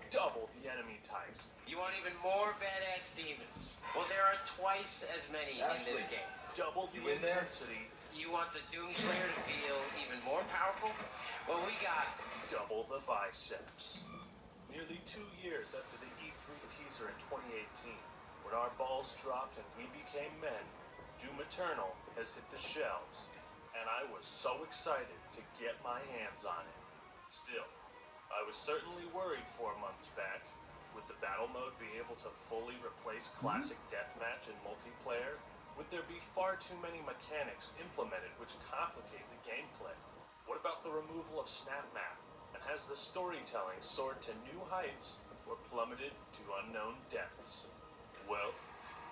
double the enemy types. You want even more badass demons? Well, there are twice as many in this game. Double the intensity. You want the Doomslayer to feel even more powerful? Well, we got it. Double the biceps. Nearly 2 years after the E3 teaser in 2018, when our balls dropped and we became men, Doom Eternal has hit the shelves, and I was so excited to get my hands on it. Still, I was certainly worried 4 months back. Would the battle mode be able to fully replace classic deathmatch and multiplayer? Would there be far too many mechanics implemented which complicate the gameplay? What about the removal of Snap Map? And has the storytelling soared to new heights or plummeted to unknown depths? Well,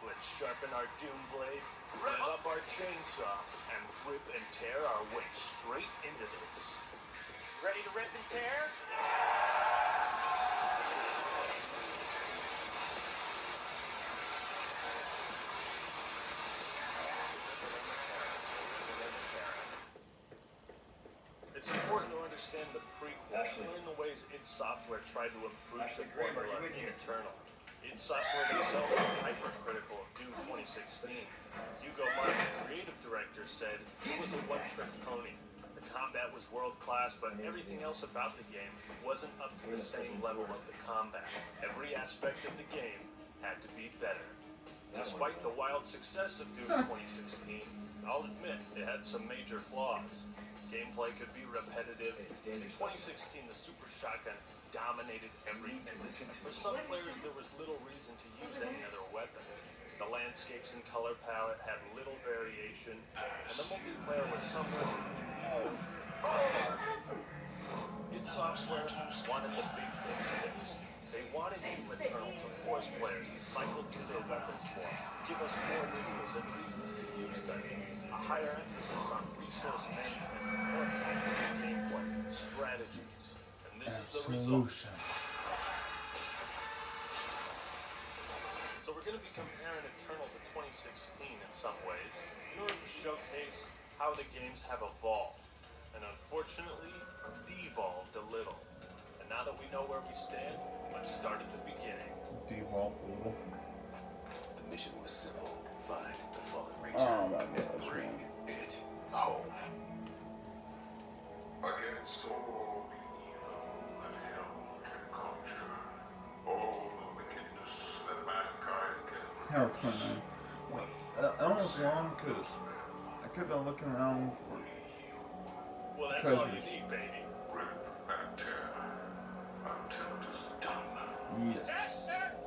let's sharpen our Doom Blade, rev up our chainsaw, and rip and tear our way straight into this. Ready to rip and tear? It's important to understand the prequel and learn the ways id Software tried to improve the formula in Eternal. id Software themselves were hypercritical of Doom 2016. Hugo Martin, the creative director, said it was a one-trick pony. The combat was world-class, but everything else about the game wasn't up to the same level of the combat. Every aspect of the game had to be better. Despite the wild success of Doom 2016, I'll admit it had some major flaws. Gameplay could be repetitive. In 2016, the Super Shotgun dominated everything. For some players, there was little reason to use any other weapon. The landscapes and color palette had little variation, and the multiplayer was somewhere between id Software wanted the big things fixed. They wanted Doom Eternal to force players to cycle through their weapons more, give us more tools and reasons to use them, a higher emphasis on resource management, more tactical gameplay, strategies, and this is the result. So we're going to be comparing Eternal to 2016 in some ways in order to showcase how the games have evolved, and unfortunately, devolved a little. And now that we know where we stand, let's start at the beginning. Devolved a little. The mission was simple. Find the fallen Ranger. Oh my gosh, bring man. it home. Against all the evil that hell can conjure, all the wickedness that mankind can How can I almost long because I kept on looking around for Well, that's treasures. all you need, baby. rip and tear until it is done. Yes.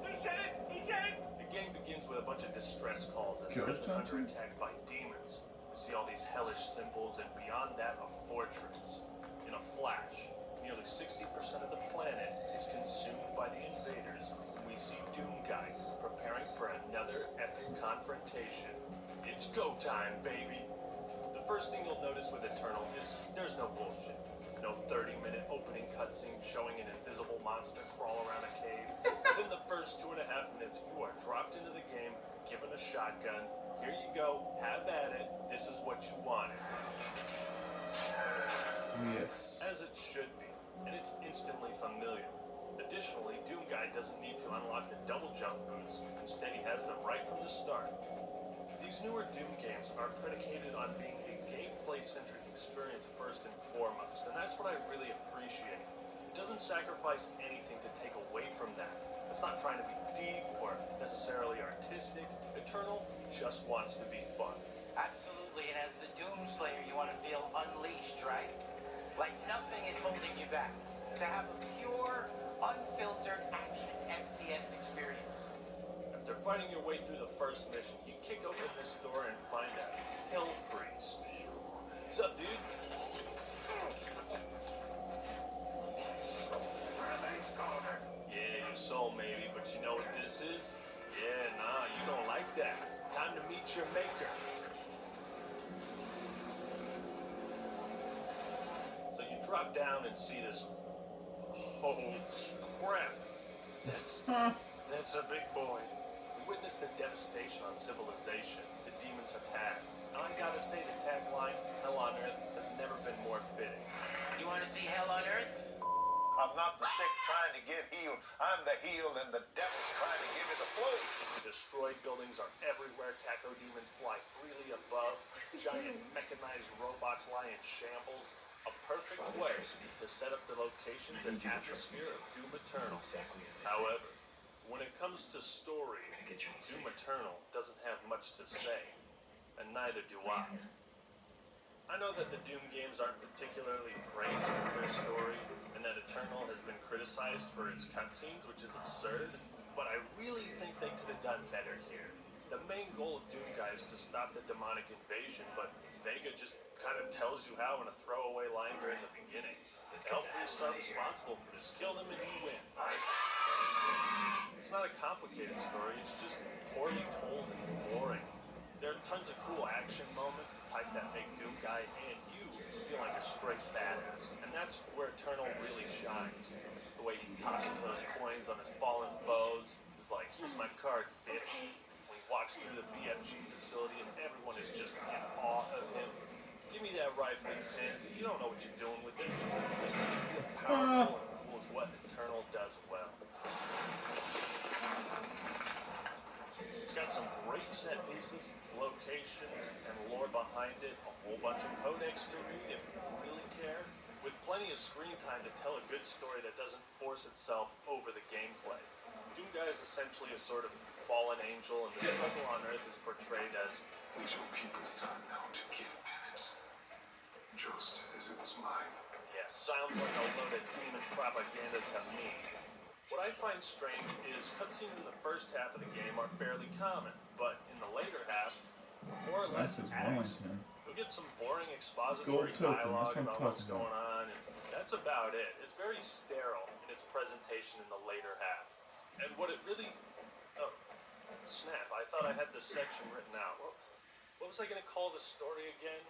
He said it! He said it! The game begins with a bunch of distress calls as Earth is under attack by demons. We see all these hellish symbols, and beyond that, a fortress. In a flash, nearly 60% of the planet is consumed by the invaders. We see Doomguy preparing for another epic confrontation. It's go time, baby! The first thing you'll notice with Eternal is there's no bullshit. No 30-minute opening cutscene showing an invisible monster crawl around a cave. Within the first 2.5 minutes, you are dropped into the game, given a shotgun. Here you go, have at it. This is what you wanted. Yes. As it should be, and it's instantly familiar. Additionally, Doomguy doesn't need to unlock the double jump boots. Instead, he has them right from the start. These newer Doom games are predicated on being a gameplay-centric experience first and foremost, and that's what I really appreciate. It doesn't sacrifice anything to take away from that. It's not trying to be deep or necessarily artistic. Eternal just wants to be fun. Absolutely, and as the Doomslayer, you want to feel unleashed, right? Like nothing is holding you back. To have a pure, unfiltered action FPS experience. After fighting your way through the first mission, you kick open this door and find a Hell Priest. What's up, dude? Yeah, your soul maybe, but you know what this is? Yeah, nah, you don't like that. Time to meet your maker. So you drop down and see this. Holy crap! That's a big boy. We witnessed the devastation on civilization the demons have had. And I gotta say, the tagline, Hell on Earth, has never been more fitting. You want to see Hell on Earth? I'm not the sick trying to get healed. I'm the healed and the devil's trying to give me the flu. Destroyed buildings are everywhere. Caco demons fly freely above. Giant mechanized robots lie in shambles. A perfect way to set up the locations and atmosphere of Doom Eternal. However, when it comes to story, Doom Eternal doesn't have much to say, and neither do I. I know that the Doom games aren't particularly praised for their story, and that Eternal has been criticized for its cutscenes, which is absurd, but I really think they could have done better here. The main goal of Doomguy is to stop the demonic invasion, but Vega just kind of tells you how in a throwaway line during the beginning. Hell priests are responsible for this. Kill them and you win. It's not a complicated story, it's just poorly told and boring. There are tons of cool action moments, the type that make Doomguy and you feel like a straight badass. And that's where Eternal really shines. The way he tosses those coins on his fallen foes is like, here's my card, bitch. When he walks through the BFG facility and everyone is just in awe of him. Give me that rifle, you pansy. You don't know what you're doing with it. Making you feel powerful and cool is what Eternal does well. It's got some great set pieces, locations, and lore behind it. A whole bunch of codex to read if you really care. With plenty of screen time to tell a good story that doesn't force itself over the gameplay. Doomguy is essentially a sort of fallen angel, and the struggle on Earth is portrayed as It is your people's time now to give penance, just as it was mine. yeah, sounds like a load of demon propaganda to me. What I find strange is cutscenes in the first half of the game are fairly common, but in the later half, more or less This is axed. Wellington. You'll get some boring expository Gold token, dialogue that's what I'm about what's talking going on, and that's about it. It's very sterile in its presentation in the later half. And what it really... Oh, snap, I thought I had this section written out. What was I going to call the story again?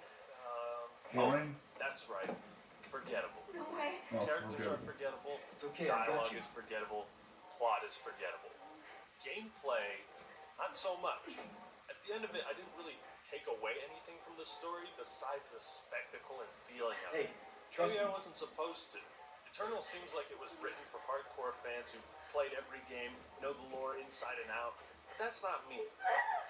Boring? That's right. Forgettable. No way. Oh, Characters are forgettable. okay, I got Dialogue you. is forgettable. Plot is forgettable. Gameplay Not so much. At the end of it, I didn't really take away anything from the story besides the spectacle and feeling of it. Maybe I wasn't supposed to. Eternal seems like it was written for hardcore fans who played every game, know the lore inside and out, but that's not me.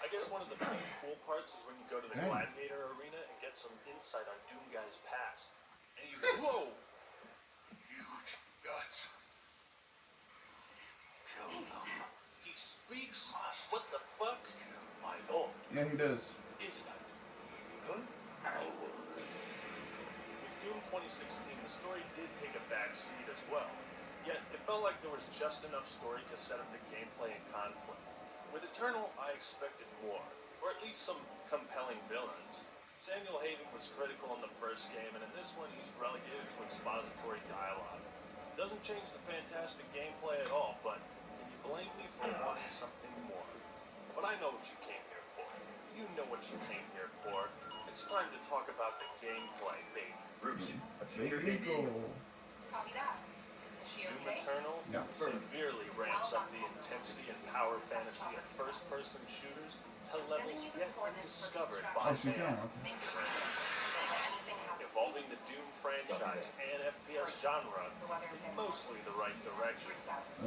I guess one of the few cool parts is when you go to the Gladiator Arena and get some insight on Doomguy's past. And you whoa! Huge guts. Kill them. He speaks? What the fuck? My lord. Yeah, he does. Is that even our word? With Doom 2016, the story did take a back seat as well. Yet, it felt like there was just enough story to set up the gameplay and conflict. With Eternal, I expected more, or at least some compelling villains. Samuel Hayden was critical in the first game, and in this one he's relegated to expository dialogue. Doesn't change the fantastic gameplay at all, but can you blame me for wanting something more? But I know what you came here for. You know what you came here for. It's time to talk about the gameplay, baby. Bruce, Copy that. Is she Doom okay? Eternal No. severely ramps up the intensity and power fantasy of first-person shooters to levels yet undiscovered by Oh, she man. can. Evolving the Doom franchise and FPS genre in mostly the right direction.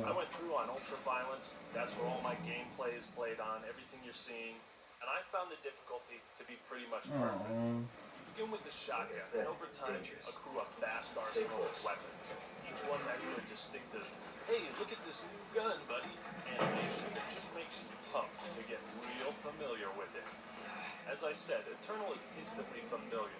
I went through on ultra-violence, that's where all my gameplay is played on, everything you're seeing, and I found the difficulty to be pretty much perfect. You begin with the shotgun, and over time, accrue a vast arsenal of weapons. Each one has their distinctive, hey, look at this new gun, buddy, animation that just makes you pumped to get real familiar with it. As I said, Eternal is instantly familiar,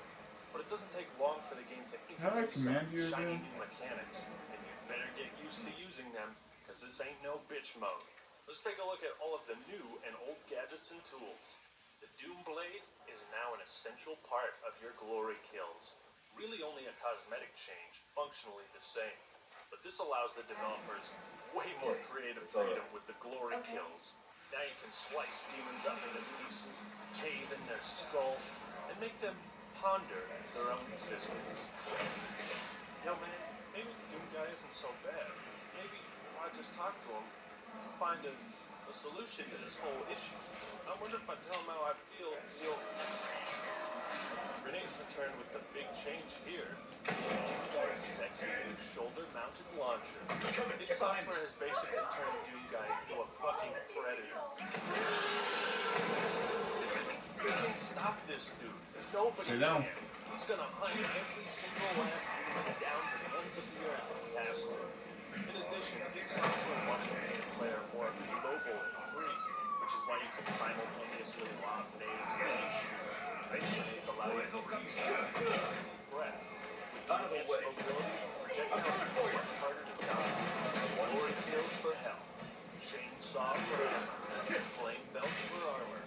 but it doesn't take long for the game to introduce some shiny new mechanics, and you better get used to using them, because this ain't no bitch mode. Let's take a look at all of the new and old gadgets and tools. The Doom Blade is now an essential part of your glory kills. Really only a cosmetic change, functionally the same. But this allows the developers way more creative freedom with the glory kills. Now you can slice demons up into pieces, cave in their skull, and make them ponder their own existence. Yo man, maybe the Doom guy isn't so bad. Maybe if I just talk to him, find a solution to this whole issue. I wonder if I tell him how I feel, he'll... Grenades return with the big change here. Doom Guy's sexy new shoulder-mounted launcher. Id Software has basically turned Doom Guy into a fucking predator. You can't stop this dude. Nobody can. He's gonna hunt every single last demon down to the ends of the earth he has to. In addition, Id Software wanted to make the player more mobile and free, which is why you can simultaneously lob nades and shoot. Base grenades allow you to freeze shots and deep breath. With enhanced mobility, projectiles are much harder to dodge. Glory kills for health, chainsaw for ammo, flame belts for armor.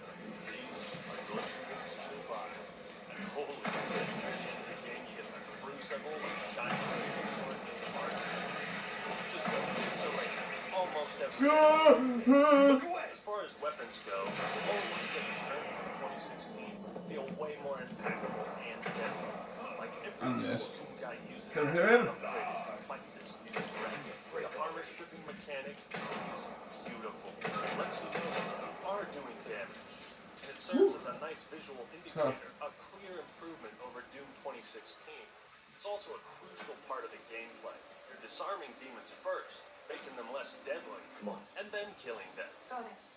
These are your tools to survive. And holy tits, at the end of the game you get the crucible of shining sword in the margin. Just eviscerates almost everything. As far as weapons go, the only ones that returned from 2016 feel way more impactful and deadly. Like every tool Doom Guy uses is upgraded to fight this new threat. The armor stripping mechanic is beautiful. It lets you know that you are doing damage. And it serves as a nice visual indicator, a clear improvement over Doom 2016. It's also a crucial part of the gameplay. You're disarming demons first, making them less deadly, and then killing them.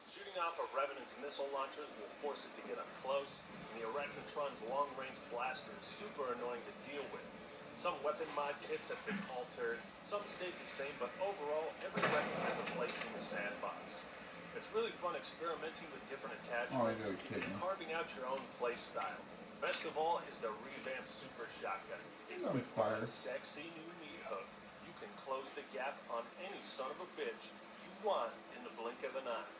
Shooting off a Revenant's missile launchers will force it to get up close, and the Arachnotron's long-range blaster is super annoying to deal with. Some weapon mod kits have been altered, some stayed the same, but overall, every weapon has a place in the sandbox. It's really fun experimenting with different attachments, and carving out your own playstyle. Best of all is the revamped Super Shotgun. Equipped with a sexy new meat hook, you can close the gap on any son of a bitch you want in the blink of an eye.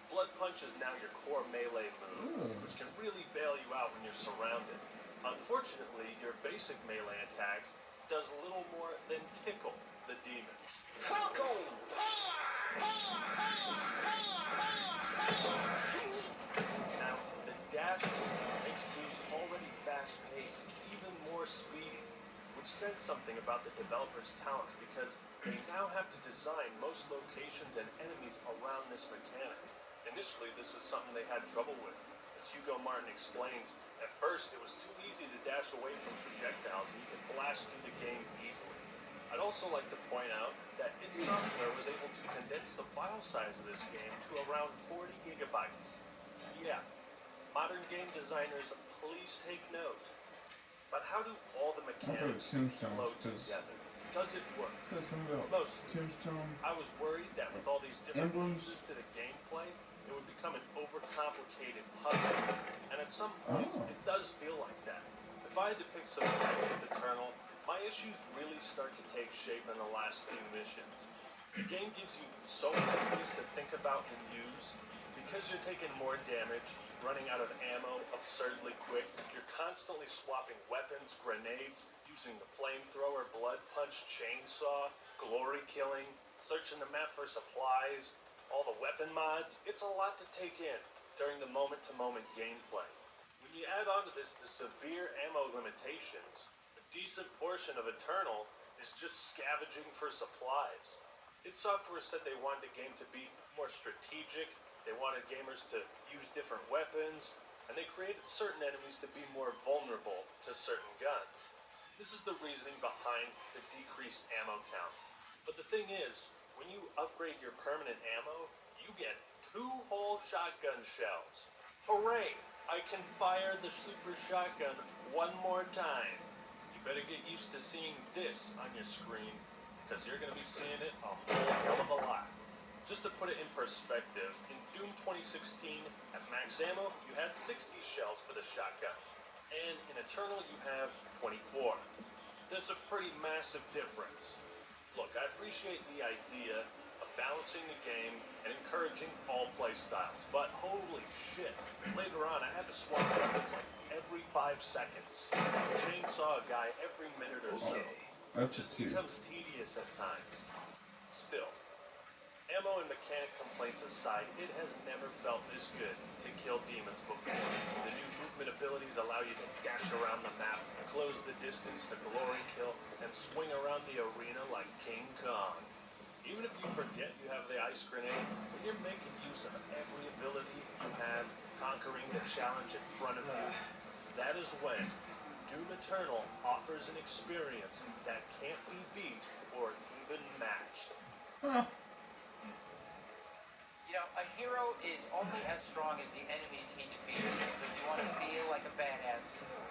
Blood Punch is now your core melee move, which can really bail you out when you're surrounded. Unfortunately, your basic melee attack does little more than tickle the demons. Now, the dash makes dudes already fast-paced even more speedy, which says something about the developer's talents because they now have to design most locations and enemies around this mechanic. Initially, this was something they had trouble with. As Hugo Martin explains, at first it was too easy to dash away from projectiles and you could blast through the game easily. I'd also like to point out that id Software was able to condense the file size of this game to around 40 gigabytes. Yeah, modern game designers, please take note. But how do all the mechanics flow together? Does it work? Most. Tombstone. I was worried that with all these different pieces to the gameplay, it would become an overcomplicated puzzle. And at some points, it does feel like that. If I had to pick some types of Eternal, my issues really start to take shape in the last few missions. The game gives you so many things to think about and use. Because you're taking more damage, running out of ammo absurdly quick, you're constantly swapping weapons, grenades, using the flamethrower, blood punch, chainsaw, glory killing, searching the map for supplies, all the weapon mods. It's a lot to take in during the moment-to-moment gameplay. When you add on to this the severe ammo limitations, a decent portion of Eternal is just scavenging for supplies. id Software said they wanted the game to be more strategic. They wanted gamers to use different weapons, and they created certain enemies to be more vulnerable to certain guns. This is the reasoning behind the decreased ammo count. But the thing is, when you upgrade your permanent ammo, you get 2 whole shotgun shells. Hooray! I can fire the super shotgun one more time. You better get used to seeing this on your screen, because you're going to be seeing it a whole hell of a lot. Just to put it in perspective, in Doom 2016, at max ammo, you had 60 shells for the shotgun. And in Eternal, you have 24. There's a pretty massive difference. Look, I appreciate the idea of balancing the game and encouraging all play styles, but holy shit, later on I had to swap weapons like every 5 seconds. Chainsaw a guy every minute or so. It just becomes tedious at times. Still, ammo and mechanic complaints aside, it has never felt this good to kill demons before. The new movement abilities allow you to dash around the map, close the distance to glory kill, and swing around the arena like King Kong. Even if you forget you have the ice grenade, when you're making use of every ability you have, conquering the challenge in front of you, that is when Doom Eternal offers an experience that can't be beat or even matched. You know, a hero is only as strong as the enemies he defeats. So if you want to feel like a badass,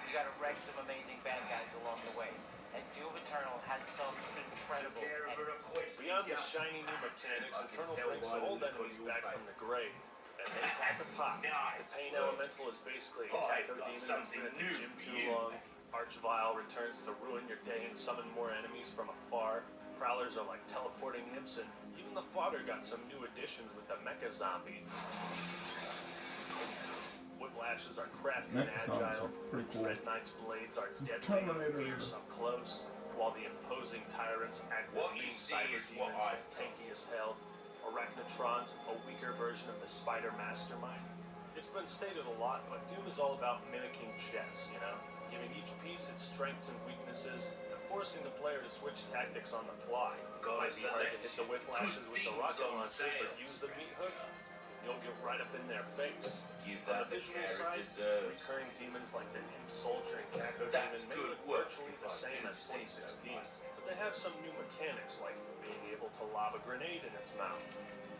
you got to wreck some amazing bad guys along the way. And Doom Eternal has some incredible enemies. Beyond the shiny new mechanics, Eternal brings old enemies back from the grave. And they pack a pop. The Pain Elemental is basically a Caco demon that's been at the gym too long. Archvile returns to ruin your day and summon more enemies from afar. Prowlers are like teleporting imps, and even the fodder got some new additions with the Mecha Zombie. Whiplashes are crafty and agile. Dread Knight's blades are deadly and fierce up close, while the imposing tyrants act as mean cyber demons and tanky as hell. Arachnotrons, a weaker version of the Spider Mastermind. It's been stated a lot, but Doom is all about mimicking chess, you know? Giving each piece its strengths and weaknesses, forcing the player to switch tactics on the fly. It might be hard to hit the whiplashes with the rocket launcher, but use the meat hook, you'll get right up in their face. On the visual side, recurring demons like the Imp Soldier and Caco Demon may look virtually the same as 2016, but they have some new mechanics like being able to lob a grenade in its mouth,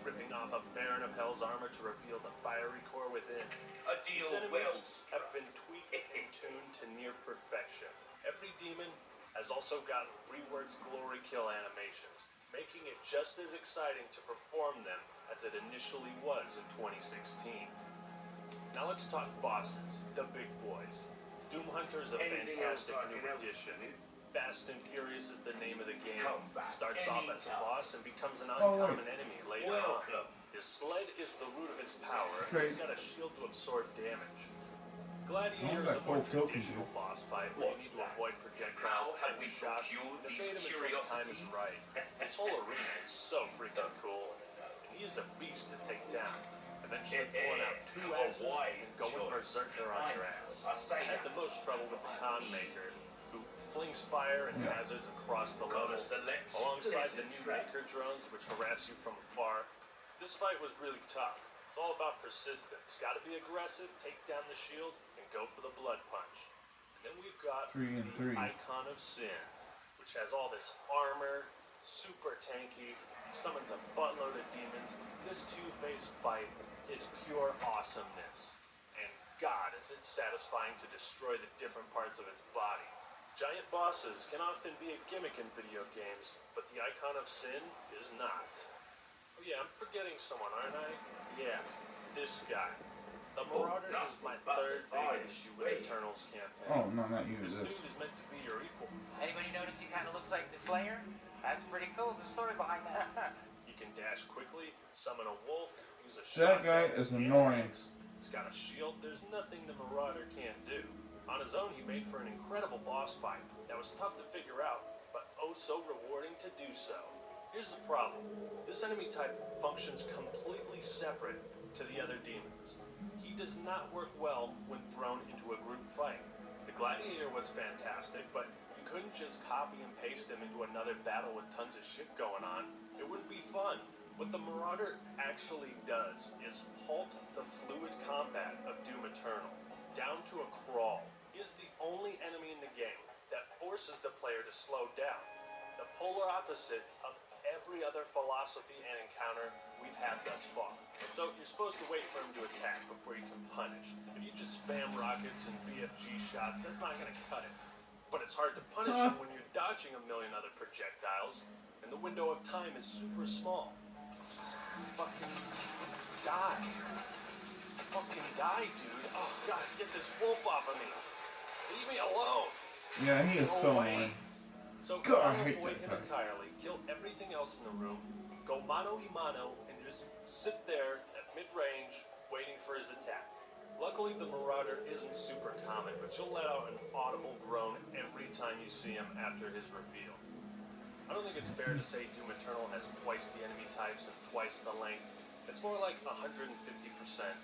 ripping off a Baron of Hell's armor to reveal the fiery core within. These enemies have been tweaked and tuned to near perfection. Every demon has also gotten reworked glory kill animations, making it just as exciting to perform them as it initially was in 2016. Now let's talk bosses, the big boys. Doom Hunter is a fantastic new addition. Fast and Furious is the name of the game. Starts off as a boss and becomes an uncommon enemy later on. His sled is the root of his power, and he's got a shield to absorb damage. Gladiator is a more traditional boss fight where you need to avoid projectiles, time to shots, and evade him until the time is right. This whole arena is so freaking cool, and he is a beast to take down. Eventually pulling out 2 axes and going berserker on your ass. I had the most trouble with the Con Maker, who flings fire and hazards across the level, alongside the new Maker drones which harass you from afar. This fight was really tough. It's It's all about persistence. Gotta be aggressive, take down the shield, and go for the blood punch. And then we've got 3 and the 3. Icon of Sin, which has all this armor, super tanky, summons a buttload of demons. This two-phase fight is pure awesomeness. And God, is it satisfying to destroy the different parts of his body. Giant bosses can often be a gimmick in video games, but the Icon of Sin is not. Oh yeah, I'm forgetting someone, aren't I? Yeah, this guy. The Marauder is my third big issue with Eternal's campaign. Oh, no, not you. This dude is meant to be your equal. Anybody notice he kind of looks like the Slayer? That's pretty cool. There's a story behind that. He can dash quickly, summon a wolf, use a That guy shotgun, is and annoying. He's got a shield. There's nothing the Marauder can't do. On his own, he made for an incredible boss fight that was tough to figure out, but oh so rewarding to do so. Here's the problem. This enemy type functions completely separate to the other demons. He does not work well when thrown into a group fight. The Gladiator was fantastic, but you couldn't just copy and paste him into another battle with tons of shit going on. It wouldn't be fun. What the Marauder actually does is halt the fluid combat of Doom Eternal down to a crawl. He is the only enemy in the game that forces the player to slow down. The polar opposite of every other philosophy and encounter we've had thus far. So you're supposed to wait for him to attack before you can punish. If you just spam rockets and BFG shots, that's not gonna cut it. But it's hard to punish him when you're dodging a million other projectiles, and the window of time is super small. Just fucking die. Fucking die, dude. Oh god, get this wolf off of me. Leave me alone. Yeah, he is so annoying. So God, I go hate avoid that him guy. entirely, kill everything else in the room, go mano a mano, and just sit there at mid-range, waiting for his attack. Luckily, the Marauder isn't super common, but you'll let out an audible groan every time you see him after his reveal. I don't think it's fair to say Doom Eternal has twice the enemy types and twice the length. It's more like 150%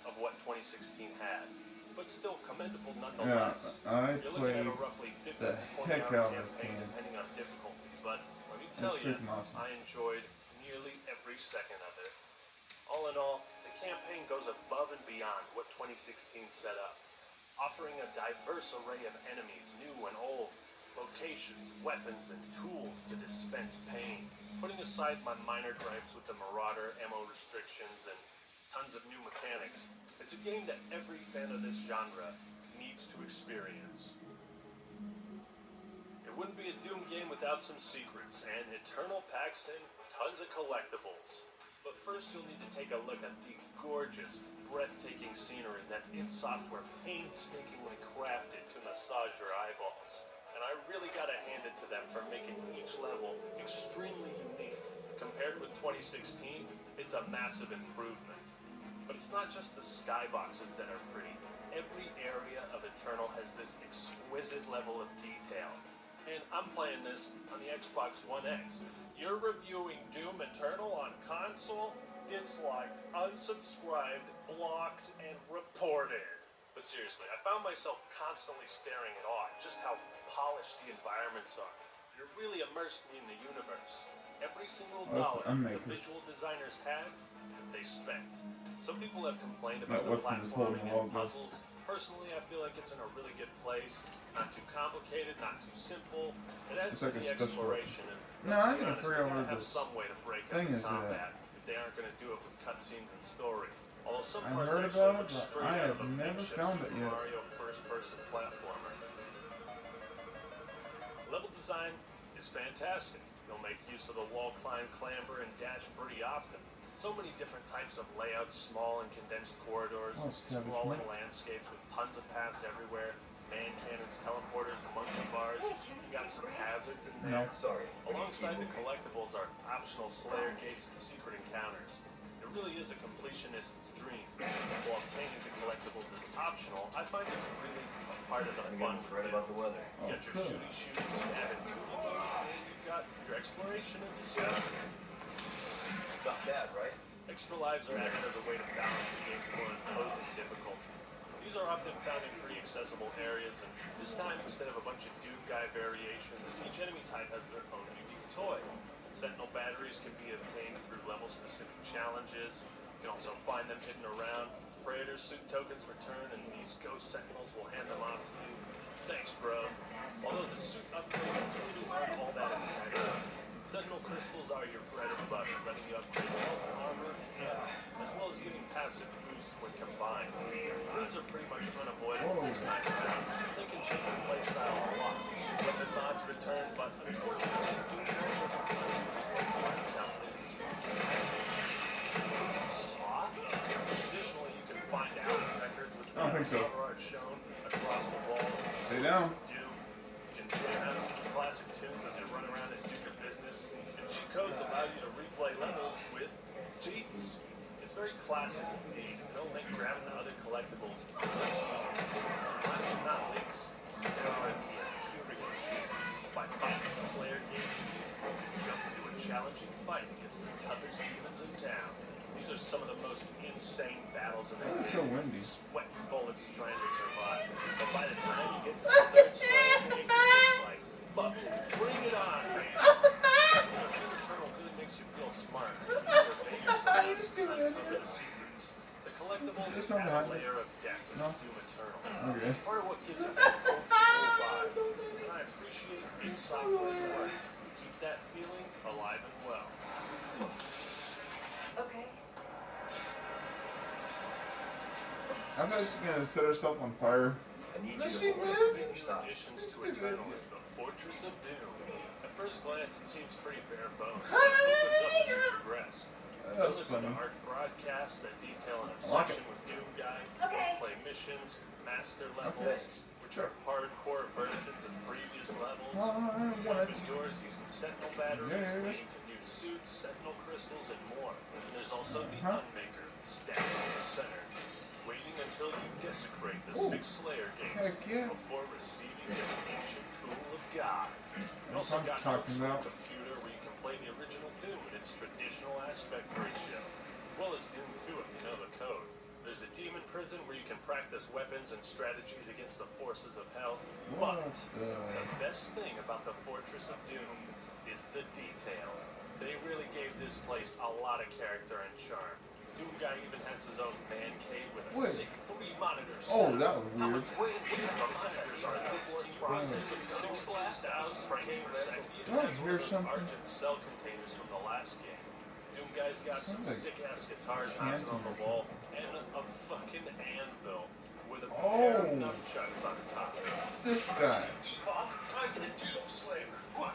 of what 2016 had. But still commendable nonetheless. Yeah, I You're looking at played a roughly 50 the to 20 heck hour out of this campaign game. depending on difficulty, but let me tell It's you, freaking awesome. I enjoyed nearly every second of it. All in all, the campaign goes above and beyond what 2016 set up, offering a diverse array of enemies, new and old, locations, weapons, and tools to dispense pain. Putting aside my minor gripes with the Marauder, ammo restrictions, and tons of new mechanics, it's a game that every fan of this genre needs to experience. It wouldn't be a Doom game without some secrets, and Eternal packs in tons of collectibles. But first you'll need to take a look at the gorgeous, breathtaking scenery that id Software painstakingly crafted to massage your eyeballs. And I really gotta hand it to them for making each level extremely unique. Compared with 2016, it's a massive improvement. But it's not just the skyboxes that are pretty. Every area of Eternal has this exquisite level of detail. And I'm playing this on the Xbox One X. You're reviewing Doom Eternal on console? Disliked, unsubscribed, blocked, and reported. But seriously, I found myself constantly staring in awe at just how polished the environments are. It really immersed me in the universe. Every single dollar the visual designers had, they spent. Some people have complained about the platforming and puzzles. Personally, I feel like it's in a really good place. Not too complicated, not too simple. It adds to the exploration. And I let's be need to honest, figure they out gotta where have this some way to break up thing the is combat if they aren't going to do it with cutscenes and story. Although some I parts heard actually about look it, but straight I out have of a never makeshift found it Super yet. Mario first-person platformer. Level design is fantastic. You'll make use of the wall climb, clamber, and dash pretty often. So many different types of layouts, small and condensed corridors, sprawling landscapes with tons of paths everywhere, man cannons, teleporters, monkey bars. You got some hazards in there. Alongside the collectibles are optional Slayer gates and secret encounters. It really is a completionist's dream. While obtaining the collectibles is optional, I find it's really a part of the fun. Right about the weather. You got your shooty, stab, and duty modes, and you've got your exploration and discovery. Not bad, right? Extra lives are added as a way to balance the game's more imposing difficulty. These are often found in pretty accessible areas, and this time, instead of a bunch of Doom Guy variations, each enemy type has their own unique toy. Sentinel batteries can be obtained through level-specific challenges. You can also find them hidden around. Praetor suit tokens return, and these ghost sentinels will hand them off to you. Thanks, bro. Although the suit upgrades really aren't all that impactful. Sentinel crystals are your bread and butter, letting you upgrade health, armor, and ammo, as well as giving passive boosts when combined. Runes are pretty much unavoidable this time around. They can change your playstyle a lot. Weapon mods return, but unfortunately, Doom doesn't how things soft. Additionally, you can find out records which I don't think so. are shown across the wall. Stay down. You can jam out these classic tunes as you run around and do your business. And cheat codes allow you to replay levels with cheats. It's very classic indeed. It'll make grabbing the other collectibles much easier. Last but not least, there are the infuriating games. By fighting the Slayer game, you can jump into a challenging fight against the toughest demons in town. These are some of the most insane battles in the game. So windy. Sweating bullets trying to survive. But by the time you get to the third Slayer game, you're just like, fuck, bring it on, man. The Eternal really makes you feel smart. Uncover the secrets. The collectibles add a layer of depth to Doom Eternal. Okay. It's part of what gives it an old school vibe. And I appreciate id Software's work to keep that feeling alive and well. Okay. I thought she was gonna set herself on fire. Making additions to Eternal is the Fortress of Doom. At first glance, it seems pretty bare bones. It opens up as you progress. Don't listen to art broadcasts that detail an obsession with Doom Guy. Okay. Play missions, master levels, which are hardcore versions of previous levels. Open doors using Sentinel batteries, leading to new suits, Sentinel crystals, and more. And there's also the Unmaker, stashed in the center, waiting until you desecrate the 6 Slayer gates before receiving this ancient pool of God. You also got an old school computer where you can play the original Doom in its traditional aspect ratio, as well as Doom 2 if you know the code. There's a demon prison where you can practice weapons and strategies against the forces of hell. But the best thing about the Fortress of Doom is the detail. They really gave this place a lot of character and charm. Doom Guy even has his own man cave with a sick 3-monitor set. Oh, that was How weird. much weight the monitors are the board process of 6,000 frames per second. Even has one of those Argent cell containers from the last game. Doom Guy's got some sick-ass guitars mounted on the wall and a fucking anvil with a pair of nunchucks on top. This guy. I'm the Doom Slayer. I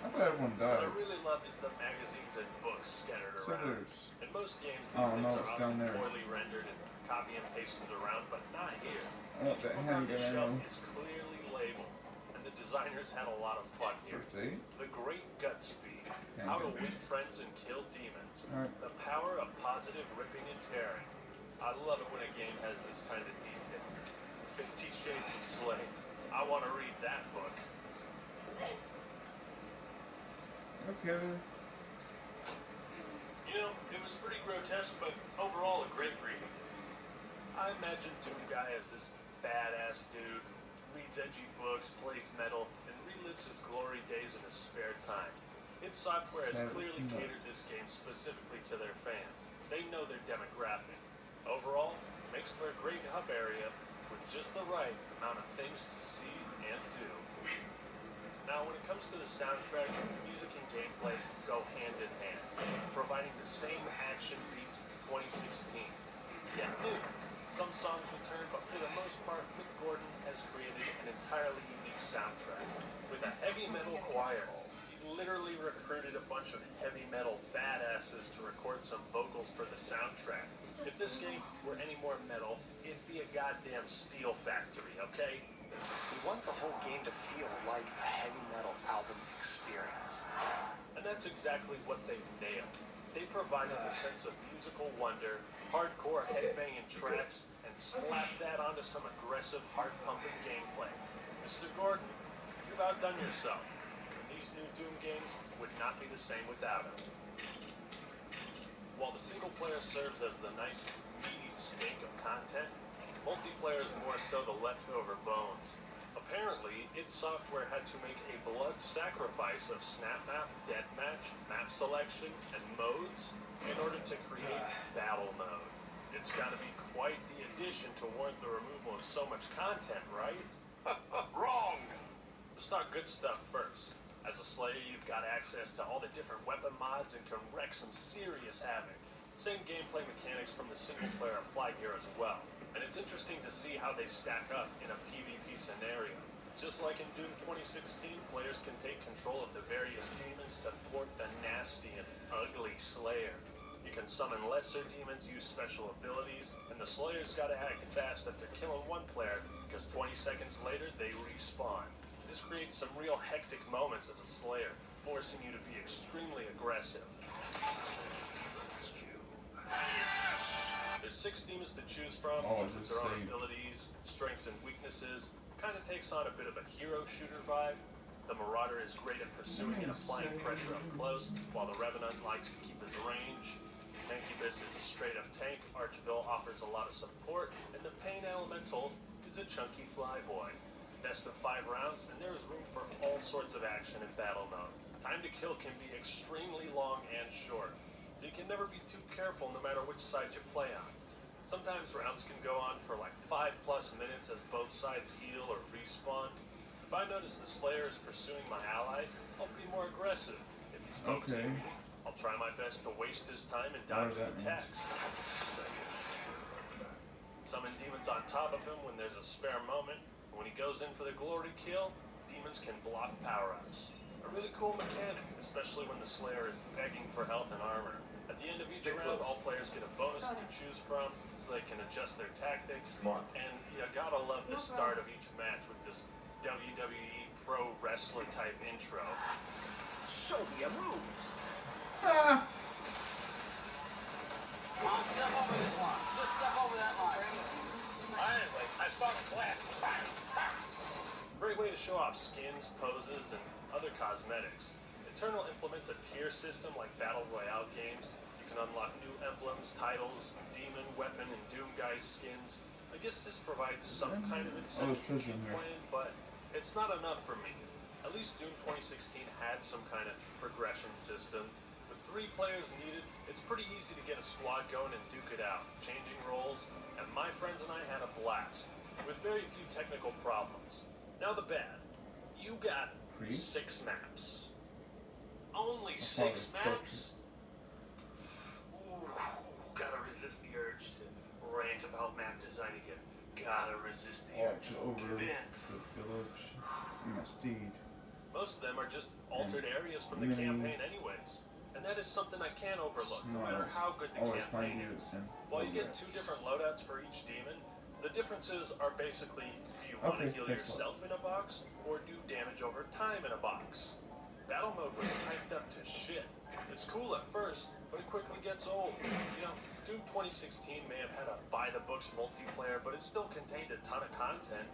thought everyone What died. I really love is the magazines and books scattered So around. there's. In most games, Oh, these things no, are it's down often there. poorly rendered and copy and pasted around, but not here. Oh, Each that book on the handgun shelf ammo. is clearly labeled, and the designers had a lot of fun here. First aid. The Great Gutspeed, how to Handgun. win friends and kill demons. Alright. The power of positive ripping and tearing. I love it when a game has this kind of detail. 50 Shades of Slay. I want to read that book. Okay. You know, it was pretty grotesque, but overall a great read. I imagine Doom Guy as this badass dude, reads edgy books, plays metal, and relives his glory days in his spare time. id Software has clearly catered this game specifically to their fans. They know their demographic. Overall, makes for a great hub area with just the right amount of things to see and do. Now, when it comes to the soundtrack, music and gameplay go hand in hand, providing the same action beats as 2016. Yet new. Some songs return, but for the most part, Mick Gordon has created an entirely unique soundtrack. With a heavy metal choir, he literally recruited a bunch of heavy metal badasses to record some vocals for the soundtrack. If this game were any more metal, it'd be a goddamn steel factory, okay? We want the whole game to feel like a heavy metal album experience. And that's exactly what they've nailed. They provided a sense of musical wonder, hardcore headbanging tracks, and slapped that onto some aggressive, heart-pumping gameplay. Mr. Gordon, you've outdone yourself. And these new Doom games would not be the same without him. While the single player serves as the nice, meaty steak of content, multiplayer is more so the leftover bones. A Apparently, id Software had to make a blood sacrifice of snap map, deathmatch, map selection, and modes in order to create battle mode. It's got to be quite the addition to warrant the removal of so much content, right? Wrong! Let's talk good stuff first. As a Slayer, you've got access to all the different weapon mods and can wreak some serious havoc. Same gameplay mechanics from the single player apply here as well. And it's interesting to see how they stack up in a PvP scenario. Just like in Doom 2016, players can take control of the various demons to thwart the nasty and ugly Slayer. You can summon lesser demons, use special abilities, and the Slayer's gotta act fast after killing one player, because 20 seconds later they respawn. This creates some real hectic moments as a Slayer, forcing you to be extremely aggressive. There's 6 demons to choose from, each with their own abilities, strengths, and weaknesses. Kind of takes on a bit of a hero shooter vibe. The Marauder is great at pursuing and applying pressure up close, while the Revenant likes to keep his range. Incubus is a straight-up tank, Archville offers a lot of support, and the Pain Elemental is a chunky flyboy. Best of 5 rounds, and there is room for all sorts of action in battle mode. Time to kill can be extremely long and short, so you can never be too careful no matter which side you play on. Sometimes rounds can go on for like 5+ minutes as both sides heal or respawn. If I notice the Slayer is pursuing my ally, I'll be more aggressive. If he's focusing me, I'll try my best to waste his time and dodge his attacks. Summon demons on top of him when there's a spare moment. When he goes in for the glory kill, demons can block power-ups. A really cool mechanic, especially when the Slayer is begging for health and armor. At the end of each round, all players get a bonus to choose from, so they can adjust their tactics. And you gotta love the start of each match with this WWE pro wrestler type intro. Show me your moves. Come on, step over this line. Just step over that line. Anyway, I start a class. Great way to show off skins, poses, and other cosmetics. Eternal implements a tier system like Battle Royale games. You can unlock new emblems, titles, demon, weapon, and Doomguy skins. I guess this provides some kind of incentive to keep playing, but it's not enough for me. At least Doom 2016 had some kind of progression system. With 3 players needed, it's pretty easy to get a squad going and duke it out, changing roles, and my friends and I had a blast, with very few technical problems. Now the bad. You got 6 maps. Only 6 maps? Ooh, gotta resist the urge to rant about map design again. Gotta resist the urge to give in. Most of them are just altered areas from the campaign anyways. And that is something I can't overlook, no matter how good the campaign is. While you get 2 different loadouts for each demon, the differences are basically, do you want to heal yourself in a box, or do damage over time in a box? Battle mode was hyped up to shit. It's cool at first, but it quickly gets old. You know, Doom 2016 may have had a by-the-books multiplayer, but it still contained a ton of content.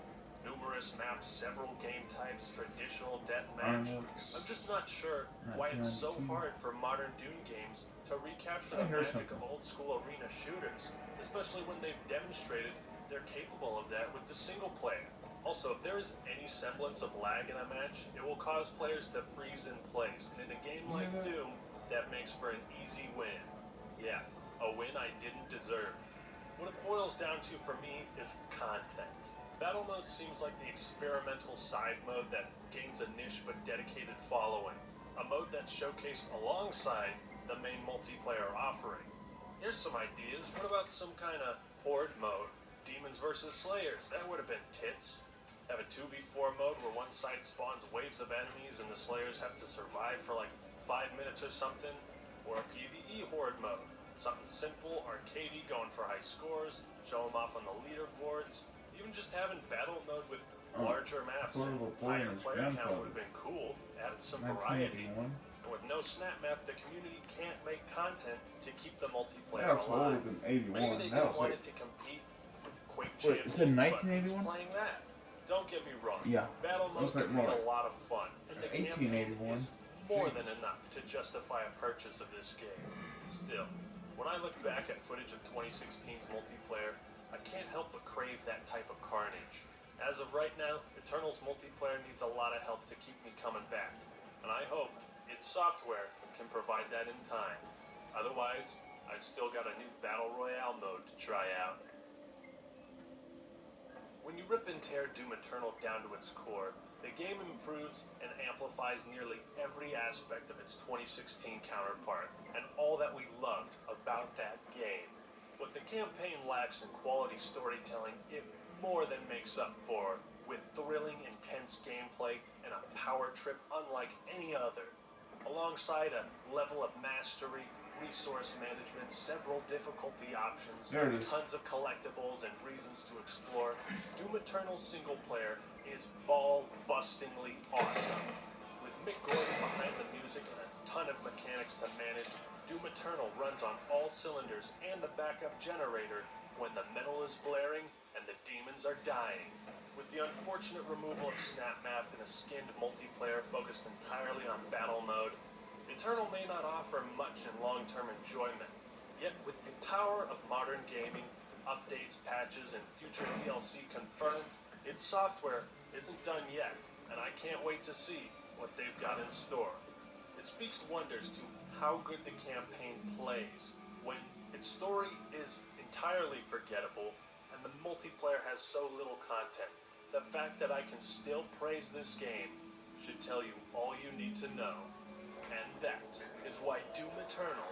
Numerous maps, several game types, traditional deathmatch. I'm just not sure why it's so hard for modern Doom games to recapture the magic of old-school arena shooters, especially when they've demonstrated they're capable of that with the single player. Also, if there is any semblance of lag in a match, it will cause players to freeze in place, and in a game like Doom, that makes for an easy win. Yeah, a win I didn't deserve. What it boils down to for me is content. Battle mode seems like the experimental side mode that gains a niche but dedicated following. A mode that's showcased alongside the main multiplayer offering. Here's some ideas. What about some kind of horde mode? Demons versus Slayers, that would have been tits. Have a 2v4 mode where one side spawns waves of enemies and the Slayers have to survive for like 5 minutes or something. Or a PvE horde mode. Something simple, arcadey, going for high scores, show them off on the leaderboards. Even just having battle mode with larger maps and higher player count would have been cool. Added some variety. And with no snap map, the community can't make content to keep the multiplayer alive. Maybe they didn't want it to compete with the Quake Champions, but who's playing that? Don't get me wrong. Battle mode can be a lot of fun, and the campaign is more than enough to justify a purchase of this game. Still, when I look back at footage of 2016's multiplayer, I can't help but crave that type of carnage. As of right now, Eternal's multiplayer needs a lot of help to keep me coming back, and I hope id Software can provide that in time. Otherwise, I've still got a new Battle Royale mode to try out. When you rip and tear Doom Eternal down to its core, the game improves and amplifies nearly every aspect of its 2016 counterpart, and all that we loved about that game. What the campaign lacks in quality storytelling, it more than makes up for, with thrilling, intense gameplay and a power trip unlike any other. Alongside a level of mastery, resource management, several difficulty options, tons of collectibles, and reasons to explore, Doom Eternal single player is ball-bustingly awesome. With Mick Gordon behind the music and a ton of mechanics to manage, Doom Eternal runs on all cylinders and the backup generator when the metal is blaring and the demons are dying. With the unfortunate removal of Snap Map and a skinned multiplayer focused entirely on battle mode, Eternal may not offer much in long-term enjoyment. Yet with the power of modern gaming, updates, patches, and future DLC confirmed, id Software isn't done yet, and I can't wait to see what they've got in store. It speaks wonders to how good the campaign plays when its story is entirely forgettable and the multiplayer has so little content. The fact that I can still praise this game should tell you all you need to know. And that is why Doom Eternal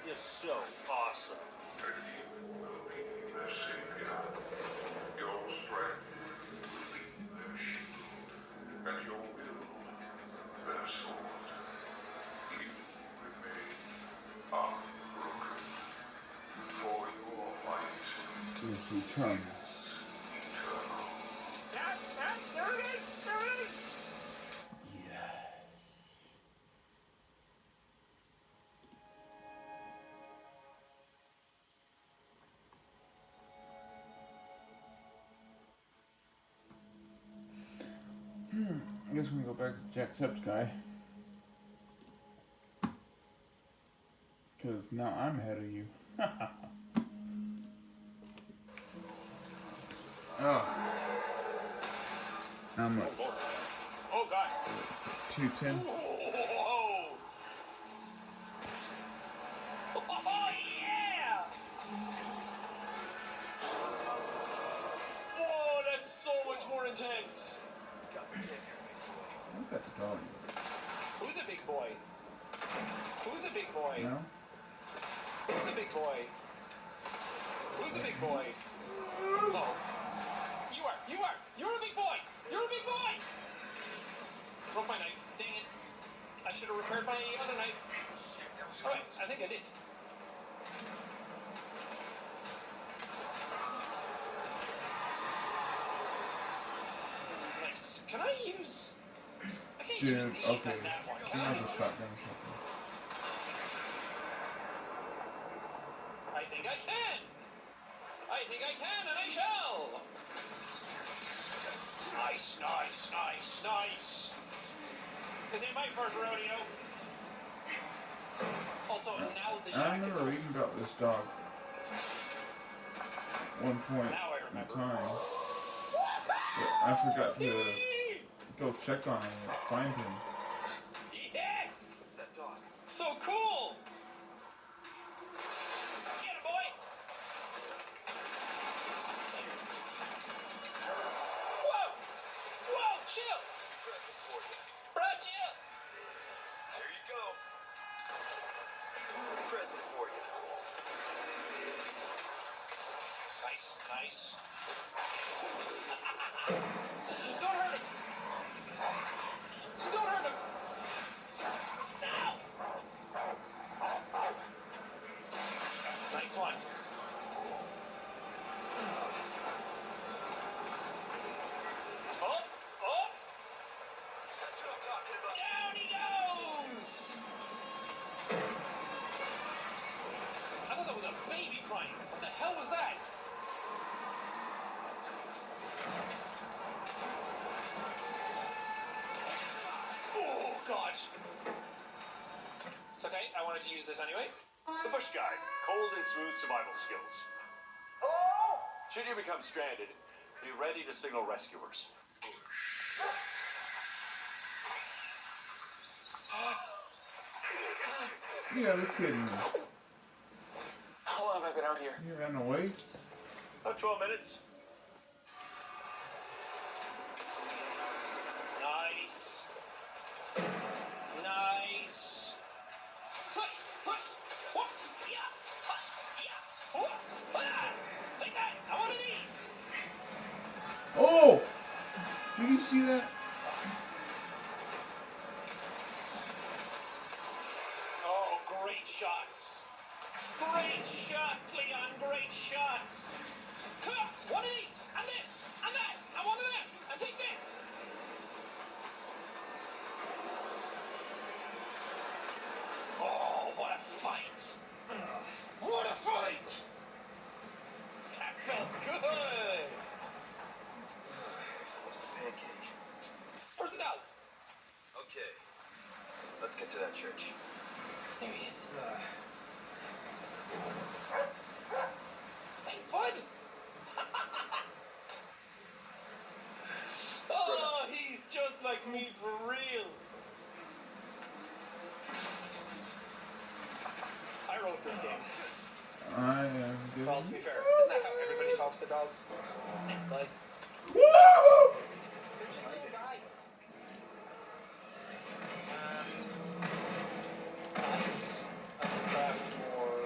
is so awesome. You will be their savior. Your strength will be their shield, and your will their sword. You remain unbroken, for your fight It's eternal. eternal. There it is! There it is! I guess we're gonna go back to Jacksepticeye. Because now I'm ahead of you. Oh. How much? Oh god. 210. Whoa! Oh yeah! Whoa, that's so much more intense. What's that dog? Who's a big boy? Who's a big boy? No? Who's a big boy? Who's a big boy? Oh. You're a big boy! You're a big boy! Broke my knife. Dang it. I should have repaired my other knife. Alright, I think I did. Nice. Can I use... I can't use these okay. on that one, You can know I? the shotgun. I think I can! I think I can, and I shall! Nice, nice, nice, nice! This ain't my first rodeo. Also, now the I shack is... remember reading about this dog. One point Now I remember. in time. But I forgot to go check on him and find him. Yes! What's that dog? So cool! Get him, boy! Whoa! Whoa, chill! Bro, chill! There you go. Present for you. Nice, nice. Don't hurt him! Don't hurt him! Now! Nice one. Oh! Oh! That's what I'm talking about. Down he goes! I thought that was a baby crying. What the hell was that? Oh, God. It's okay. I wanted to use this anyway. The Bush Guide, cold and smooth survival skills. Hello? Should you become stranded, Be ready to signal rescuers. Yeah, you're kidding me. How long have I been out here? You ran away? About 12 minutes. Nice. Nice. Take that. I want these. Oh! Did you see that? Oh, great shots. Great shots, Leon. Great shots. One of these. And this. And that. And one of that. And take this. Oh, what a fight. What a fight. That felt good. Pancake. Where's the dog? Okay. Let's get to that church. There he is. Thanks, bud. Oh, he's just like me for real. I wrote this game. I am good. Well, to be fair, isn't that how everybody talks to dogs? Thanks, bud. Woo! They're just little guys. Nice. I can craft more.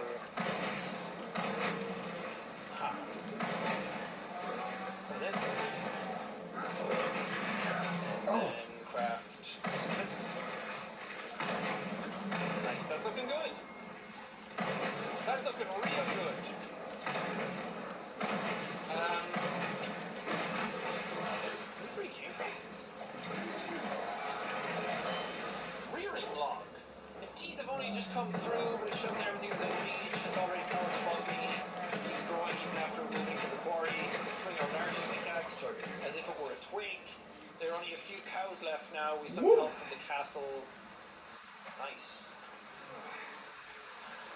So this. And then craft this. Nice. That's looking good. That's looking real good. Is this where he came from? Rearing log. His teeth have only just come through, but it shows everything within reach. It's already towards bulky. It keeps growing even after moving to the quarry. We swing our largest pickaxe as if it were a twig. There are only a few cows left now. We summoned help from the castle. Nice.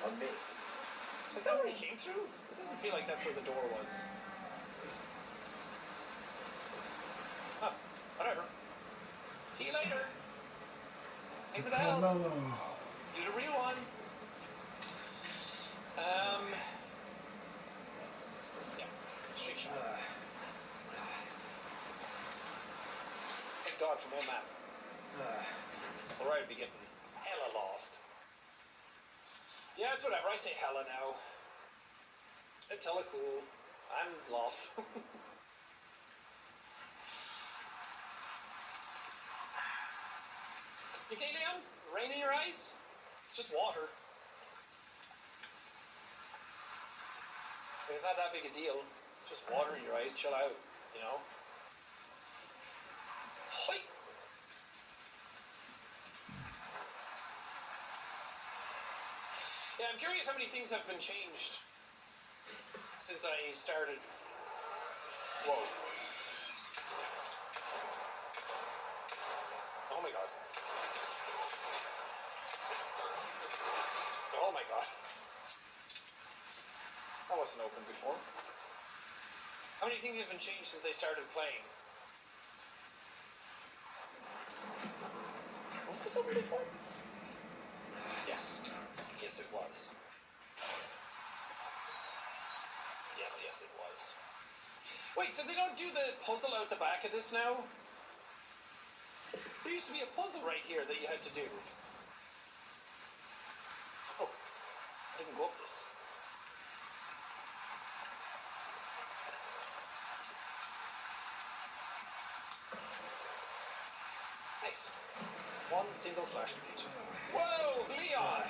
On me. Is that where he came through? It doesn't feel like that's where the door was. Huh. Whatever. See you later. Thanks for the help. Do the real one. Yeah. Straight shot. Thank God for more map. Or I'd be getting hella lost. Yeah, it's whatever. I say hella now. It's hella cool. I'm lost. You okay, Liam? Rain in your eyes? It's just water. It's not that big a deal. Just water in your eyes. Chill out, you know? Hoi! Yeah, I'm curious how many things have been changed since I started. Whoa. Oh my god. Oh my god. That wasn't open before. How many things have been changed since I started playing? Was this open before? Yes. Yes, it was. Yes, it was. Wait, so they don't do the puzzle out the back of this now? There used to be a puzzle right here that you had to do. Oh, I didn't go up this. Nice. One single flash grenade. Whoa, Leon!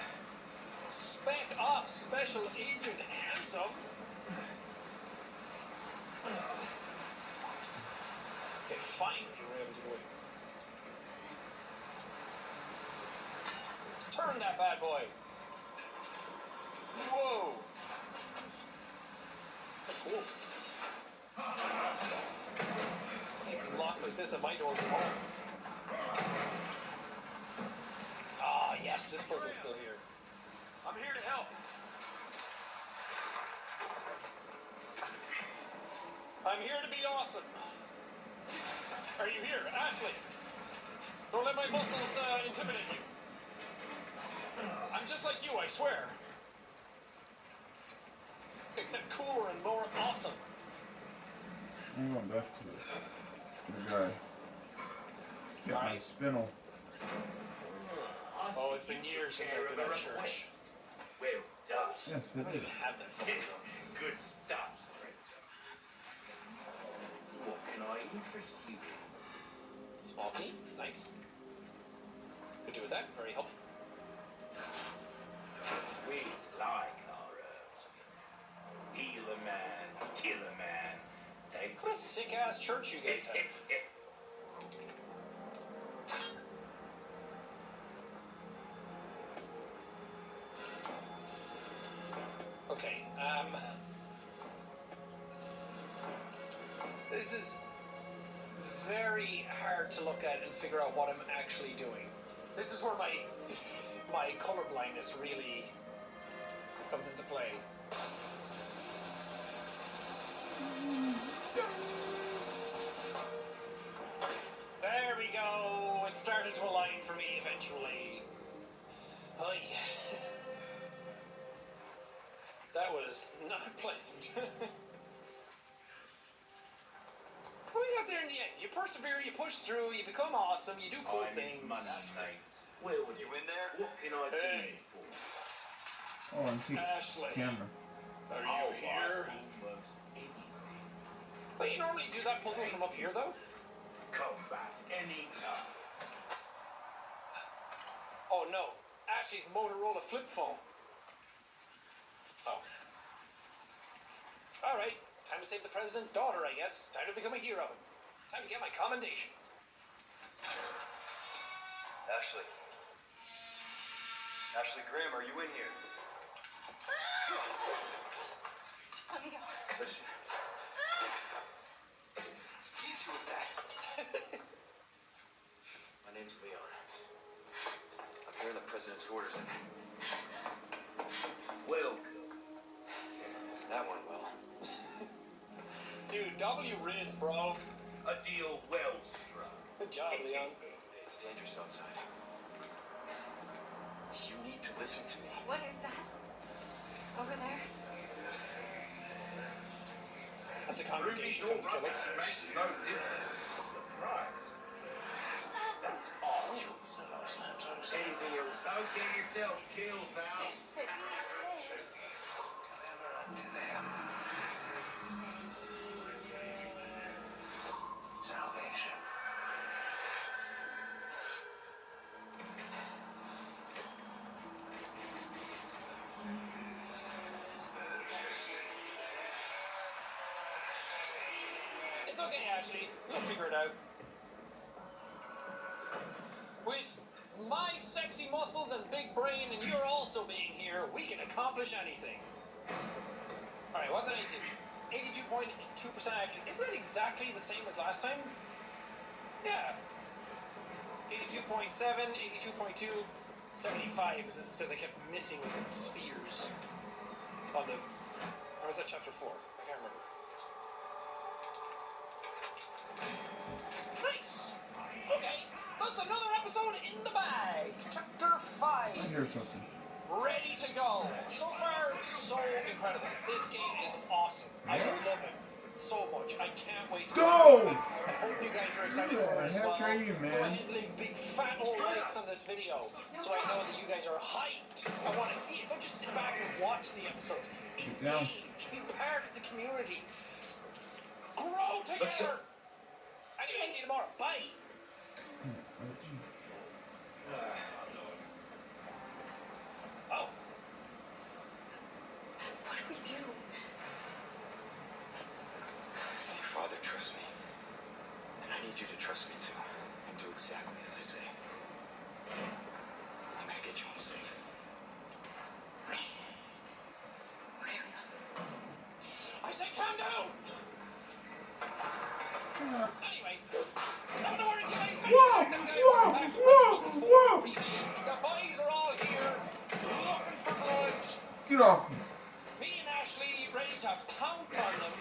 Spec Ops Special Agent Handsome. Okay, finally we're able to go in. Turn that bad boy. Whoa. That's cool. These locks like this at my doors at home. Ah, yes, this puzzle's still here. I'm here to help. I'm here to be awesome. Are you here, Ashley? Don't let my muscles intimidate you. I'm just like you, I swear. Except cooler and more awesome. I'm going back to the guy. Get my spinel. Oh, it's been years since I've been at church. Well done. Yes, I it don't is. even have that phone. Good stuff, stranger. What can I interest you in? Small team, nice. Could do with that, very helpful. We like our herbs. Heal a man, kill a man. What a sick ass church you guys have. Okay, this is very hard to look at and figure out what I'm actually doing. This is where my color blindness really comes into play. There we go. It started to align for me eventually. Hi. That was not pleasant. What we got there in the end? You persevere, you push through, you become awesome, you do cool things. Well, when you in there, what can I do for? Oh, I'm keep Ashley, camera. are you here? Almost anything. Don't you normally do that puzzle from up here, though? Come back anytime. Oh no, Ashley's Motorola flip phone. Oh. Alright, time to save the president's daughter, I guess. Time to become a hero. Time to get my commendation. Ashley. Ashley Graham, are you in here? Just let me go. Listen. Easy with that. My name's Leon. I'm here in the president's orders. Welcome. That went well. Dude, W Riz, bro. A deal well struck. Good job, Leon. It's dangerous outside. You need to listen to me. What is that? Over there? That's a congregation Ruby's come to kill us. makes no difference. The price. That's our choice. Anything else? Don't get yourself killed, pal. Deliver unto them salvation. It's okay, Ashley. We'll figure it out. With my sexy muscles and big brain, and you're also being here, we can accomplish anything. Alright, what did I do? 82.2% action. Isn't that exactly the same as last time? Yeah. 82.7, 82.2, 75. This is because I kept missing with the spears. On the... Or was that chapter 4? I can't remember. Nice! Okay, that's another episode in the bag. Chapter 5. I hear something. Ready to go. So far, so incredible. This game is awesome. I love it so much. I can't wait to go! I hope you guys are excited for it as well. How are you, Go man? ahead and leave big fat old likes on this video so I know that you guys are hyped. I want to see it. Don't just sit back and watch the episodes. Engage. Be part of the community. Grow together. Anyway, see you tomorrow. Bye. Oh. What do we do? Your father trusts me. And I need you to trust me too. And do exactly as I say. I'm gonna get you home safe. Okay, Leon. I said calm down. Anyway, I'm gonna worry to you guys. Whoa! The boys are all here, looking for blood. Get off me. Me and Ashley ready to pounce on them.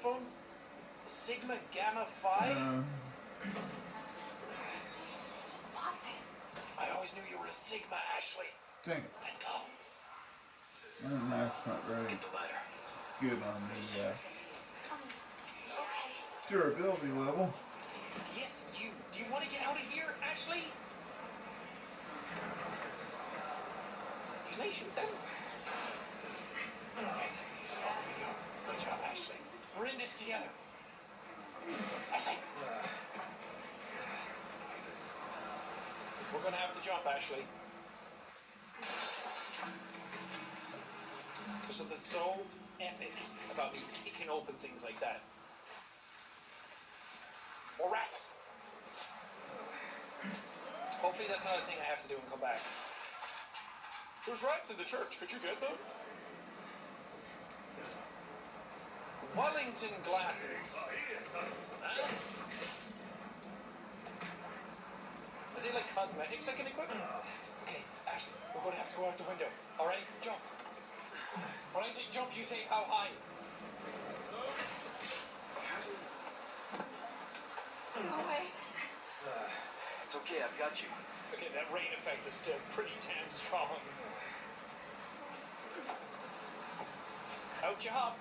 smartphone? Sigma Gamma Phi? Just bought this. I always knew you were a Sigma, Ashley. Dang it. Let's go. My knife's not very Get the ladder. good on the Okay. durability level. Yes, you. Do you want to get out of here, Ashley? Can I shoot them? Okay. Here we go. Good job, Ashley. We're in this together. Ashley. We're gonna have to jump, Ashley. There's something so epic about me kicking open things like that. More rats. Hopefully that's not a thing I have to do and come back. There's rats in the church. Could you get them? Wellington glasses. Huh? Is it like cosmetics I can equip? Okay, Ashley, we're going to have to go out the window. All right, jump. When I say jump, you say how high. No way. It's okay, I've got you. Okay, that rain effect is still pretty damn strong. Out you hop.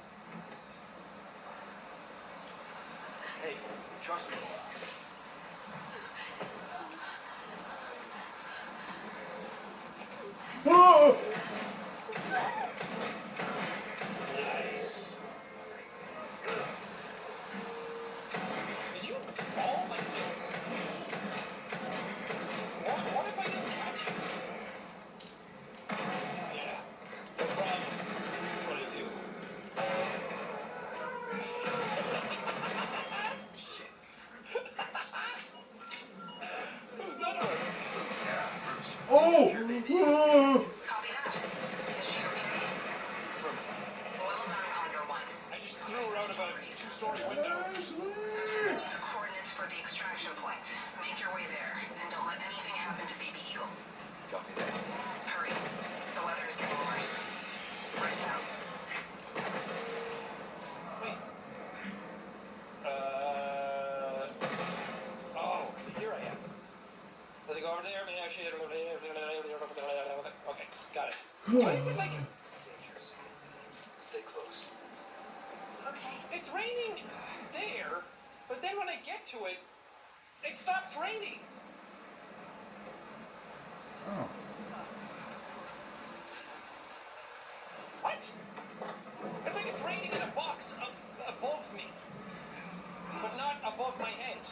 Hey, trust me. Oh! Nice. Did you fall like this? What if I didn't catch you? Yeah, no problem. That's what I do. Shit. Who's that about? Oh! Copy that. Is she okay? Well done, Condor 1. I just threw her out of a two-story window. I'm sending you the coordinates for the extraction point. Make your way there, and don't let anything happen to Baby Eagle. Copy that. Hurry. The weather is getting worse. Rest out. Wait. Oh, here I am. Does it go over there? Okay, got it. Why is it like dangerous? Stay close. Okay. It's raining there, but then when I get to it, it stops raining. Oh. What? It's like it's raining in a box above me, but not above my head.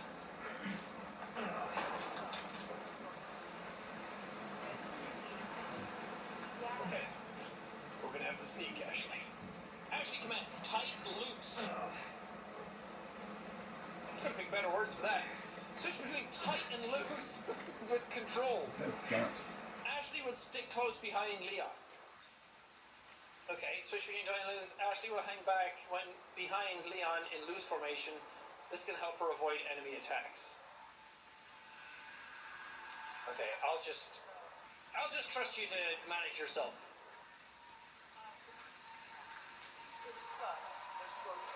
Okay. We're gonna have to sneak, Ashley. Ashley commands tight and loose. Couldn't pick better words for that. Switch between tight and loose with control. Ashley would stick close behind Leon. Okay, switch between tight and loose. Ashley will hang back when behind Leon in loose formation. This can help her avoid enemy attacks. Okay, I'll just trust you to manage yourself.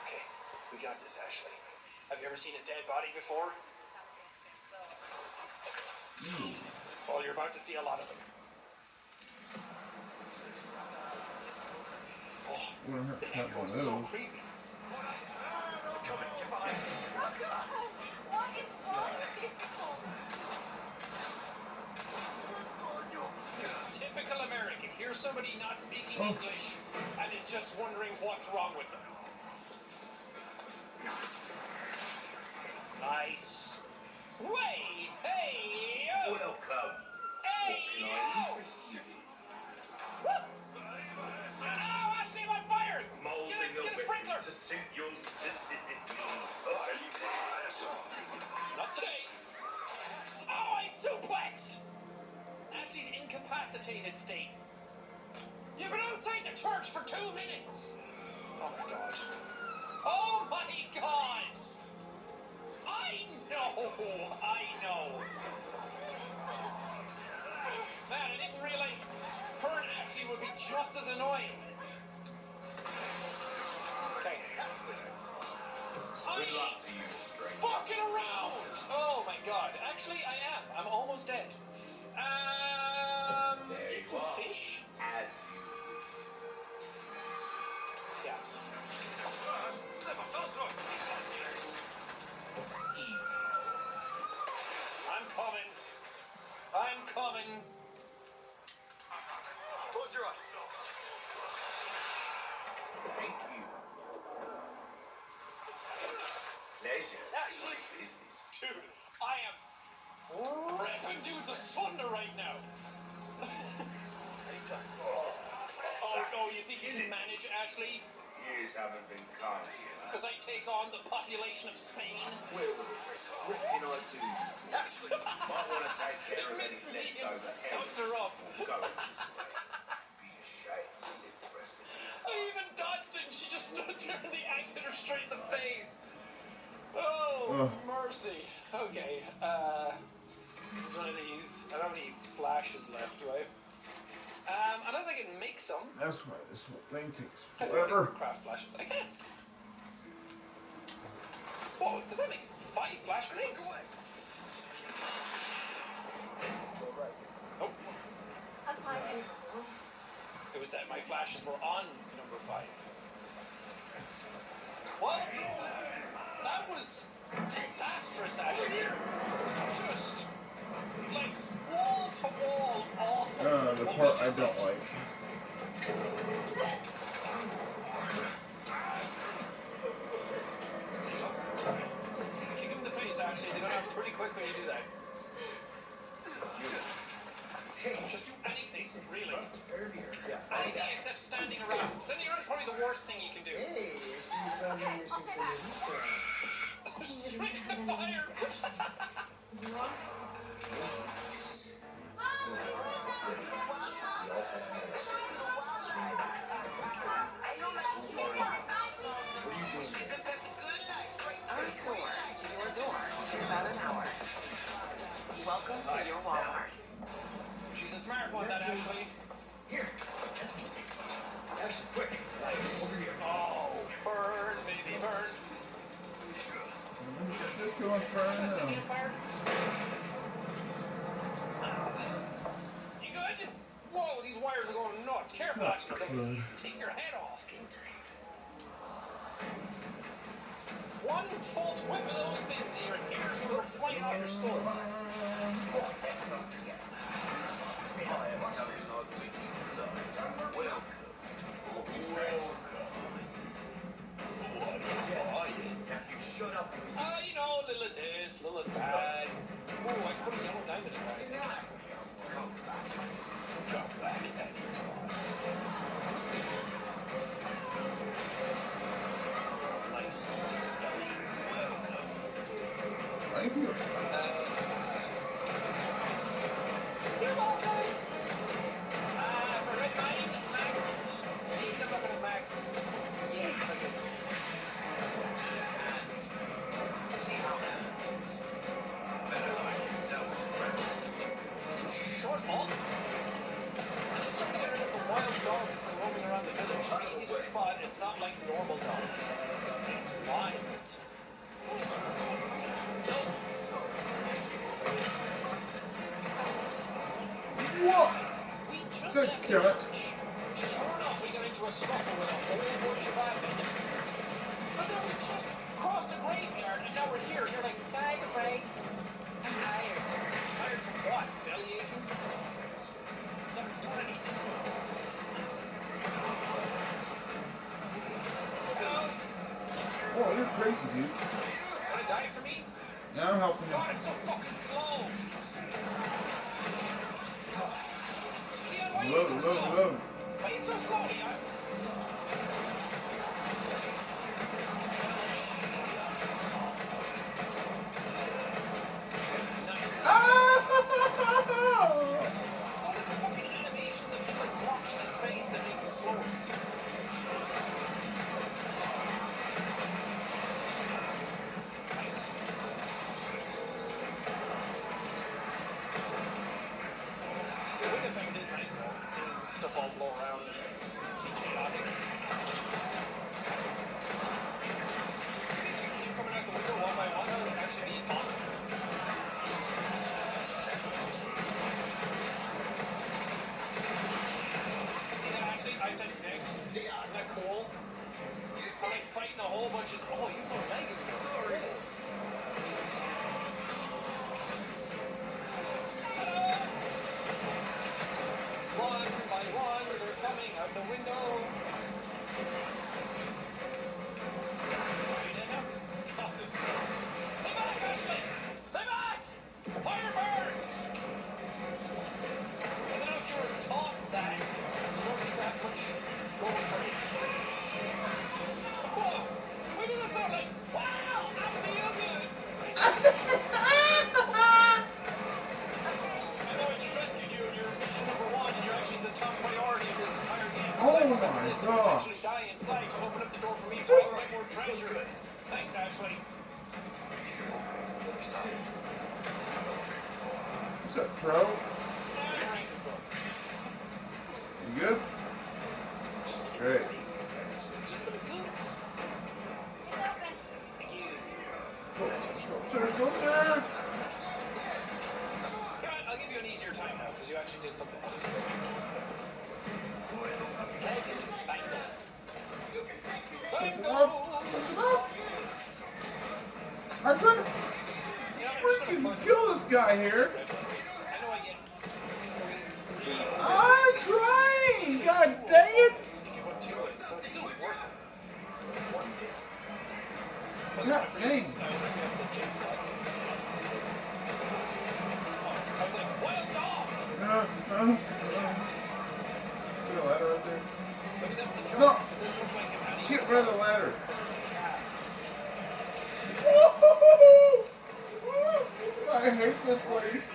Okay, we got this, Ashley. Have you ever seen a dead body before? Well, you're about to see a lot of them. Oh, the echo is so creepy. Come on, get behind me. Oh God! What is wrong with these people? Typical American. Here's somebody not speaking English and is just wondering what's wrong with them. Nice. Way, hey, yo. Welcome. Hey, yo. Whoop. Oh, Ashley, I'm on fire. Get a sprinkler. To suit your specific needs. Not today. Oh, I suplexed. Ashley's incapacitated state. You've been outside the church for 2 minutes. Oh my god. Oh my god. I know. Man, I didn't realize her and Ashley would be just as annoying. Okay. some fish? As you Yeah. I'm coming. I'm coming. Close your eyes. Thank you. Pleasure. Ashley. Business. Dude, I am ripping dudes asunder right now. Anytime. Oh, you think you can manage, Ashley? Years haven't been kind to you. Because I take on the population of Spain? Well, what can I do? Might want to take care of any leftover Fucked her up. Go this way. Be ashamed to live the rest of it. I even dodged it and she just stood there and the axe hit her straight in the face. Oh, mercy. Okay, there's one of these. I don't have any flashes left, do I? Unless I can make some. That's why this whole thing takes I can forever. make craft flashes. I can. Whoa, did that make 5 flash grenades? Oh. I'm fine. It was that my flashes were on number 5. Well, that was disastrous, actually. Just, like, wall-to-wall awful. The part I don't like. Kick him in the face, actually. They're gonna have pretty quick when you do that. Just do anything, really. Anything except standing around. Standing around is probably the worst thing you can do. Straight in the fire! Our store to your door in about an hour. Welcome to your Walmart. She's a smart one, that Ashley. Here. Ashley, quick. Nice. Oh, burn, baby, burn. Just going for Set me on fire. You good? Whoa, these wires are going nuts. Careful, Ashley. They'll take your head off. One false whip of those things and your hair's gonna go flying off your skull. Shut up. You know, little of this, little of that. Oh, I can put a yellow diamond in that. Come back at its one. What's the difference? Nice, 26,000. Thank you. Nice. You're welcome. For red mine, maxed. These I'm not gonna max yet because it's. Short on. And it's trying to get rid of the wild dogs that are roaming around the village. It's easy to spot. It's not like normal dogs. It's wild. What? We just Good left the God. church. Sure enough, we got into a scuffle with a whole bunch of bad bitches. But then we just crossed a graveyard and now we're here. And you're like, can I have a break? I'm tired. Tired from what? Belly aching? Never done anything. Oh, you're crazy, dude. Wanna die for me? Yeah, I'm helping you. God, I'm so fucking slow. Leon, why are you so slow? Load. Why are you so slow, Leon? Nice. It's all these fucking animations of him like blocking his face that makes him slower. Nice. The wind effect is nice though, seeing stuff all blow around and be chaotic. punches. Oh, you know Megan. Really? One by one, they're coming out the window. Stay back, Ashley! Stay back! Fire burns! I don't know if you were taught that. You don't seem to have much going for you. Whoa! What did that sound like? Wow! I feel good! I know I just rescued you and you're mission number 1 and you're actually the top priority of this entire game. Oh my god! Potentially die inside to open up the door for me so I can get more treasure. Thanks, Ashley. What's up, Pro? You good? Great. It's just some goose. It's open. Thank you. Go upstairs, go there! Alright, I'll give you an easier time now because you actually did something. I'm trying to freaking kill this guy here. I'm trying! God dang it! If you put 2 in, so it's still worth it. God dang. I was like, wild dog! Put a ladder right there. Maybe that's the joke. No! It doesn't look like him out. Get rid of the ladder. Because it's a cat. I hate this place.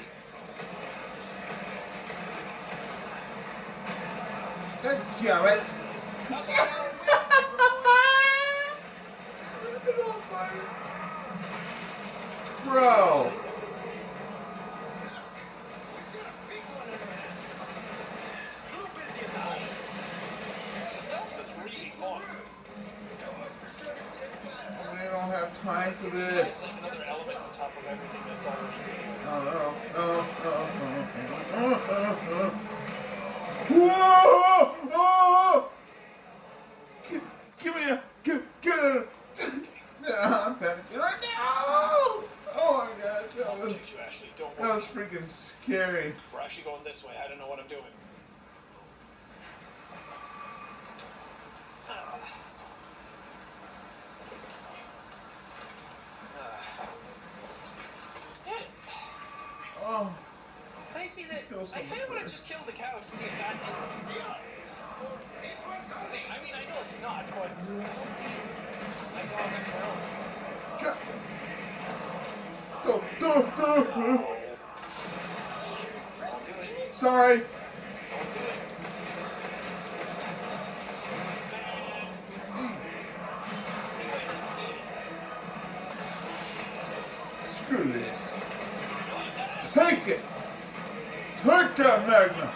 God damn it. Bro. Nice. Stealth is really fun. We don't have time for this. Another element on top of everything that's already good. Whoa! Give me a... Get it! I'm panicking right now! Oh my god, that was freaking scary. We're actually going this way. I don't know what I'm doing. Oh. Can I see that? I kind of want to just kill the cow to see if that is the thing. I mean, I know it's not, but we'll see. My dog anywhere else. Go. Don't do it. Sorry. Don't do it. Screw this. Take it. Take that Magna.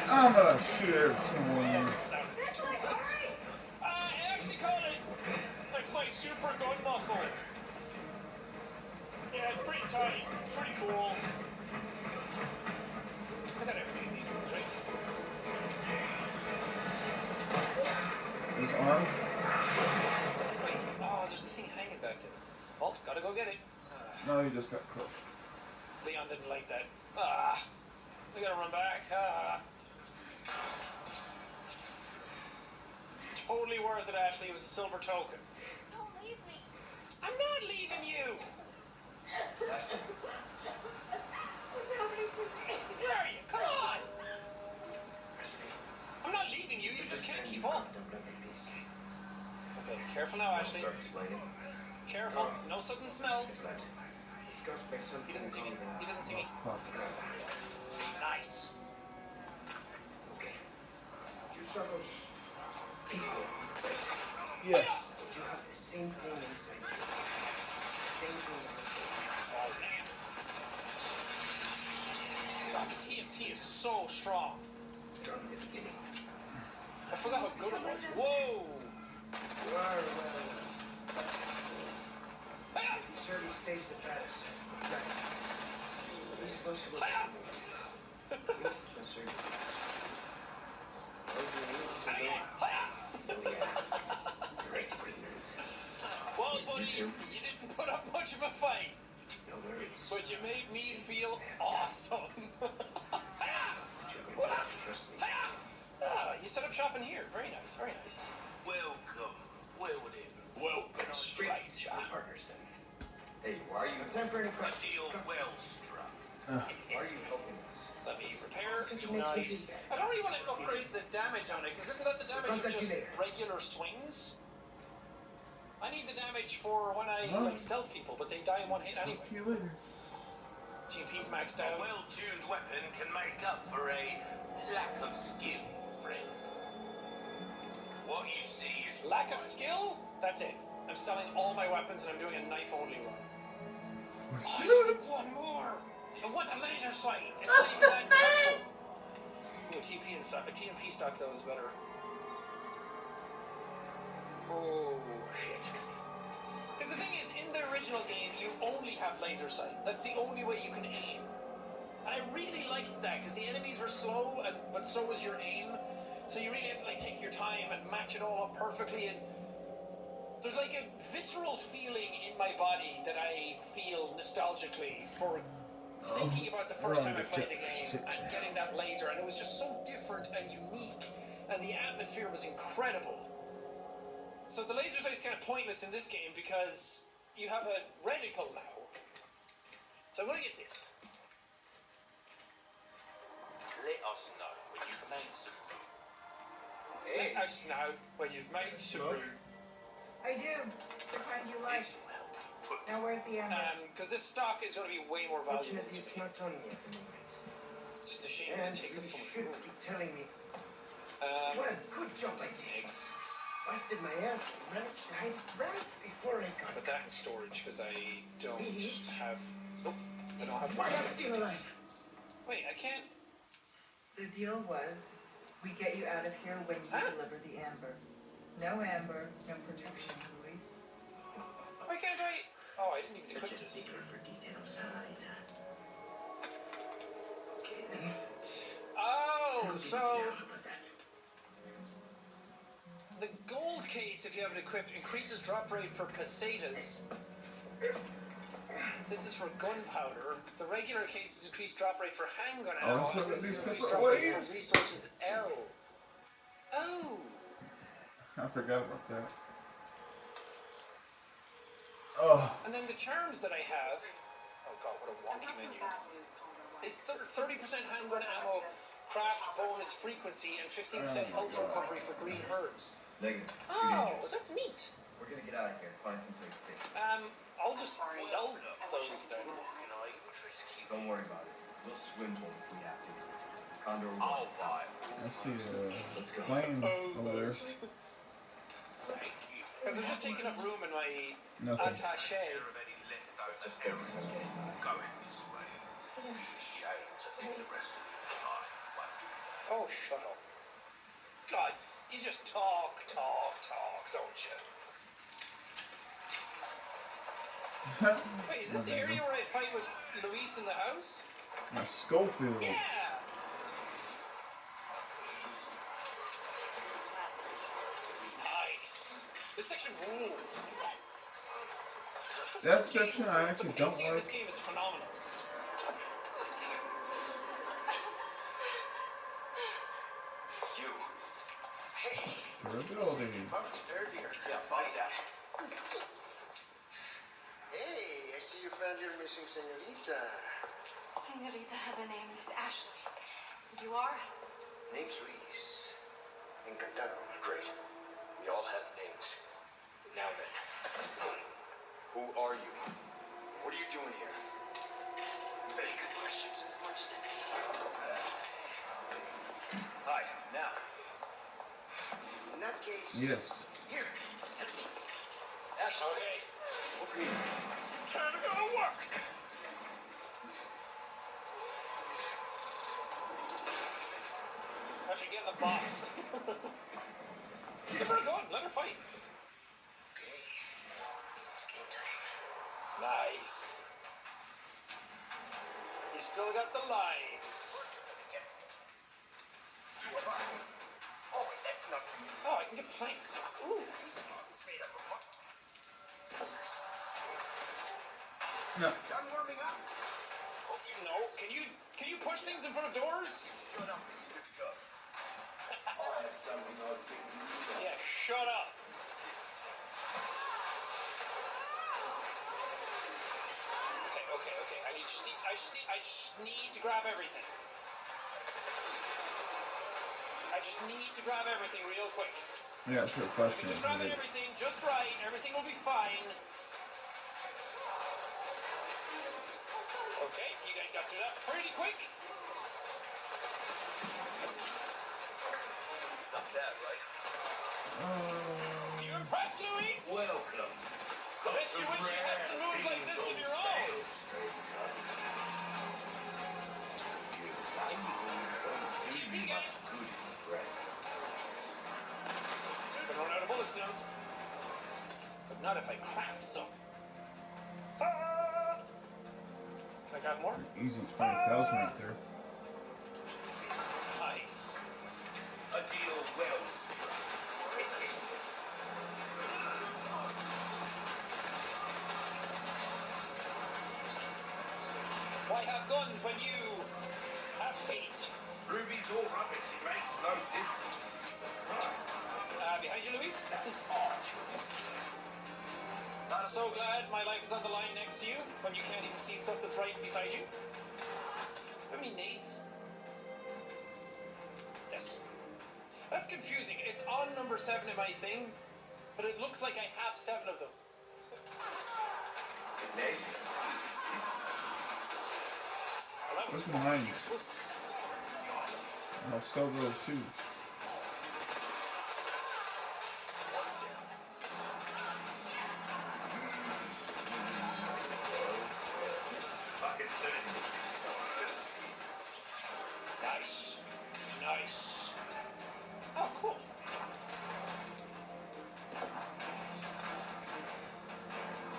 I'm gonna shoot every single one of you. I actually call it like my super gun muscle. Yeah, it's pretty tight. It's pretty cool. I got everything in these rooms, right? His arm? Wait, oh, there's a thing hanging back there. Oh, gotta go get it. No, he just got crushed. Leon didn't like that. Ah, we gotta run back. Ah. Totally worth it, Ashley. It was a silver token. Don't leave me. I'm not leaving you. Where are you? Come on. I'm not leaving you. You just can't keep up. Okay, careful now, Ashley. Careful. No sudden smells. He doesn't see me. He doesn't see me. Nice. Okay. You saw those people. Yes. You have the same thing inside you. Same thing. Oh man. God, the TMP is so strong. From the beginning. I forgot how good it was. Whoa. He certainly stays the baddest. He's supposed to look at me. That's certain. Oh, yeah. You didn't put up much of a fight. No worries. But you made me feel awesome. You set up shop in here. Very nice, very nice. Welcome. Well then. Welcome, stranger. Partners then. Hey, why are you? Time for any A questions? deal well struck. Why are you helping us? Let me repair. Because it makes me Nice. feel I don't really want to upgrade the damage on it, because isn't that the damage of just regular swings? I need the damage for when I like stealth people, but they die in one hit anyway. See you later. GP's maxed out. A well-tuned weapon can make up for a lack of skill, friend. What you see is Lack of skill? That's it. I'm selling all my weapons and I'm doing a knife-only run. Oh, I just need one more. I want the laser sight. It's not even that helpful. Ooh, a TMP stock though is better. Oh shit. Because the thing is, in the original game, you only have laser sight. That's the only way you can aim. And I really liked that because the enemies were slow, but so was your aim. So you really have to like take your time and match it all up perfectly. And there's like a visceral feeling in my body that I feel nostalgically for thinking about the first time I played the game and getting that laser. And it was just so different and unique. And the atmosphere was incredible. So the laser sight's kind of pointless in this game because you have a reticle now. So I'm gonna get this. let us know when you've made some room. Let us know when you've made some room. I do. The kind you like. Now where's the amber? Because this stock is going to be way more valuable to It's me. not done yet anyway. It's just a shame that it takes up so much should room. be telling me. What a good job I That's did. eggs. Busted my ass and managed to hide right before I got Put that in storage because I don't have. Nope. I don't have. Why am I still alive? Wait, I can't. The deal was, we get you out of here when you deliver the amber. No amber, no protection, Luis. Why can't I? Oh, I didn't even equip Such a this. stickler for details, Ida. Okay then. Oh, so About that. the gold case, if you have it equipped, increases drop rate for pesetas. This is for gunpowder. The regular case is increased drop rate for handgun ammo. so And this is these increased separate drop rate ways? for resources L. Oh. I forgot about that. Oh. And then the charms that I have. Oh god, what a wonky menu. Is 30% handgun ammo, craft bonus frequency, and 15% health recovery for green herbs. Negative. Oh, that's neat. We're gonna get out of here and find someplace safe. I'll just sell those then. Don't worry about it. We'll swim home if we have to. Condor will I'll buy. I see Let's go. a plane over there. Because they're just taking up room in my Nothing. attaché. Going this way. Be ashamed to live the rest of your life, won't you? Oh, shut up. God, you just talk, don't you? Wait, is this the area where I fight with Luis in the house? Schofield. Yeah! Nice. This section rules. That section I actually The don't pacing of like. this game is phenomenal. You. Hey. Durability. Yeah, buy that. Hey, I see you found your missing senorita. Senorita has a name, Miss Ashley. You are? Name's Luis. Encantado. Great. We all have names. Now then. Who are you? What are you doing here? Very good questions, unfortunately. Hi, now. In that case... Yes. Here, help me. Ashley. Okay. Time to go to work. I should get in the box. Give her a gun. Let her fight. Okay. It's game time. Nice. You still got the lines. Two of us. Oh, that's not. Oh, I can get planks. Ooh. It's made up of what? No. Done warming up? No. Can you push things in front of doors? Shut up. It's good to go. I have something I'll pick you. Yeah, shut up. Okay. I just need to grab everything. I just need to grab everything real quick. Yeah, it's a If question. we just grab everything just right, everything will be fine. Okay, you guys got through that pretty quick. Not bad, right? You impressed, Louise? Welcome. I bet you wish you had some moves like this of your own. TV game. Gonna run out of bullets soon. But not if I craft some. Can I craft more? Easy 20,000 right there. Nice. A deal well. Why have guns when you have feet? Ruby's all rubbish. It makes no difference. Right. Behind you, Louise. That was our choice. I'm so glad my life is on the line next to you when you can't even see stuff that's right beside you. How many nades? Yes. That's confusing. It's on number 7 in my thing, but it looks like I have 7 of them. Well, that was What's mine? useless. I'll sell those shoes. Nice. Nice. Oh, cool.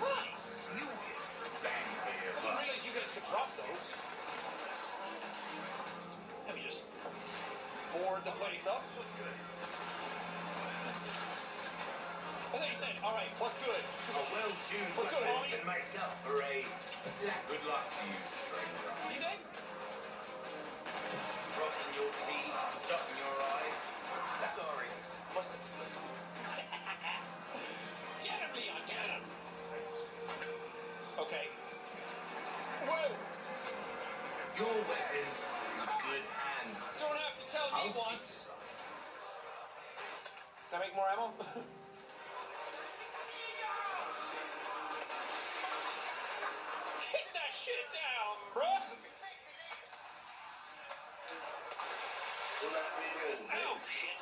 Nice. You get bang for your I didn't buck. realize you guys could drop those. Let me just board the place up. I thought you said, all right, what's good? A well-tuned What's good, weapon homie? can make up for a good luck to you, stranger. You dead? Crossing your teeth, dotting your eyes. Sorry. Must have slipped. Get him, Leon, get him! Okay. Whoa! Your weapon's in good hands. Don't have to tell me I'll see. once. Can I make more ammo? Hit that shit down, bruh! Ow, shit.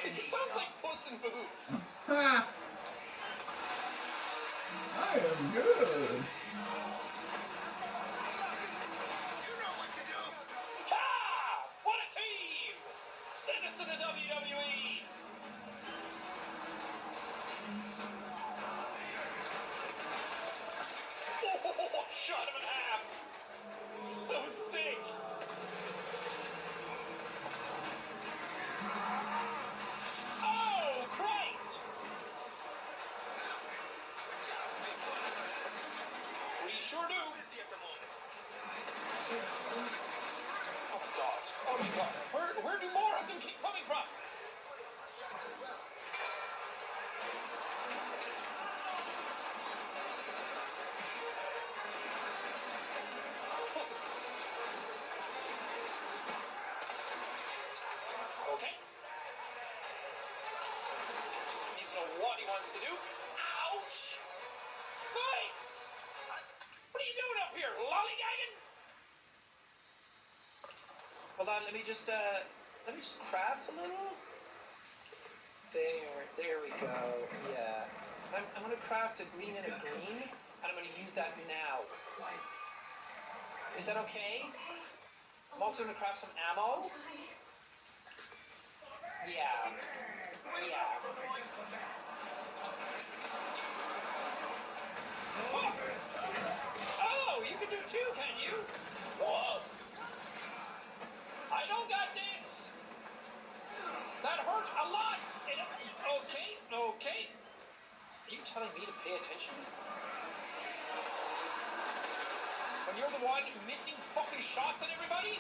It sounds like Puss in Boots. Ha! I am good. Ha! What a team! Send us to the WWE! Oh, shot him in half! That was sick! Oh, Christ! We sure do. Oh, God. Oh, my God. Where do more of them keep coming from? Okay. Needs to know what he wants to do. Ouch! Thanks! What are you doing up here? Lollygagging? Hold on, let me just craft a little. There we go. Yeah. I'm gonna craft a green and a green, and I'm gonna use that now. Is that okay? I'm also gonna craft some ammo. Yeah. Yeah. Oh, you can do two, can you? Whoa! I don't got this! That hurt a lot! Okay. telling me to pay attention? When you're the one missing fucking shots at everybody?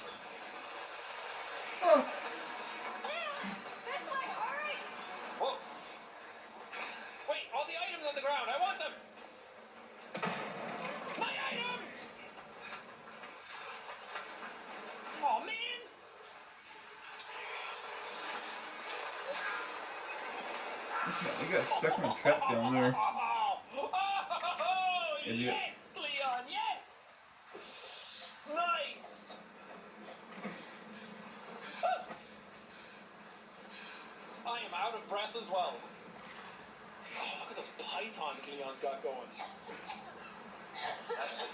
This way, hurry! Whoa. Wait, all the items on the ground, I want them! My items! Oh man! You got stuck in a trap down there. Idiot. Yes, Leon, yes! Nice! I am out of breath as well. Oh, look at those pythons Leon's got going. Ashley.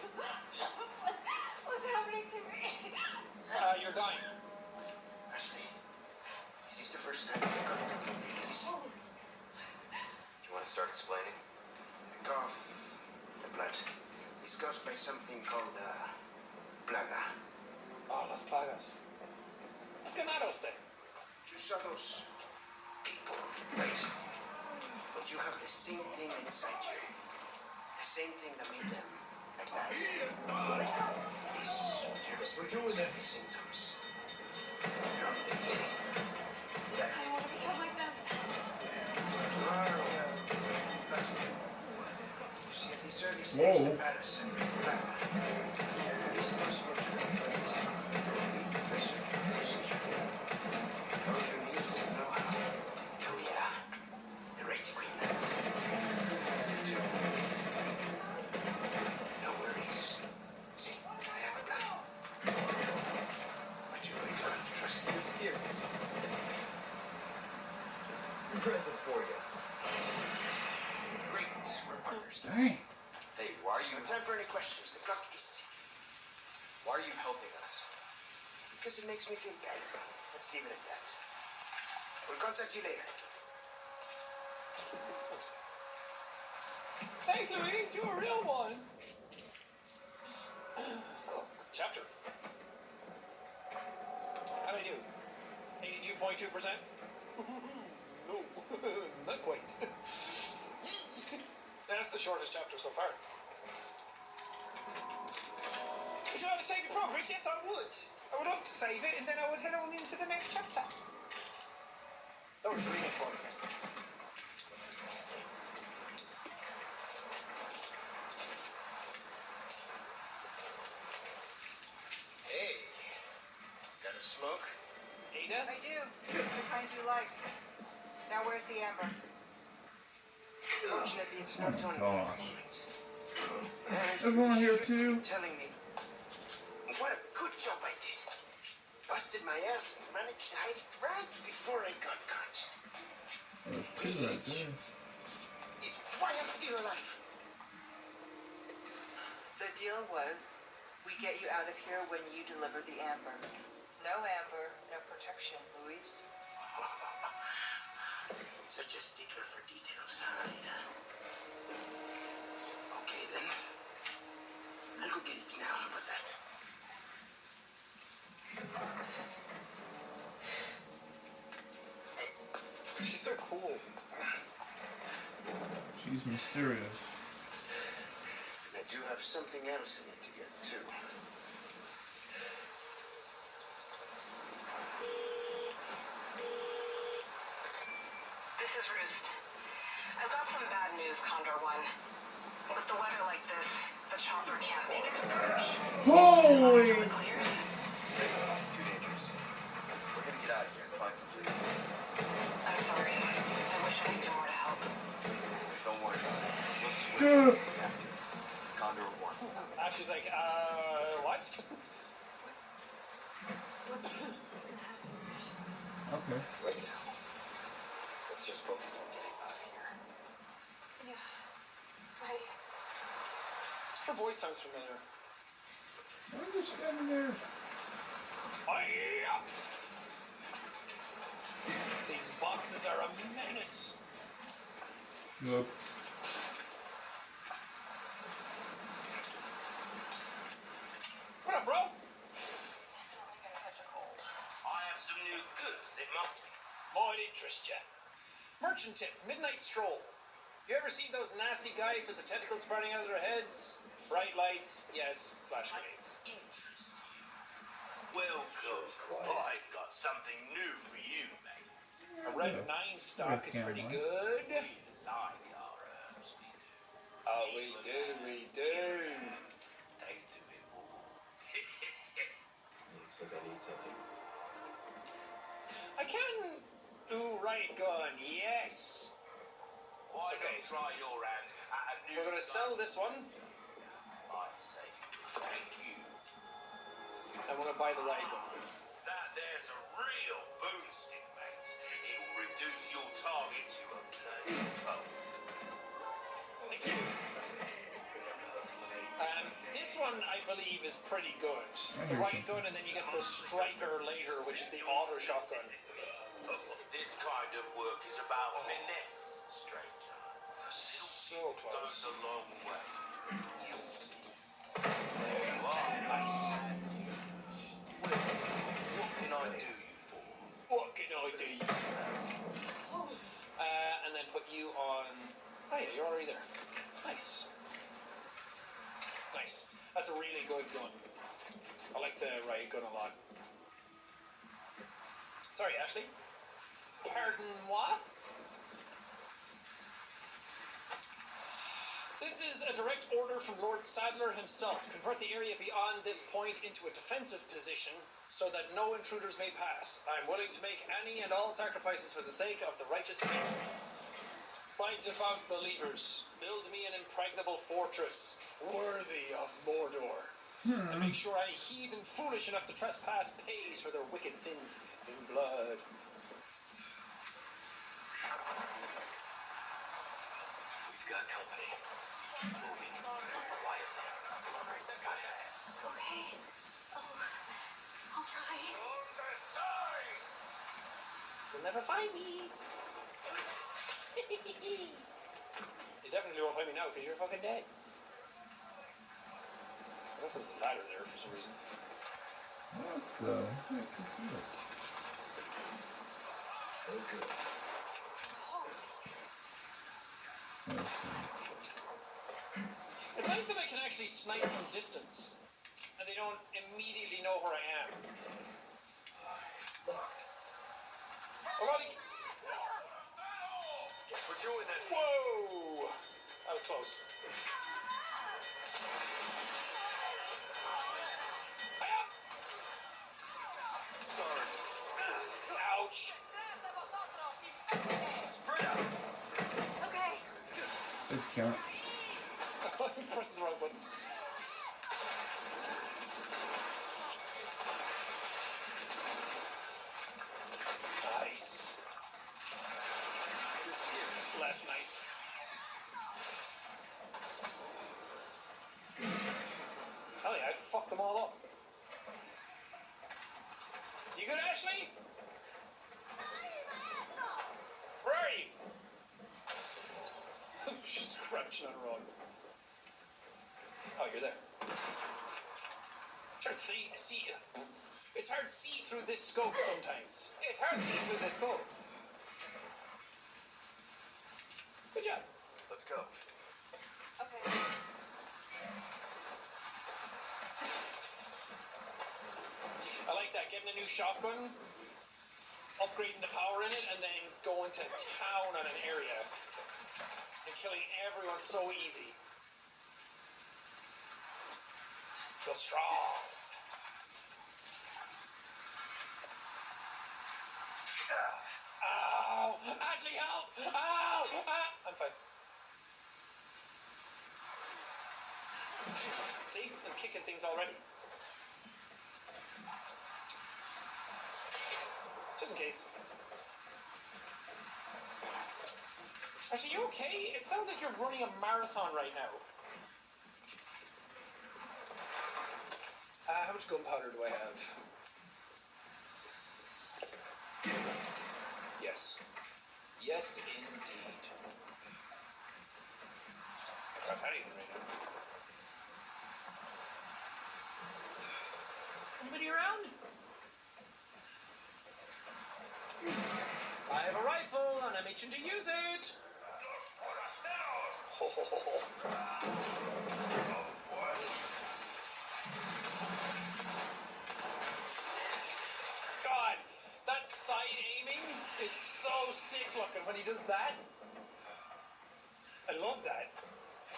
What's happening to me? You're dying. Ashley, is this the first time you've got this? Do you want to start explaining? The cough, the blood, is caused by something called plaga. Oh, las plagas. What's ganados then? You saw those people, right? But you have the same thing inside you. The same thing that made them like that. This we're doing the symptoms. From the beginning. I want to become like them. You are, well, but you see, at this early stage, the parasite, plaga, is possible to prevent with the surgical procedure. All you need is some know-how. Oh yeah, the right equipment. No worries. See, I have a plan. But you're going to have to trust me. Here. Present for you. Great, we're partners. Dang. Hey, why are you... No time for any questions. The clock is ticking. Why are you helping us? Because it makes me feel bad. Let's leave it at that. We'll contact you later. Thanks, Louise. You're a real one. Chapter. How do I do? 82.2%? No, not quite. That's the shortest chapter so far. Would you like to save your progress? Yes, I would. I would love to save it, and then I would head on into the next chapter. That was really fun. Hey, got a smoke? Ada? I do. The kind you like. Now where's the amber? Fortunately, it's not on gosh. at the moment. And Everyone you here should too? be telling me what a good job I did. Busted my ass and managed to hide it right before I got caught. There's two right there. Is why I'm still alive. The deal was, we get you out of here when you deliver the amber. No amber, no protection, Louise. Such a stickler for details, huh, Ida? Okay, then. I'll go get it now. How about that? She's so cool. She's mysterious. And I do have something else I need to get, too. This is Roost. I've got some bad news, Condor One. With the weather like this, the chopper can't make its approach. Holy! Clears? Too dangerous. We're gonna get out of here and find some place. I'm sorry. I wish I could do more to help. Don't worry about it. We'll swim Dude. if we have to. Condor 1. She's like, what? Okay. Right now. Let's just focus on getting out of here. Yeah. Right. Her voice sounds familiar. Why are you standing there? These boxes are a menace. Yep. What up, bro? Definitely gonna catch a cold. I have some new goods that might Might interest you. Merchant tip, midnight stroll. You ever seen those nasty guys with the tentacles sprouting out of their heads? Bright lights, yes, flash grenades. Interesting. Welcome. I've got something new for you, mate. A red 9 stock is pretty good. Like our herbs, we do. Oh, we do. They do it all. Looks like I need something. I can do right gun, yes. Why don't try your hand at a new We're gonna sell this one. I'd say thank you. And we're gonna buy the right gun. That there's a real boomstick, mate. It will reduce your target to a bloody pulp. Thank you. This one, I believe, is pretty good. The right gun, and then you get the striker later, which is the auto shotgun. This kind of work is about finesse, stranger. So close. Goes a long way. You'll see. There you are. Nice. What can I do you for? What can I do? And then put you on. Oh yeah, you're already there. Nice. Nice. That's a really good gun. I like the riot gun a lot. Sorry, Ashley. Pardon moi? This is a direct order from Lord Sadler himself. Convert the area beyond this point into a defensive position so that no intruders may pass. I'm willing to make any and all sacrifices for the sake of the righteous faith. My devout believers, build me an impregnable fortress worthy of Mordor. And make sure any heathen foolish enough to trespass pays for their wicked sins in blood. We've got company. Keep moving. Quietly. Got it. Okay. Oh, I'll try. You'll never find me. You definitely won't find me now because you're fucking dead. I guess there's a ladder there for some reason. What the heck is this? Okay. It's nice that I can actually snipe from distance, and they don't immediately know where I am. We're doing this. Whoa! That was close. Ouch! Okay. It can't. I'm pressing the wrong buttons. Nice. Less nice. Hell yeah, I fucked them all up. You good, Ashley? Where are you? She's crouching on her own. Oh, you're there. It's hard to see. It's hard to see through this scope sometimes. It's hard to see through this scope. Good job. Let's go. Okay. I like that. Getting a new shotgun, upgrading the power in it, and then going to town on an area and killing everyone so easy. Feel strong. Ow! Ashley, help! Ow! Ah! I'm fine. See? I'm kicking things already. Just in case. Actually, you okay? It sounds like you're running a marathon right now. How much gunpowder do I have? Yes. Yes, indeed. I don't have anything right now. Anybody around? I have a rifle and I'm itching to use it. God, that side aiming is so sick looking when he does that. I love that.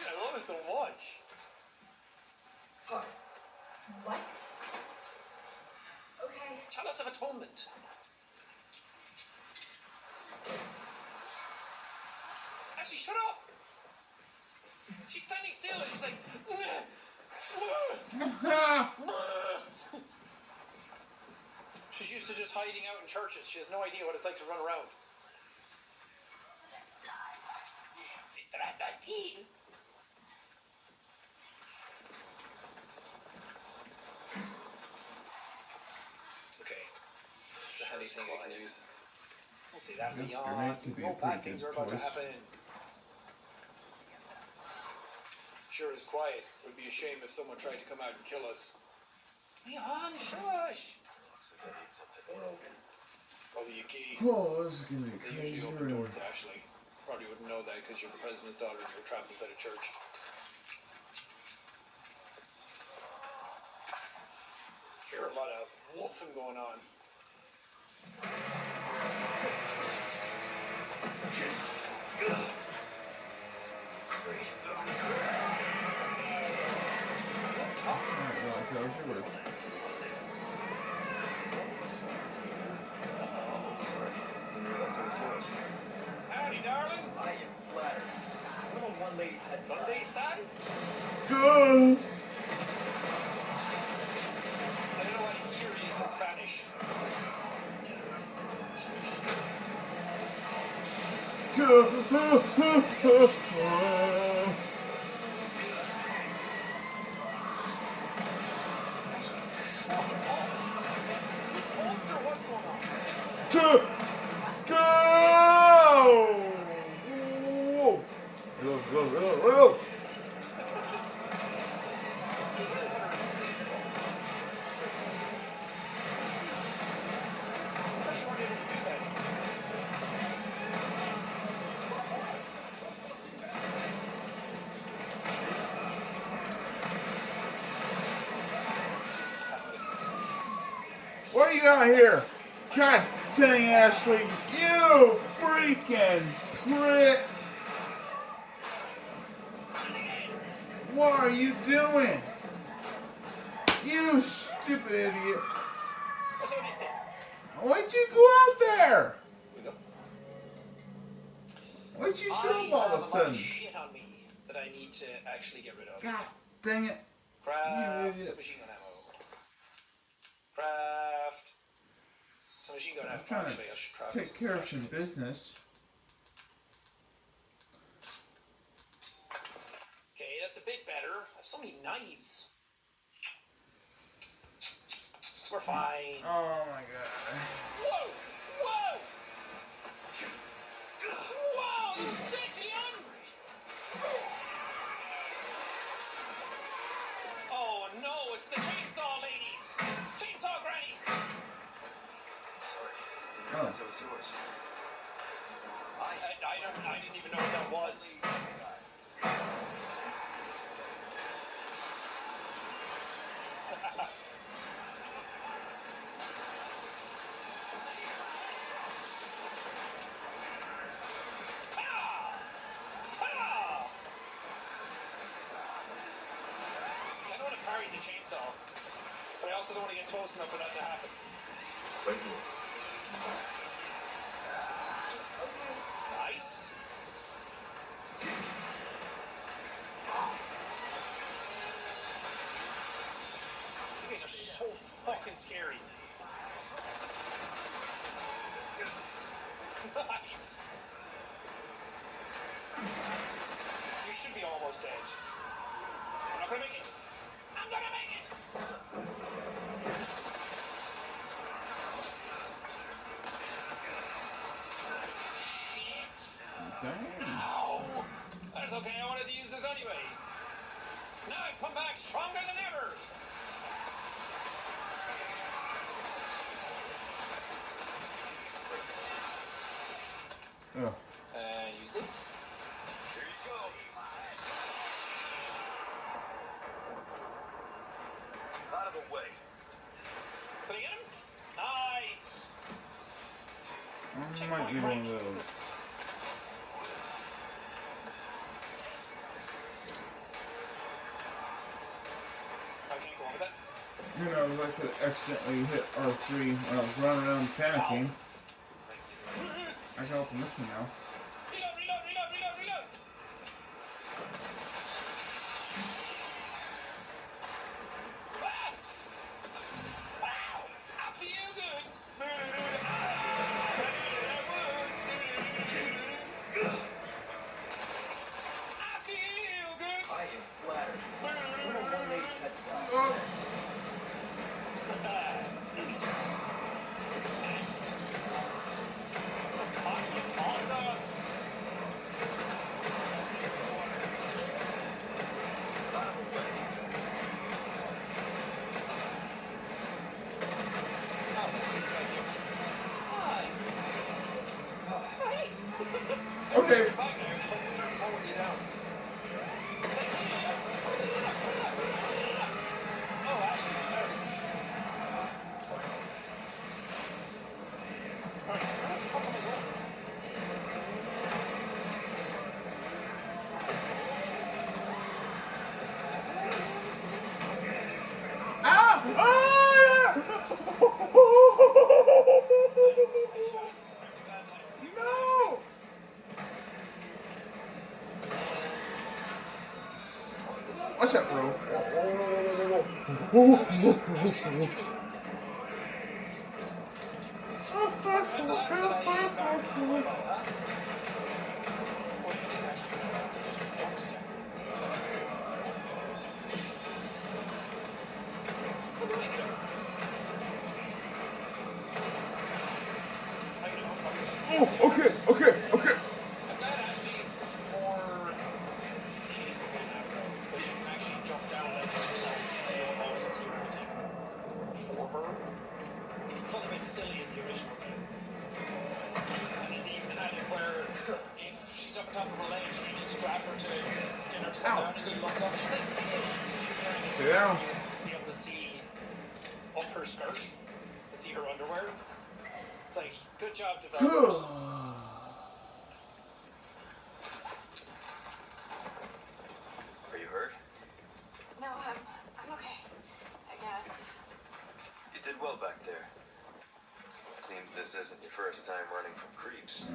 I love it so much. What? Okay. Chalice of Atonement. Actually, shut up. She's standing still and she's like, she's used to just hiding out in churches. She has no idea what it's like to run around. Okay. It's a handy thing I can use. We'll see that beyond. No bad things are about to happen. Sure is quiet. It would be a shame if someone tried to come out and kill us. Leon, shush! Looks like I need something. Probably a key. Oh, this is gonna be They crazy. usually open doors, Ashley. Probably wouldn't know that because you're the president's daughter and you're trapped inside a church. Hear a lot of woofing going on. Howdy, darling. I am flattered. Little one lady had Monday's thighs? Go! I don't know what here is in Spanish. What's going on? Go! Go! What do you got here? God dang, Ashley, you freaking prick! What are you doing? You stupid idiot! Why'd you go out there? Why'd you show up all of a sudden? Shit on me that I need to actually get rid of. God dang it! Craft submachine gun ammo. Craft submachine gun ammo. I'm trying Actually, I should craft to take care of some business. Okay, that's a bit better. I have so many knives. We're fine. Oh my god. Whoa! Whoa! Whoa! You sick, Leon? Oh no! It's the chainsaw ladies! Chainsaw grannies! Sorry. Didn't realize that was yours. I didn't even know what that was. I don't want to carry the chainsaw, but I also don't want to get close enough for that to happen. Right here. Nice. You guys are so fucking scary. Nice. You should be almost dead. I'm not gonna make it. I'm gonna make it. Shit. Ow. That's okay. I wanted to use this anyway. Now I come back stronger than ever. Oh. And use this. Here you go. of the way. Can I get him? Nice. I might need one of those. I can't go over that. You know, I could accidentally hit R3 when I was running around panicking. I can open this one now. Reload. Ah! Wow! I feel good. I feel good. I am flattered. What a one-mate pet dog. Oh. Next. So cocky and awesome. Oh, this is right here. Nice. Hey. Okay. Back there, it's supposed to start pulling you down. Oh, actually, you started. Alright, where the fuck am I going? Ah! Ah! Nice shots. Not too bad, man. No! Watch out, bro. Oh, okay. I'm glad Ashley's more capable now, though, because she can actually jump down ledges herself. You don't always have to do everything for her. It felt a bit silly in the original game. And then they even had it where if she's up on top of a ledge, you need to grab her to get her to come down and good luck up. She's like, she's wearing a suit, you'll be able to see up her skirt, and see her underwear. It's like, good job, developers. Are you hurt? No, I'm okay. I guess. You did well back there. Seems this isn't your first time running from creeps.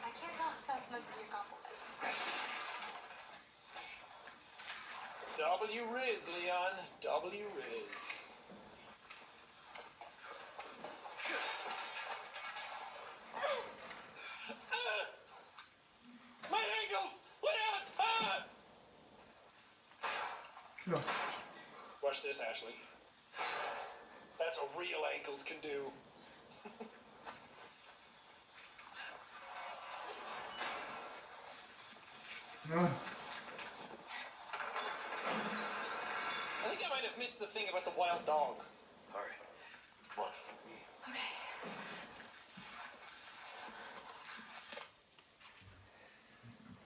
I can't tell if that's meant to be a compliment. W-Riz, Leon. W-Riz. My ankles! Leon! Ah! No. Watch this, Ashley. That's what real ankles can do. I think I might have missed the thing about the wild dog. All right, come on. Okay.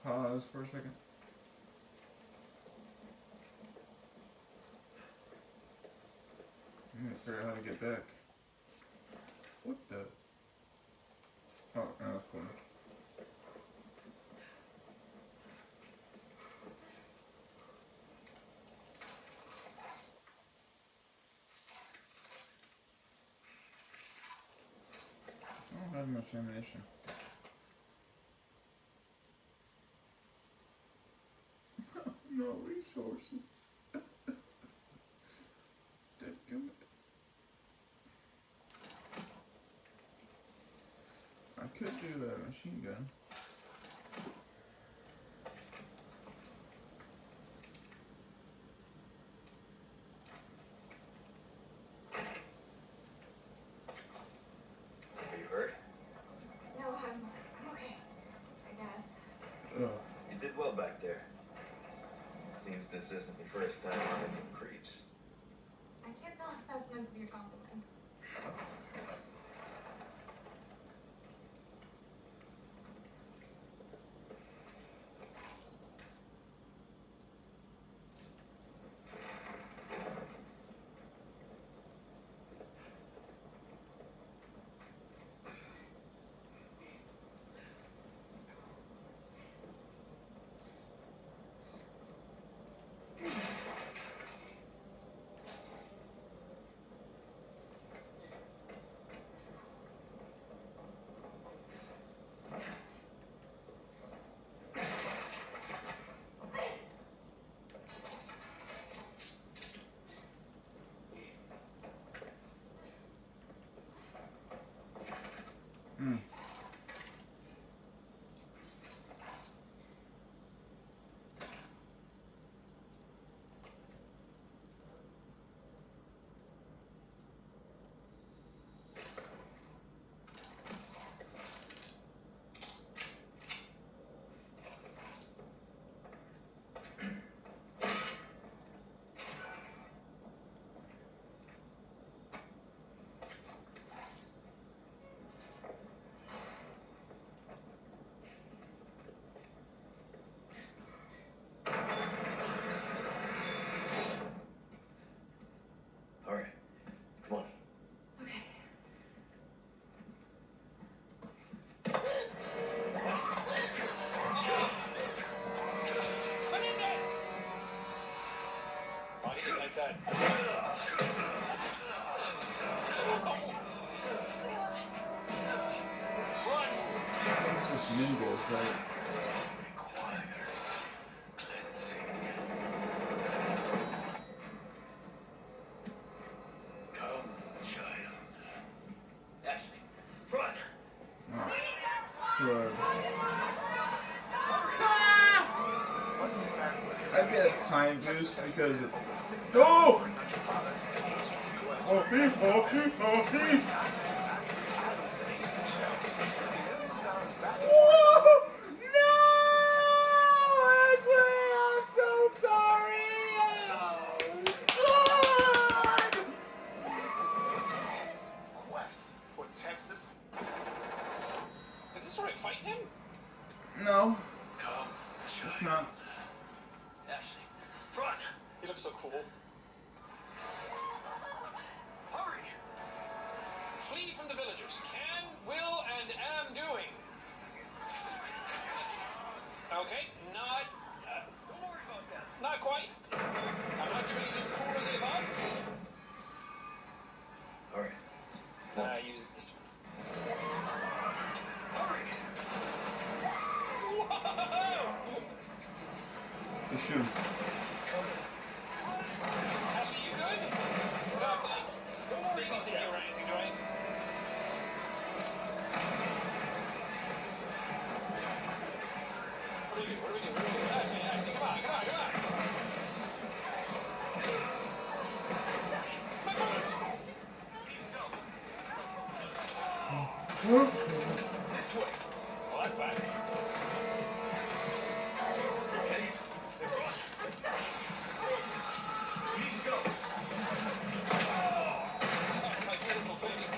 Pause for a second. I'm gonna figure out how to get back. What the? Oh, that's cool. I don't have much ammunition. No resources. Dadgummit. I could do a machine gun. Are you hurt? No, I'm okay. I guess. Ugh. You did well back there. Seems this isn't your first time running from creeps. I can't tell if that's meant to be a compliment. just mingles, right? Come, child. Ashley, run! Right. What's this back for? I get a time boost because of. No! Oh, beef, oh, beef, oh, beef! Whoa! No! Ashley, I'm so sorry! God! This is HP's quest for Texas. Is this where I fight him? No. Come, It's not. Ashley, run! He looks so cool. Hurry! Flee from the villagers. Can, will, and am doing. Okay, not. Don't worry about that. Not quite. I'm not doing it as cool as I thought. Alright. I use this one. Hurry! Whoa! You shoot. Ashley, you good? You don't have to, like, babysit you or anything, do I? What do we do? What do we do? Ashley, Ashley, come on, come on, come on! My bullet! Well, that's bad. My beautiful face.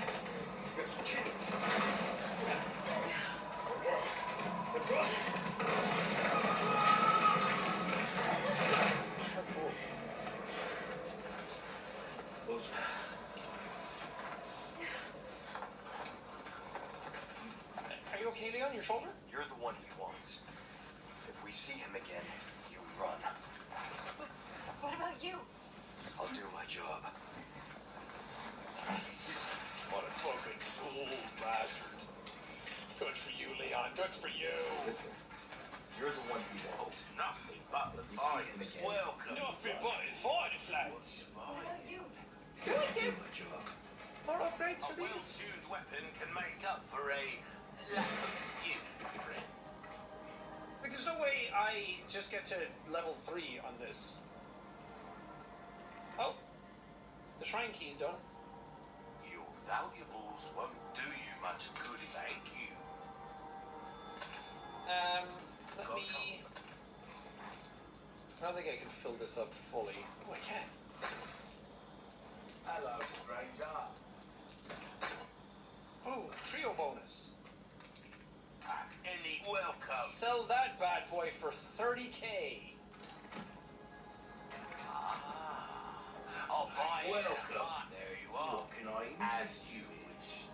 That's cool. Are you okay, Leon? Your shoulder? You're the one he wants. If we see him again, you run. What about you? I'll do my job. What a fucking fool bastard. Good for you, Leon. Good for you. You're the one he wants. Nothing but the finest. Welcome. Nothing but the finest, lads. What about you? Do it, Do dude. my job. More upgrades for A these. well-tuned weapon can make up for a lack of skill, friend. Like, there's no way I just get to level 3 on this. Oh. The shrine key's done. Your valuables won't do you much good, thank you. Let me... I don't think I can fill this up fully. Oh, I can. Hello, stranger. Oh, trio bonus. Any welcome. Sell that bad boy for 30k. I'll buy it. Welcome. There you are. What can I As you wish.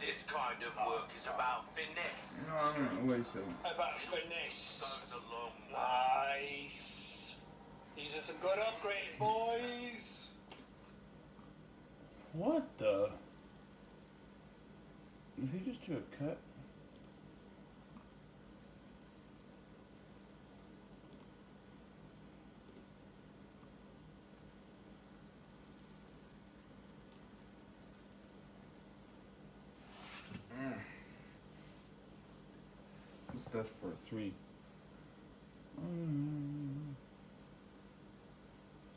This kind of work is about finesse. No, I'm wait a second. About finesse. Goes a long way. Nice. These are some good upgrades, boys. What the? Did he just do a cut? What's that for? 3.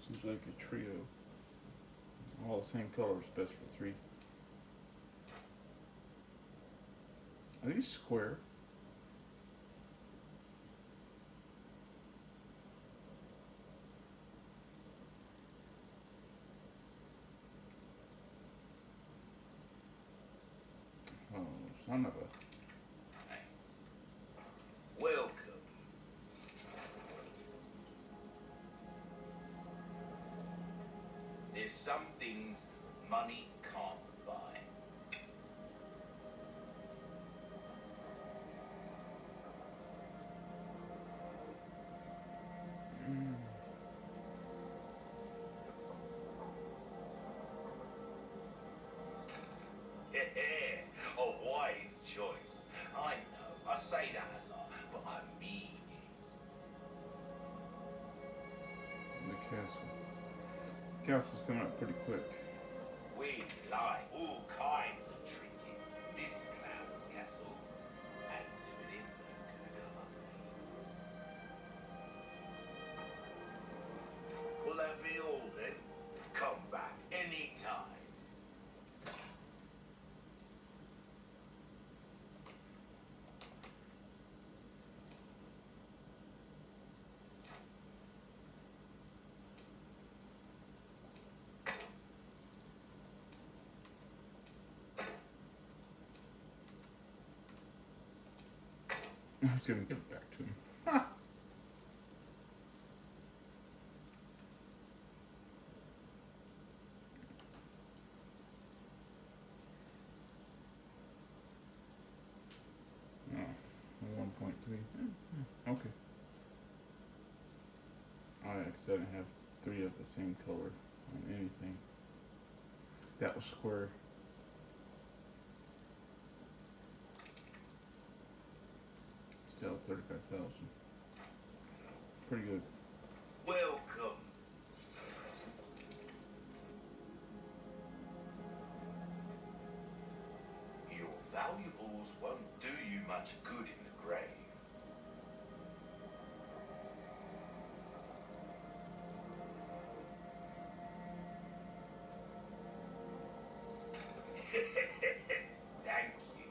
Seems like a trio. All the same colors, best for 3. Are these square? Oh, son of a... Thanks. Welcome. There's some things money can't buy. A wise choice. I know castle. Castle's coming up pretty quick. We like all kinds of trinkets in this clown's castle, and doing it no good or ugly. Will that be all then? Come back anytime. I was gonna give it back to him. Oh, 1.3. Okay. Oh yeah, because I didn't have 3 of the same color on anything. That was square. Still 35,000. Pretty good. Welcome. Your valuables won't do you much good in the grave. Thank you.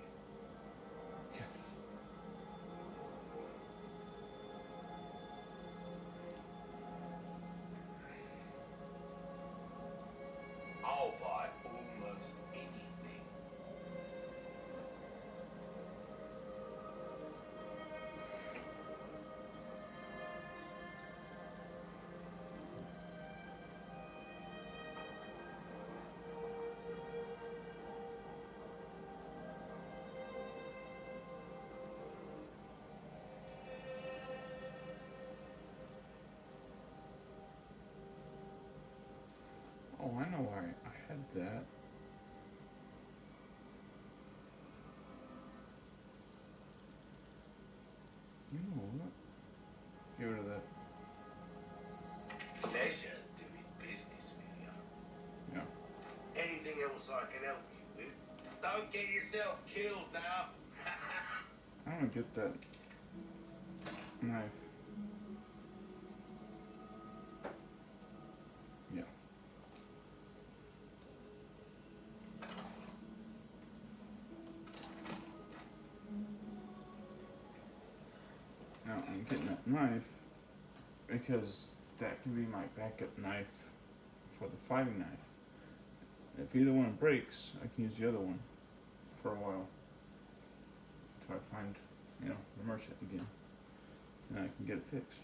I'll buy almost anything. Oh, I know why I had that. You know what? Get rid of that. Pleasure doing business with you. Yeah. Anything else I can help you with? Don't get yourself killed now. I don't get that knife. Yeah. Now I'm getting that knife because that can be my backup knife for the fighting knife. If either one breaks, I can use the other one for a while until I find, the merchant again, and I can get it fixed.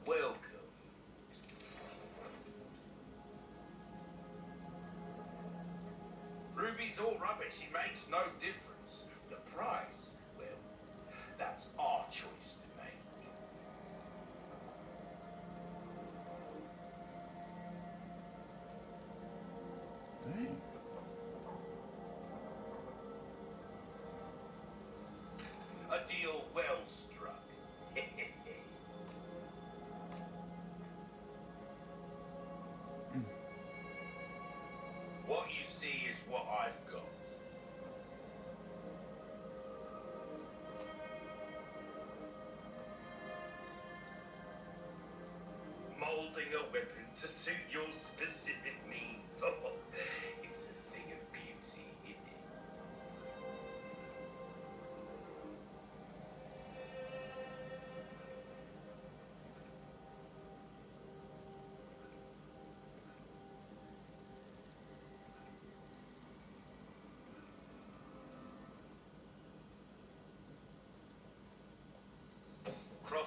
Welcome. Ruby's all rubbish. It makes no difference. The price, well, that's our choice to make. Dang. A deal well struck. What you see is what I've got. Molding a weapon to suit your specific needs. Oh, it's a thing of beauty.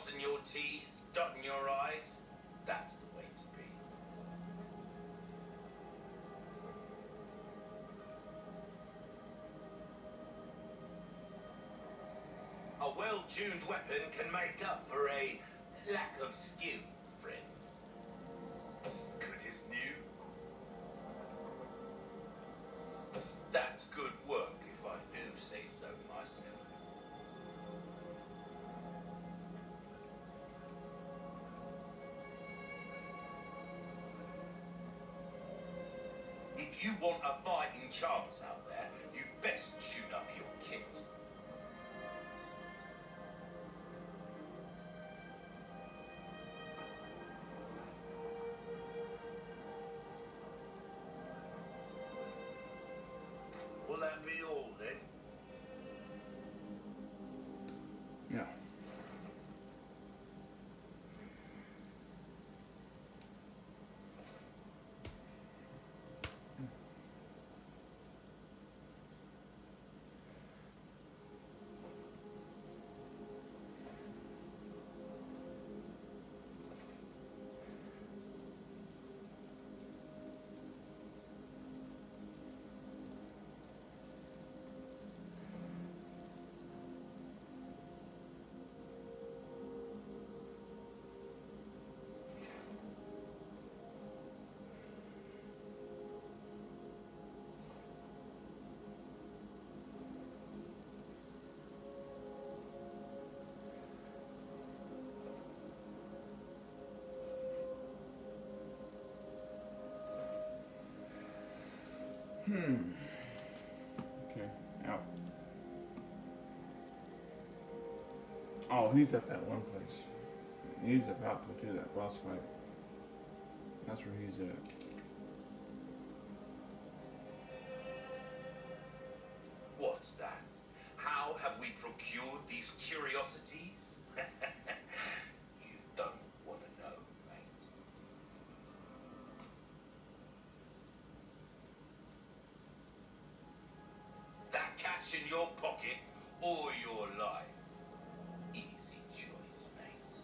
crossing your T's, dotting your I's. That's the way to be. A well-tuned weapon can make up for a lack of skill, friend. Good as new. That's good work, if I do say so myself. If you want a fighting chance out there, you best tune up your kit. Will that be all then? Yeah. Okay, out. Oh, he's at that one place. He's about to do that boss fight. That's where he's at. What's that? How have we procured these curiosities? You don't want to know, mate. That cash in your pocket or your life? Easy choice, mate.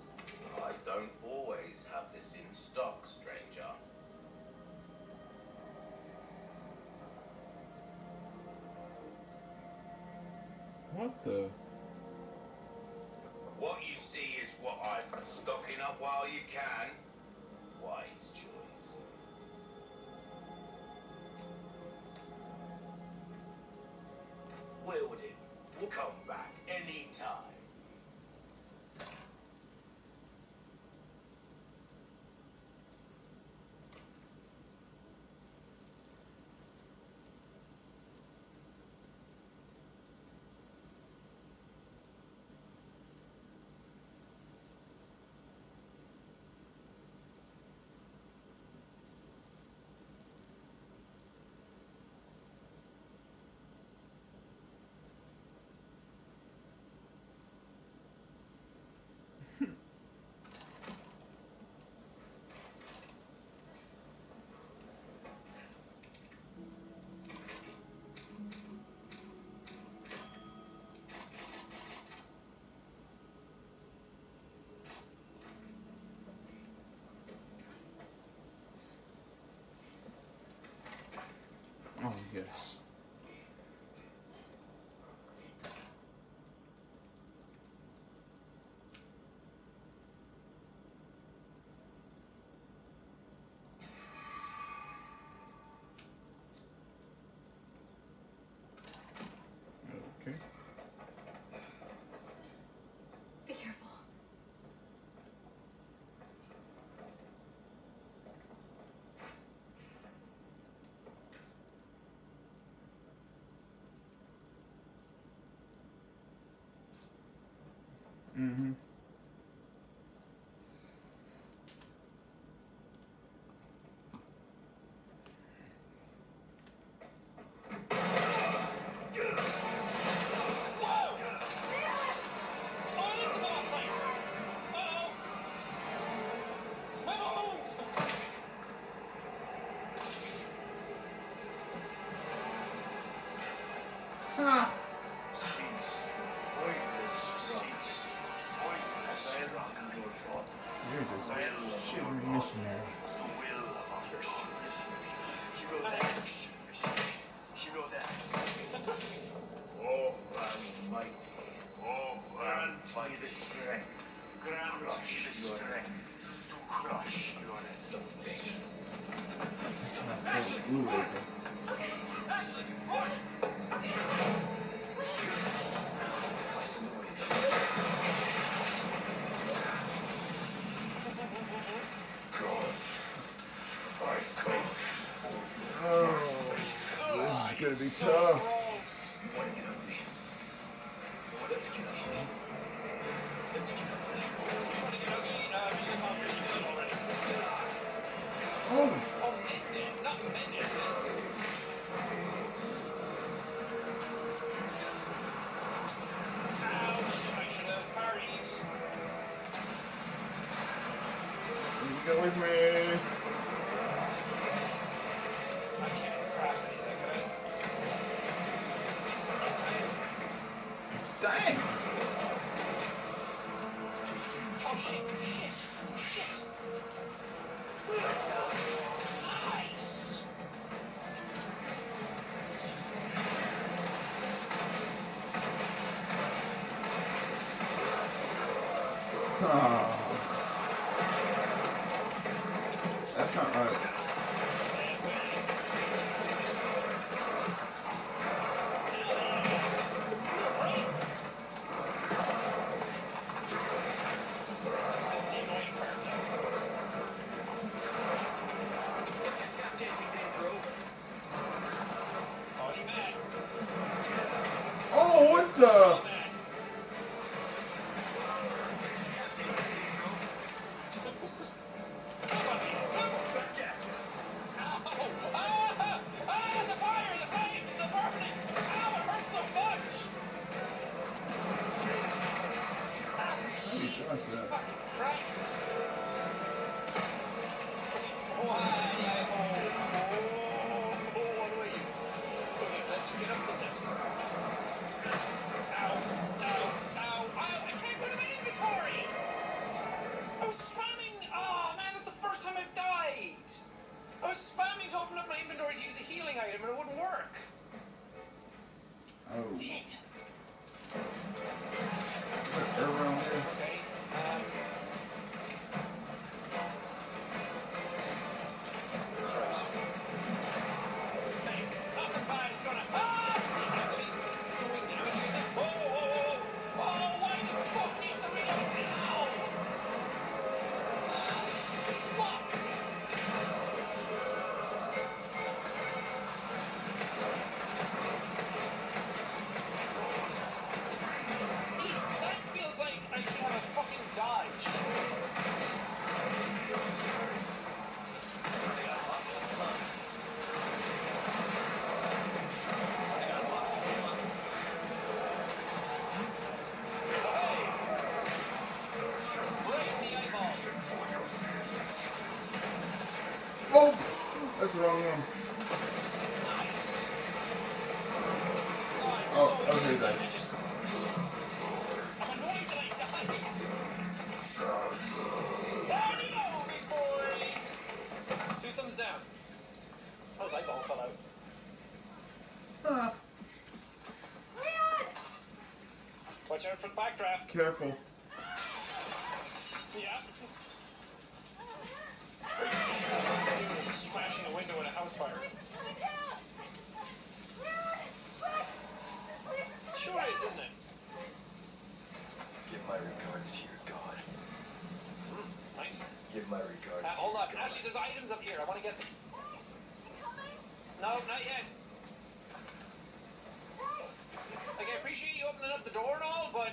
I don't always have this in stock, stranger. What the? What you see is what I'm stocking up while you can. Wise choice. Will it? We'll come back anytime. Oh, yes. Okay. Be careful. Mm-hmm. Cease. Pointless struggle. flew open. Ashley, run! Oh, this is gonna be tough. Oh! Oh, Mendez, not Menendez. Ouch, I should have parried. Go with me. I can't craft anything, can I? Dang! Oh shit, shit, shit. Nice! Oh. That's not right. This is the annoying part. Oh, you mad? Oh, what the? The fire, the flames, the burning! Ow, it hurts so much! Jesus fucking Christ! Why? What do I use? Okay, let's just get up the steps. Ow, ow, ow, ow! I can't go to my inventory! I was spamming! Oh man, that's the first time I've died! I was spamming to open up my inventory to use a healing item and it wouldn't work. Oh. Shit. Around here. Okay. Hey, Octopi's gonna. Actually, doing damage using. Whoa, whoa, whoa! Oh, why the fuck do you have to reload now? Fuck! See, that feels like I should have a fucking dodge. Oh! That's the wrong one. Oh, okay, then. I'm annoyed that I died. Down you go, big boy. 2 thumbs down. Oh, his eyeball fell out. Watch out for the backdraft. Careful. Yeah. Smashing a window in a house fire. Sure is, isn't it? Give my regards to your god. Nice. Give my regards. Hold on. Actually, there's items up here. I want to get them. No, not yet. Like, I appreciate you opening up the door and all, but,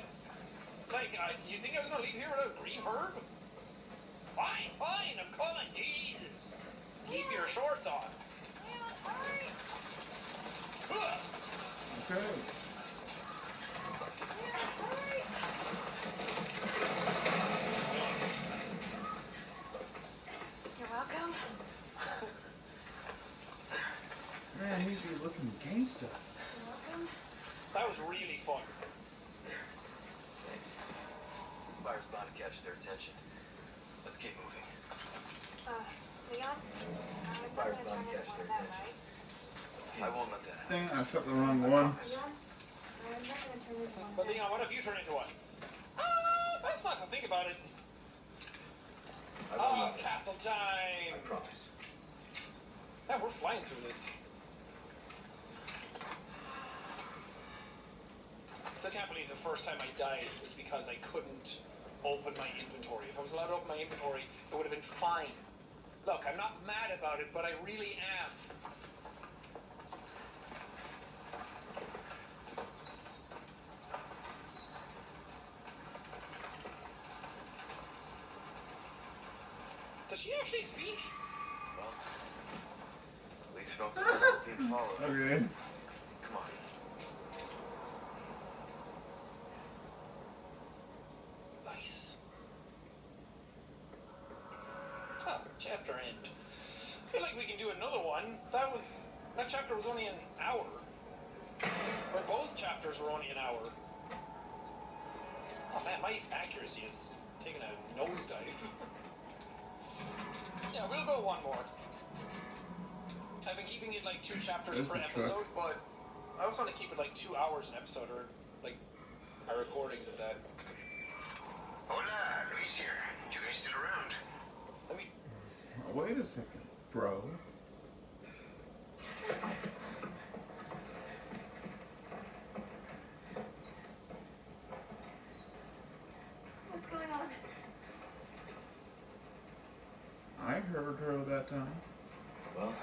like, do you think I was going to leave here without a green herb? Fine, fine, I'm coming, Jesus. Keep your shorts on. Okay. You're welcome. Man, he's good looking gangster. You're welcome. That was really fun. Thanks. This fire's bound to catch their attention. Let's keep moving. Leon? This fire's bound to catch their attention. I won't let that happen. Dang, I shot the wrong one. Leon? I'm not gonna turn this one. But Leon, what if you turn into one? Best not to think about it. I won't let that Castle time. happen. I promise. Yeah, we're flying through this. So I can't believe the first time I died was because I couldn't open my inventory. If I was allowed to open my inventory, it would have been fine. Look, I'm not mad about it, but I really am. Does she actually speak? Well, at least we don't have to worry about being followed. Okay. Come on. Nice. Ah, chapter end. I feel like we can do another one. That chapter was only an hour. Or both chapters were only an hour. Oh man, my accuracy is taking a nosedive. Yeah, we'll go one more. I've been keeping it like 2 chapters per episode, but I also want to keep it like 2 hours an episode, or like my recordings of that. Hola, Luis here. You guys still around? Wait a second, bro. What's going on? I heard her that time. Well,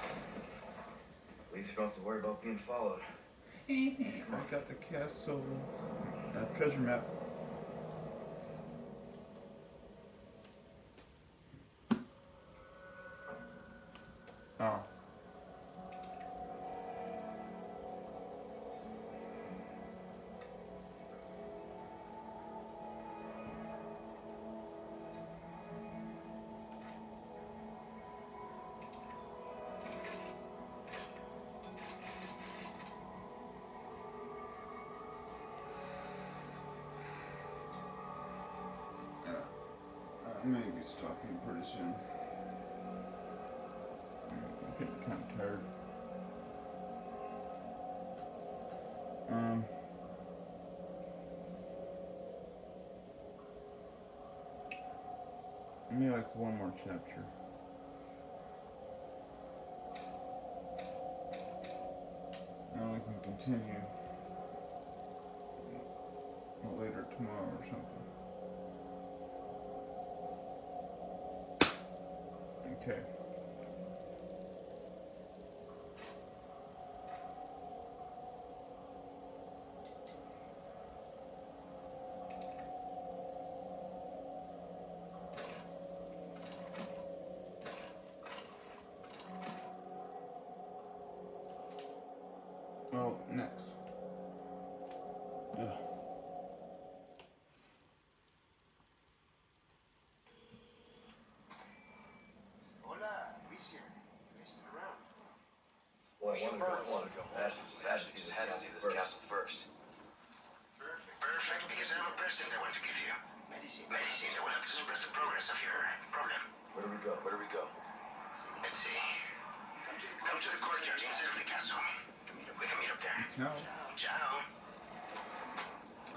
at least you don't have to worry about being followed. I got the castle treasure map. Oh. I may be stopping pretty soon. I'm getting kind of tired. Maybe like one more chapter. Now we can continue later tomorrow or something. Okay. Well, next. Ugh. Hola, Luis here. You guys still around? We should burn some. Ashley just had to see this castle first. Perfect, because I have a present I want to give you. Medicine that will help to suppress the progress of your problem. Where do we go? Where do we go? Let's see. Come to the courtyard inside of the castle. We can meet up there. Ciao. Ciao.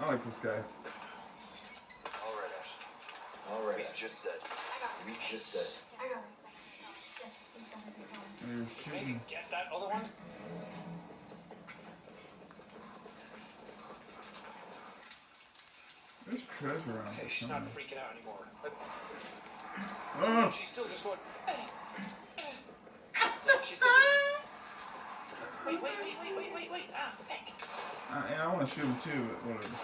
I like this guy. All right, Ashley. All right. Reese just said. Reese just said. I got it. They're shooting. Get that other one? There's treasure around. Okay, she's not freaking out anymore. Oh. She's still just going. She's still. Wait. Ah, feck. Yeah, I want to shoot him too, but whatever.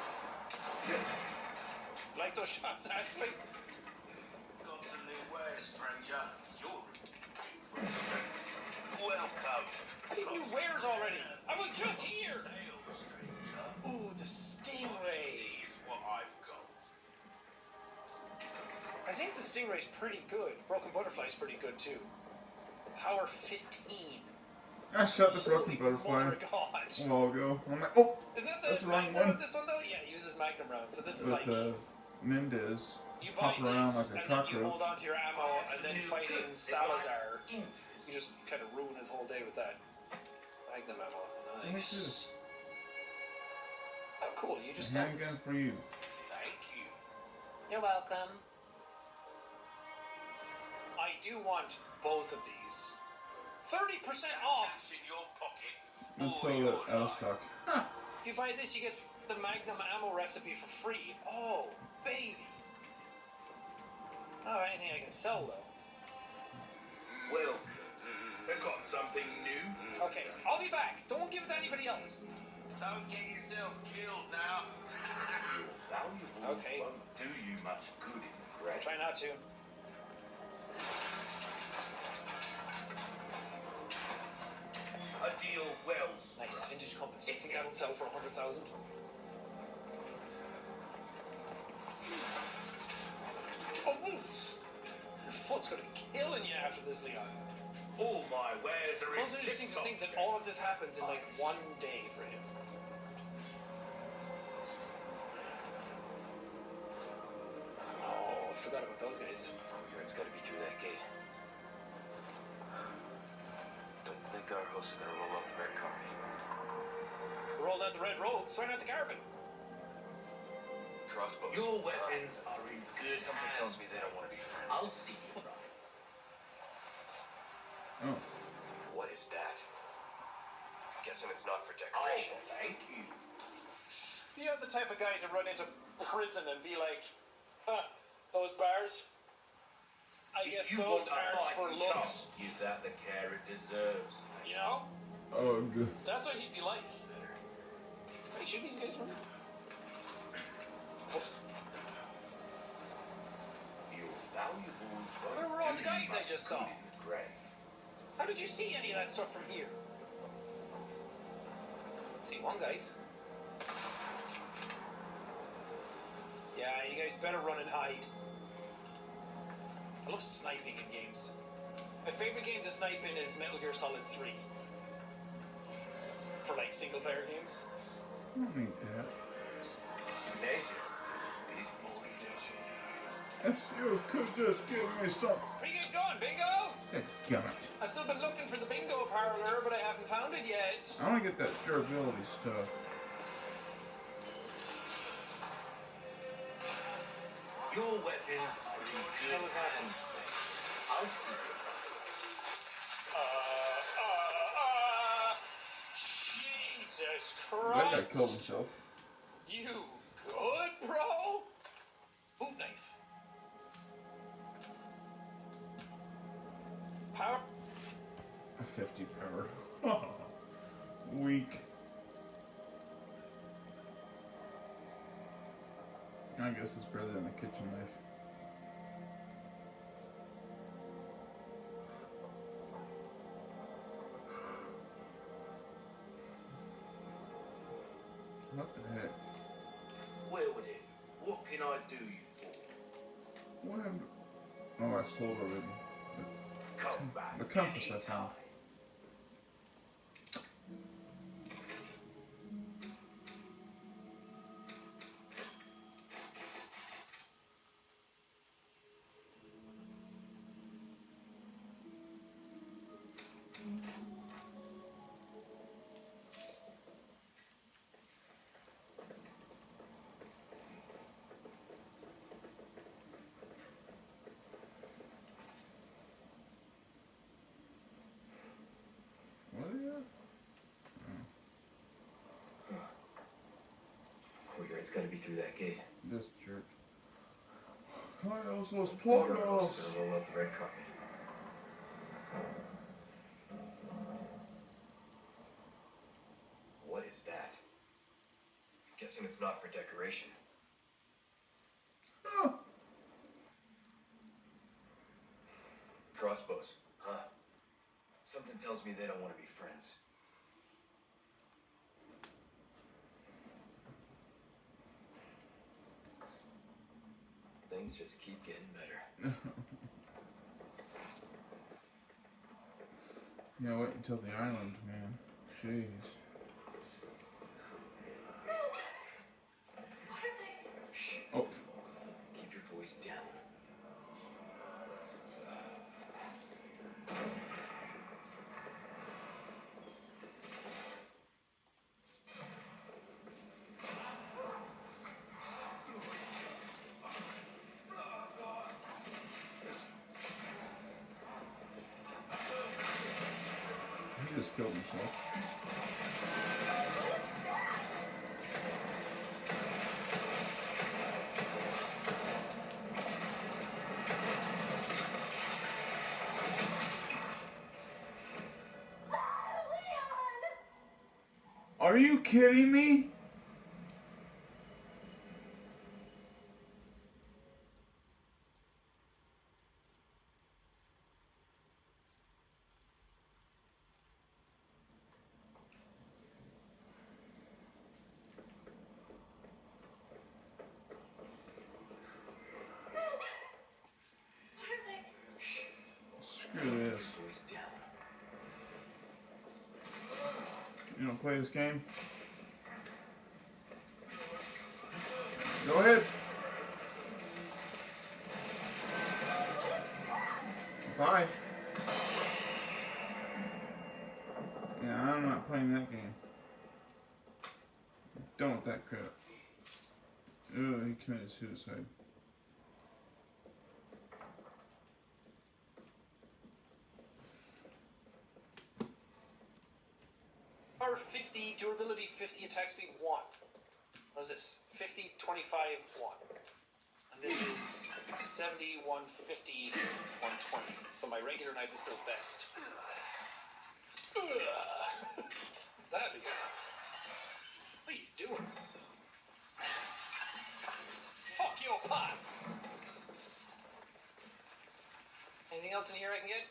Like those shots, actually. Got some new wares, stranger. You're welcome. I didn't do wares already. I was just here. Ooh, the stingray. Here's what I've got. I think the stingray's pretty good. Broken butterfly's pretty good too. Power 15. I shot the broken butterfly a while ago. I'm like, oh, Isn't that that's the wrong Magnum, one. this one though? Yeah, it uses Magnum rounds. So this is With like Mendez you buy hopping around this, like a and then you cockroach. hold on to your ammo, and then fighting Salazar, you just kind of ruin his whole day with that. Magnum ammo, nice. Oh, cool! You just said Handgun for you. Thank you. You're welcome. I do want both of these 30% off. Until they're out of stock. If you buy this, you get the Magnum ammo recipe for free. Oh, baby. I don't have anything I can sell, though. Welcome. I've got something new. Okay, I'll be back. Don't give it to anybody else. Don't get yourself killed now. Your valuables won't do you much good in the grave. Try not to. A deal well struck. Nice vintage compass. You think that'll sell for 100,000? Oh, woof! Your foot's gonna be killing you after this, Leon. All my wares are It's also interesting to think that all of this happens in like one day for him. Oh, I forgot about those guys. It's gotta be through that gate. Don't think our host is gonna roll out the red carpet. Rolled out the red robe, so why not the carpet? Crossbows. Your weapons are in good Something hands. tells me they don't want to be friends. I'll seek it right. Oh. What is that? Guessing it's not for decoration. Oh, thank you. You're the type of guy to run into prison and be like, those bars? I guess You those want a aren't for fighting looks. chance, give that the care it deserves. You know? Oh, good. That's what he'd be like. Hey, shoot these guys from here. Oops. Your valuables won't Where were all do the you guys I much just saw? good in the grave. How did you see any of that stuff from here? See one, guys. Yeah, you guys better run and hide. I love sniping in games. My favorite game to snipe in is Metal Gear Solid 3. For like single player games. I don't need that. Pleasure. This If you could just give me some. Where you guys going, bingo? Damn it. I've still been looking for the bingo parlor, but I haven't found it yet. I want to get that durability stuff. Your weapons are in good hands. I'll see it. Jesus That guy Christ. killed himself. You good, bro? Boot knife. Power. A 50 power. Weak. I guess it's better than a kitchen knife. What the heck? Well then, what can I do you for? What happened? Oh, I sold already. Come back. The compass I found. What are they at? Quicker, it's gotta be through that gate. This jerk. Why else those portals? Gonna roll up the red carpet. What is that? Guessing it's not for decoration. Oh. Crossbows, huh? Something tells me they don't want to be friends. Things just keep getting better. Yeah, wait until the island, man. Jeez. Oh. Keep your voice down. killed himself. Are you kidding me? Screw this. You don't play this game? Go ahead. Bye. Yeah, I'm not playing that game. I'm done with that crap. Ooh, he committed suicide. Power 50, durability 50, attack speed 1. What is this? 50, 25, 1. And this is 70, 150, 120. So my regular knife is still best. What's that? What are you doing? Fuck your pots! Anything else in here I can get?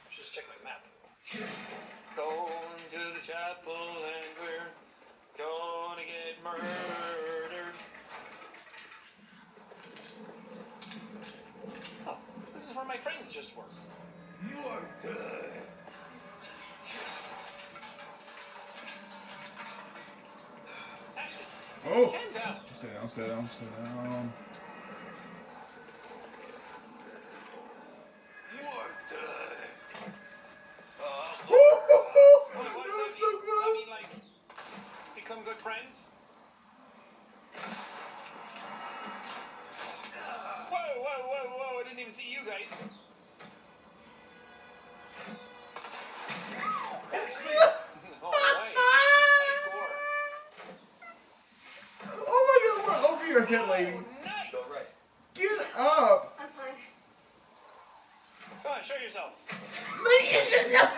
Should just check my map. Going to the chapel and we're gonna get murdered. Oh, this is where my friends just were. You are good. Ashley, Oh! calm down. Sit down, sit down, sit down. You are good. What does that so mean? close. Does that mean, like, become good friends? Whoa, whoa, whoa, whoa, I didn't even see you guys. Alright, high score. Oh my god, we're over your head, lady. Nice! Get up! I'm fine. Come on, show yourself. Lady, you should know.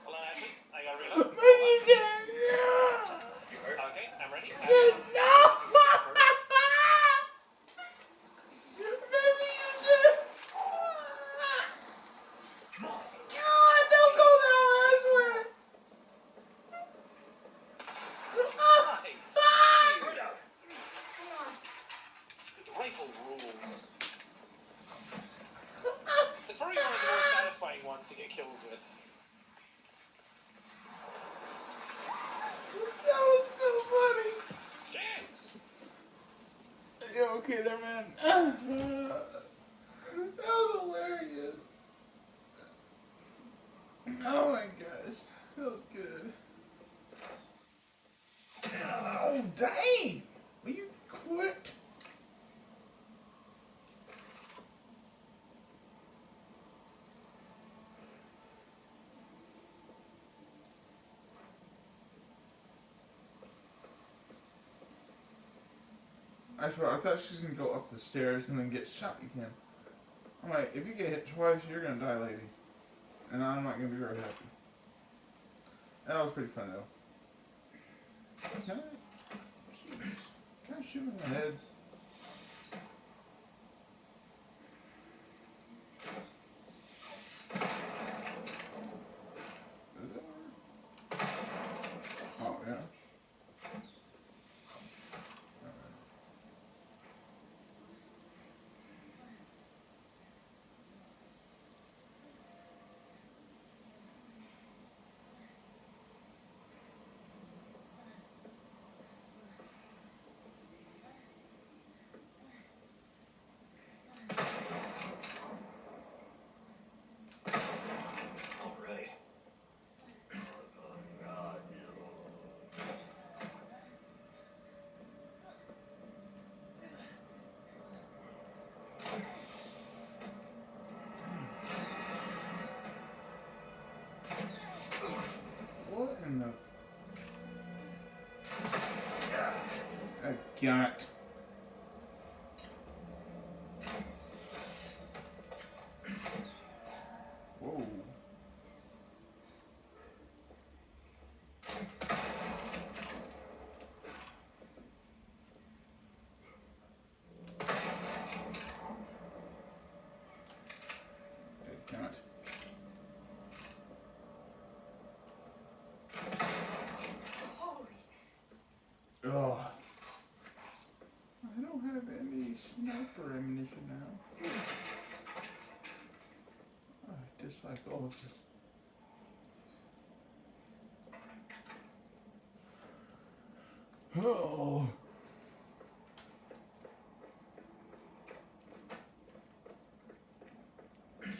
Hold on, Ashley. I gotta reload. You didn't know. Okay, I'm ready. You Ashley. didn't know. Maybe you did. God, don't go that way, I swear. Nice. The rifle rules. It's probably one of the most satisfying ones to get kills with. That was so funny. Jesus! You okay there, man? That was hilarious. Oh my gosh. That was good. Oh, dang! Will you quit? I swear, I thought she was gonna go up the stairs and then get shot again. I'm like, if you get hit twice, you're gonna die, lady. And I'm not gonna be very happy. That was pretty fun, though. Can I shoot him in the head? Does that work? Oh, yeah. Damn it. Whoa. Damn it. Oh. I don't have any sniper ammunition now. I dislike all of you. Oh.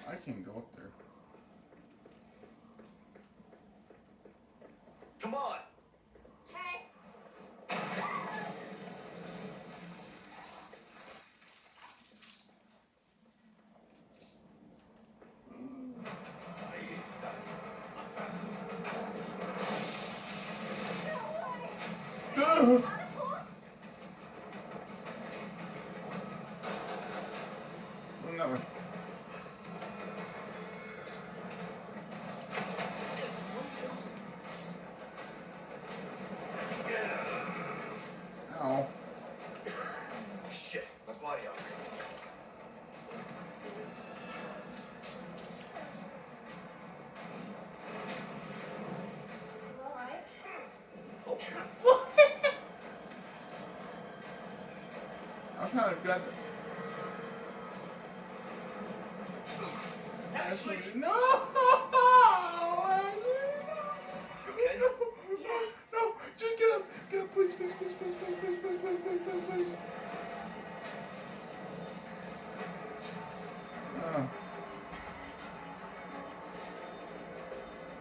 I can't go up there. Come on. Run that way. Ow. Shit, my body out. Alright. I'm trying to grab it. No! You okay? No! Just get up! Get up, please, please, please, please, please, please, please, please, please, please, please.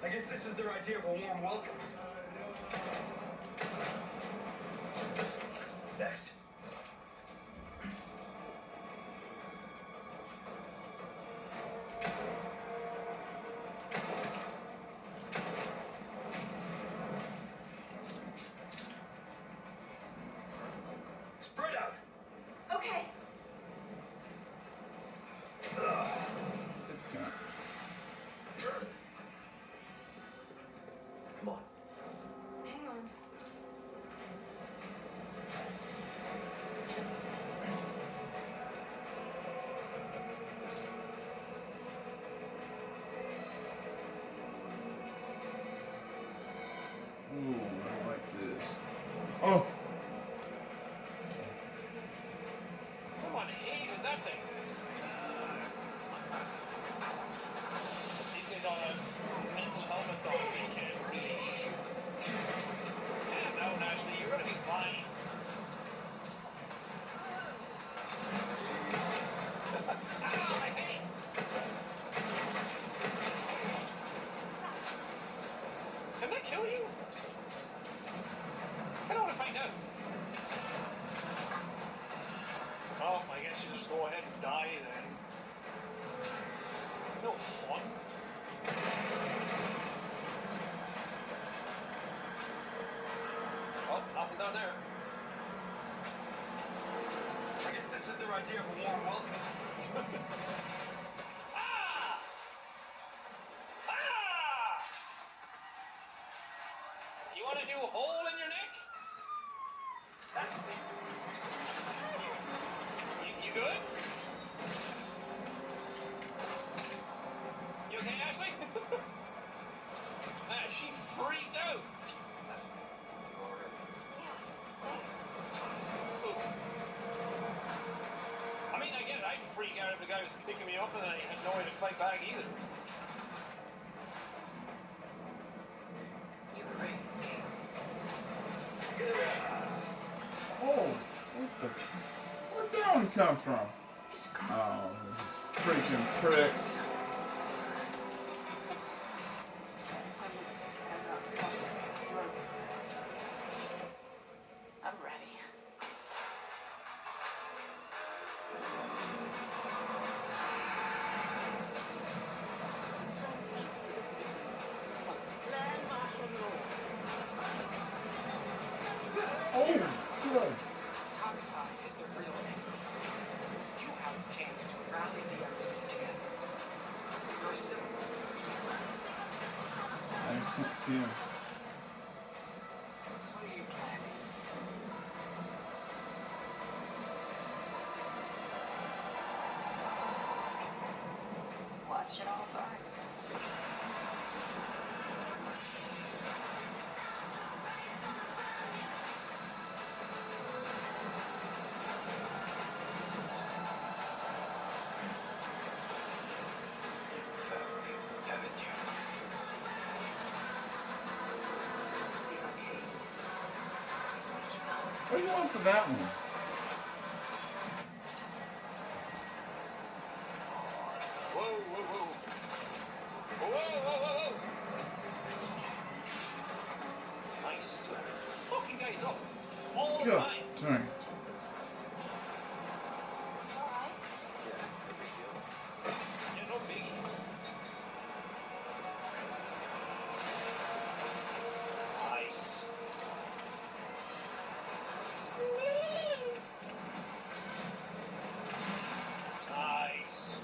I guess this is their idea of a warm welcome. Next. Spread out. Okay. Come on. Hang on. Ooh, I like this. Oh! Come on, hated that thing. These guys all have mental helmets on so you can't really shoot them. Calm down, Ashley. You're gonna be fine. Ow, my face! Can that kill you? I don't want to find out. Oh, I guess you just go ahead and die then. No fun. Oh, nothing down there. I guess this is their idea of a warm welcome. Ah! Ah! You want a new hole in your neck? You good? You okay, Ashley? Man, she freaked out. I mean, I get it. I'd freak out if the guy was picking me up and then I had no way to fight back either. Oh! What the? Where'd that one come from? Oh, freaking pricks. I'm ready. Turn east of the city. Must declare martial law. Oh, good. see him. So what are you planning? Watch it all burn. Haven't you? What do you want for that one? Whoa, whoa, whoa. Whoa, whoa, whoa, whoa. Nice. Fucking guys up. All the Go. time. Sorry. Yeah, no biggies. Nice. Nice.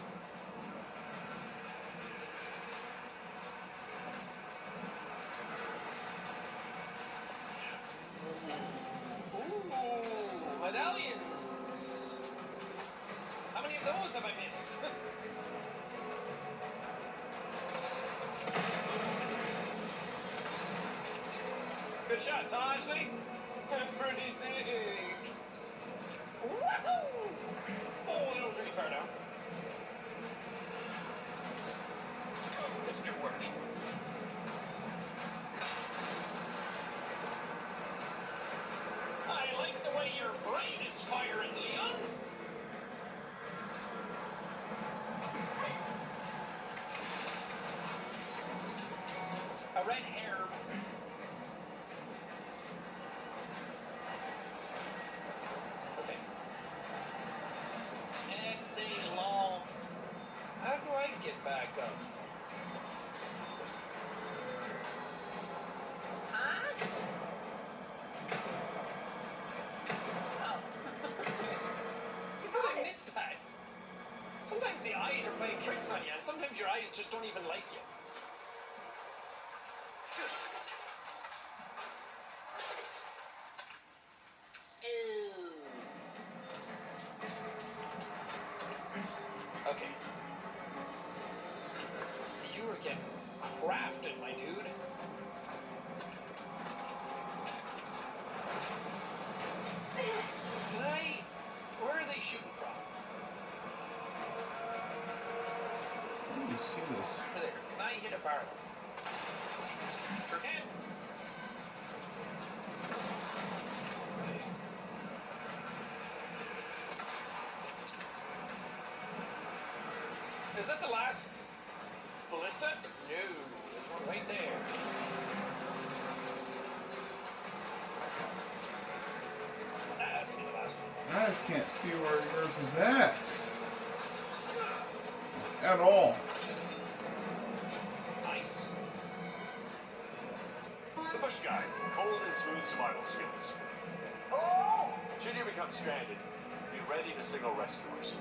Ooh, medallions. How many of those have I missed? Good shots, huh, Ashley? Pretty sick. Woohoo! Oh, that was really far down. That's good work. I like the way your brain is firing, Leon. A red hair. Okay. Exhale long. How do I get back up? Huh? Oh. How did I miss that? Sometimes the eyes are playing tricks on you, and sometimes your eyes just don't even like you. Okay. You were getting crafted, my dude. Where are they shooting from? Let me see this. There. Can I hit a barrel? Sure can. Is that the last ballista? No, there's one right there. That has to be the last one. I can't see where yours is at. At all. Nice. The Bush Guy, cold and smooth survival skills. Hello? Should you become stranded, be ready to signal rescuers.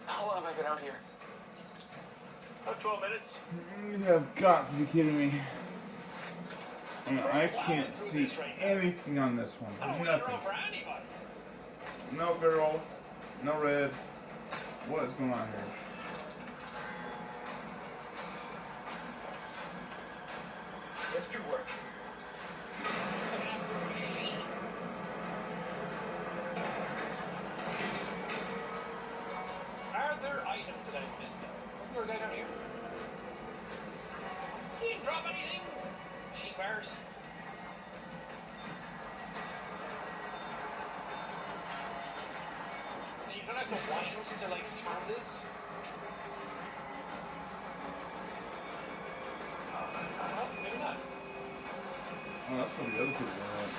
How long have I been out here? About 12 minutes. You have got to be kidding me. I can't see anything on this one. I don't want to Nothing. run for anybody. No barrel. No red. What is going on here? That's good work. I'm an absolute machine. Are there items that I've missed though? Wasn't there a guy down here? He didn't drop anything. Cheap bars. And you don't have to wind to like turn this. Well, maybe not. Oh, that's what the other people are at.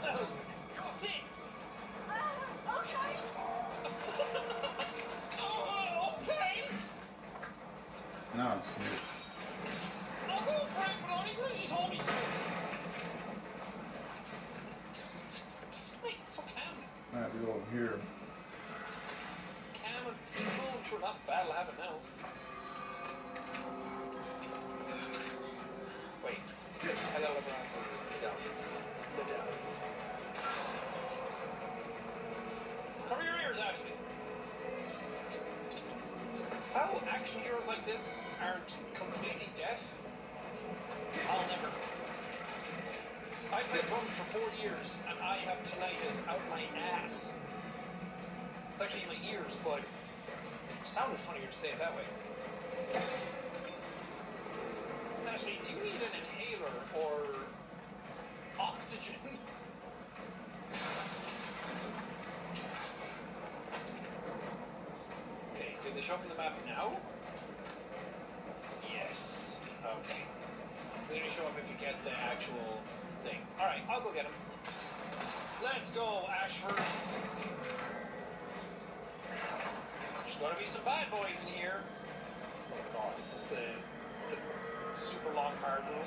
That was sick. Okay. Okay. Now I see it. I'll go for it, but only because you told me to. here. Calm and peaceful. I'm sure not bad will happen now. Wait, I gotta look around for medallions. Medallion. Cover your ears, Ashley. How action heroes like this aren't completely deaf, I'll never know. I played drums for 4 years, and I have tinnitus out my ass. It's actually in my ears, but it sounded funnier to say it that way. Ashley, do you need an inhaler or oxygen? Okay, do they show up on the map now? Yes. Okay. They only show up if you get the actual thing. Alright, I'll go get him. Let's go, Ashford. There's gonna be some bad boys in here. Oh god, this is the super long hard room.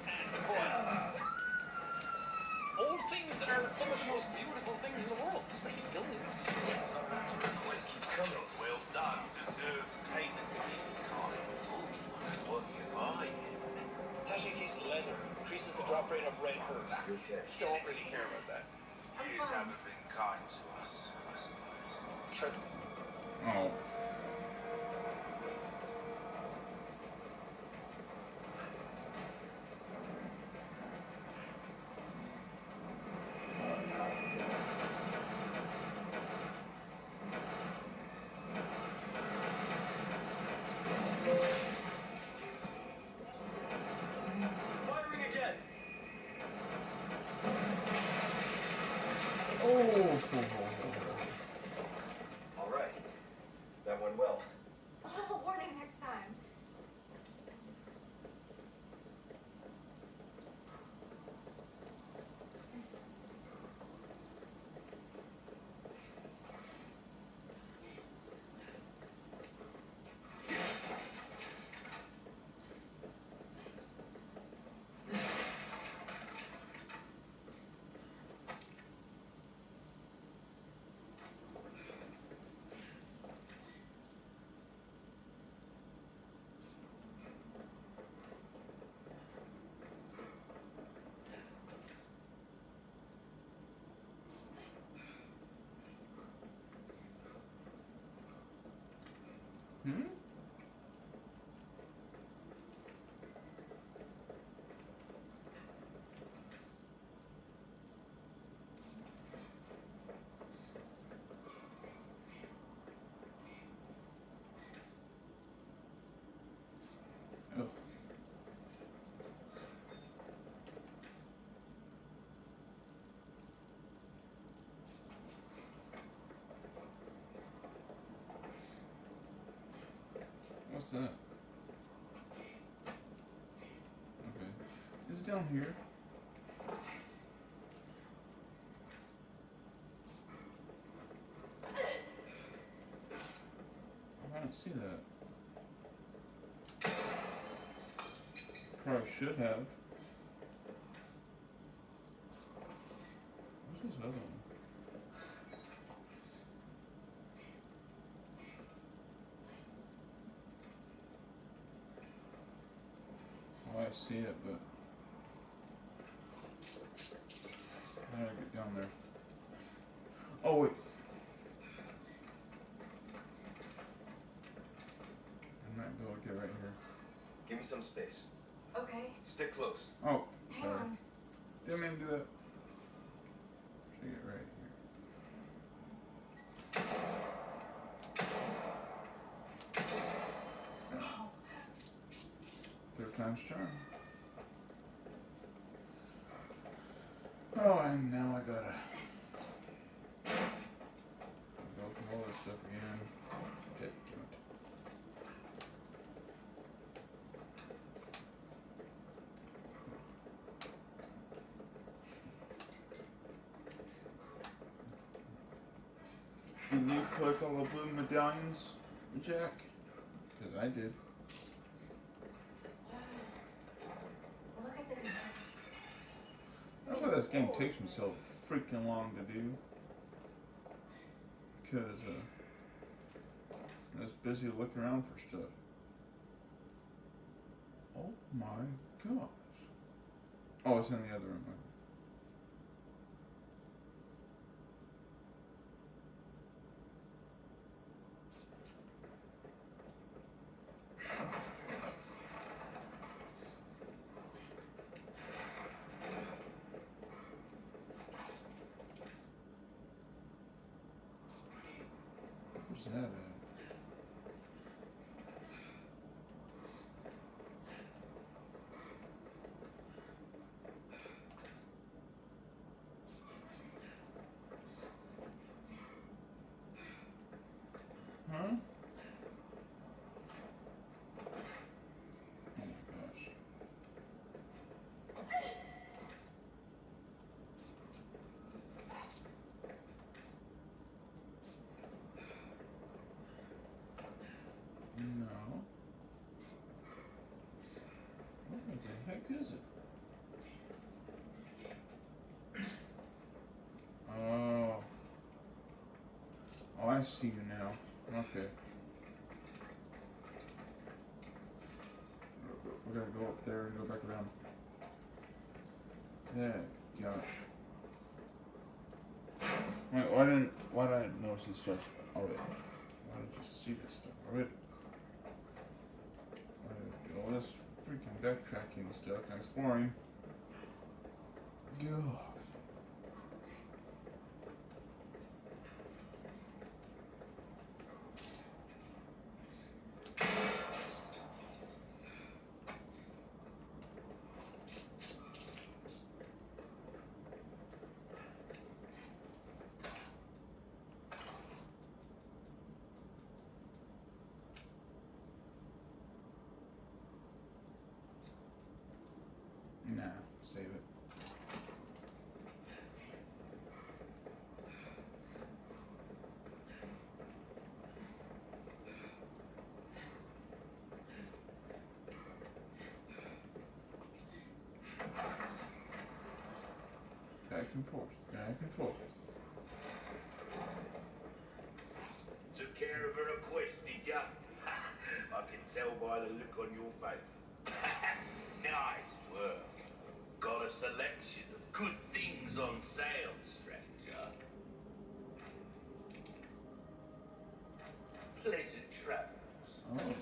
And boy, old things are some of the most beautiful things in the world, especially buildings. Well done. Deserves payment to keep kind. What you buying? Attaching a case of leather increases the drop rate of red herbs. Don't really care about that. Years haven't been kind to us, I suppose. Sure. Oh. Firing again. All right. That went well. A little warning next time. Hmm? Oh. What's that? Okay. Is it down here? I don't see that. Probably should have. What's this other one? Oh, I see it, but how do I get down there? Oh wait. I might be able to get right here. Give me some space. Okay. Stick close. Oh, Hang sorry. on. Didn't mean to do that. Should get right here. Oh. Third time's charm. Oh, and now I gotta go through all this stuff again. Okay, damn it. Did you collect all the blue medallions, Jack? Because I did. this game takes me so freaking long to do. Because I'm just busy looking around for stuff. Oh my gosh. Oh, it's in the other room. Where's that at? Huh? Oh my gosh. No. What the heck is it? Oh. Oh, I see you now. Okay. We're gonna go up there and go back around. Yeah, gosh. Wait, why didn't I notice this stuff already? Why didn't you see this stuff already? Why did I do all this freaking backtracking stuff and exploring? God. Nah, save it. Back and forth, back and forth. Took care of her request, did ya? I can tell by the look on your face. Nice work. Got a selection of good things on sale, stranger. Pleasant travels. Oh.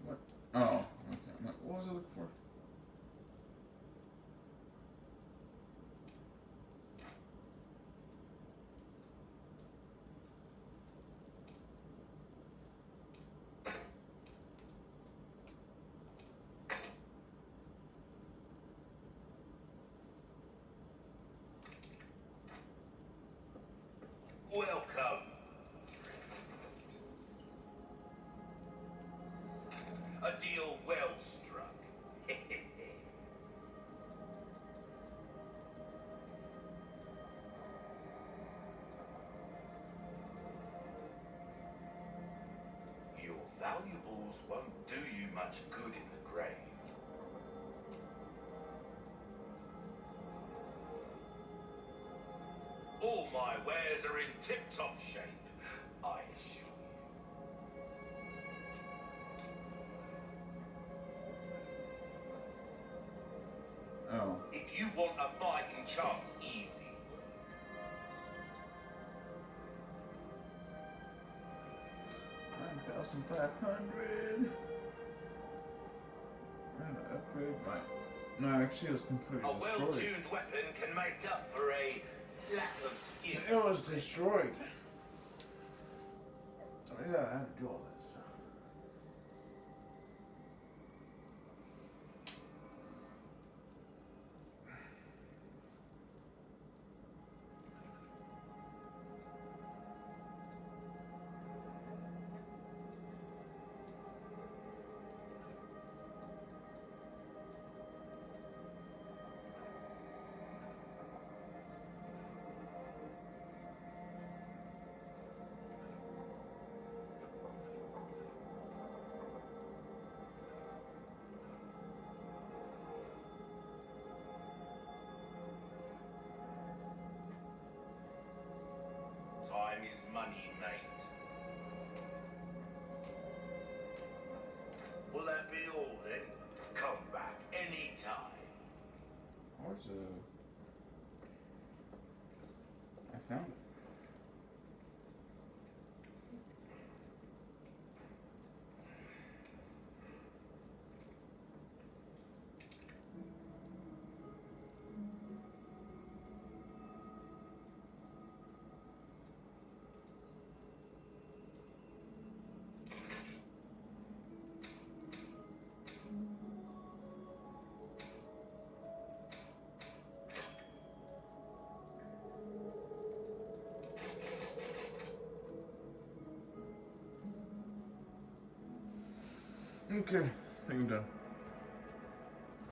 What? Oh, okay. I'm like, what was I looking for? Welcome. A deal well struck. Your valuables won't do you much good in the grave. All my wares are in tip-top shape, I assure you. Oh. If you want a fighting chance, easy work. 9,500. I'm gonna upgrade my. No, actually, it was completely A destroyed. well-tuned weapon can make up for a lack of skill. It was destroyed. So yeah, I had to do all that stuff. Time is money, mate. Will that be all then? Come back anytime. Where's I found it. Okay, I think I'm done.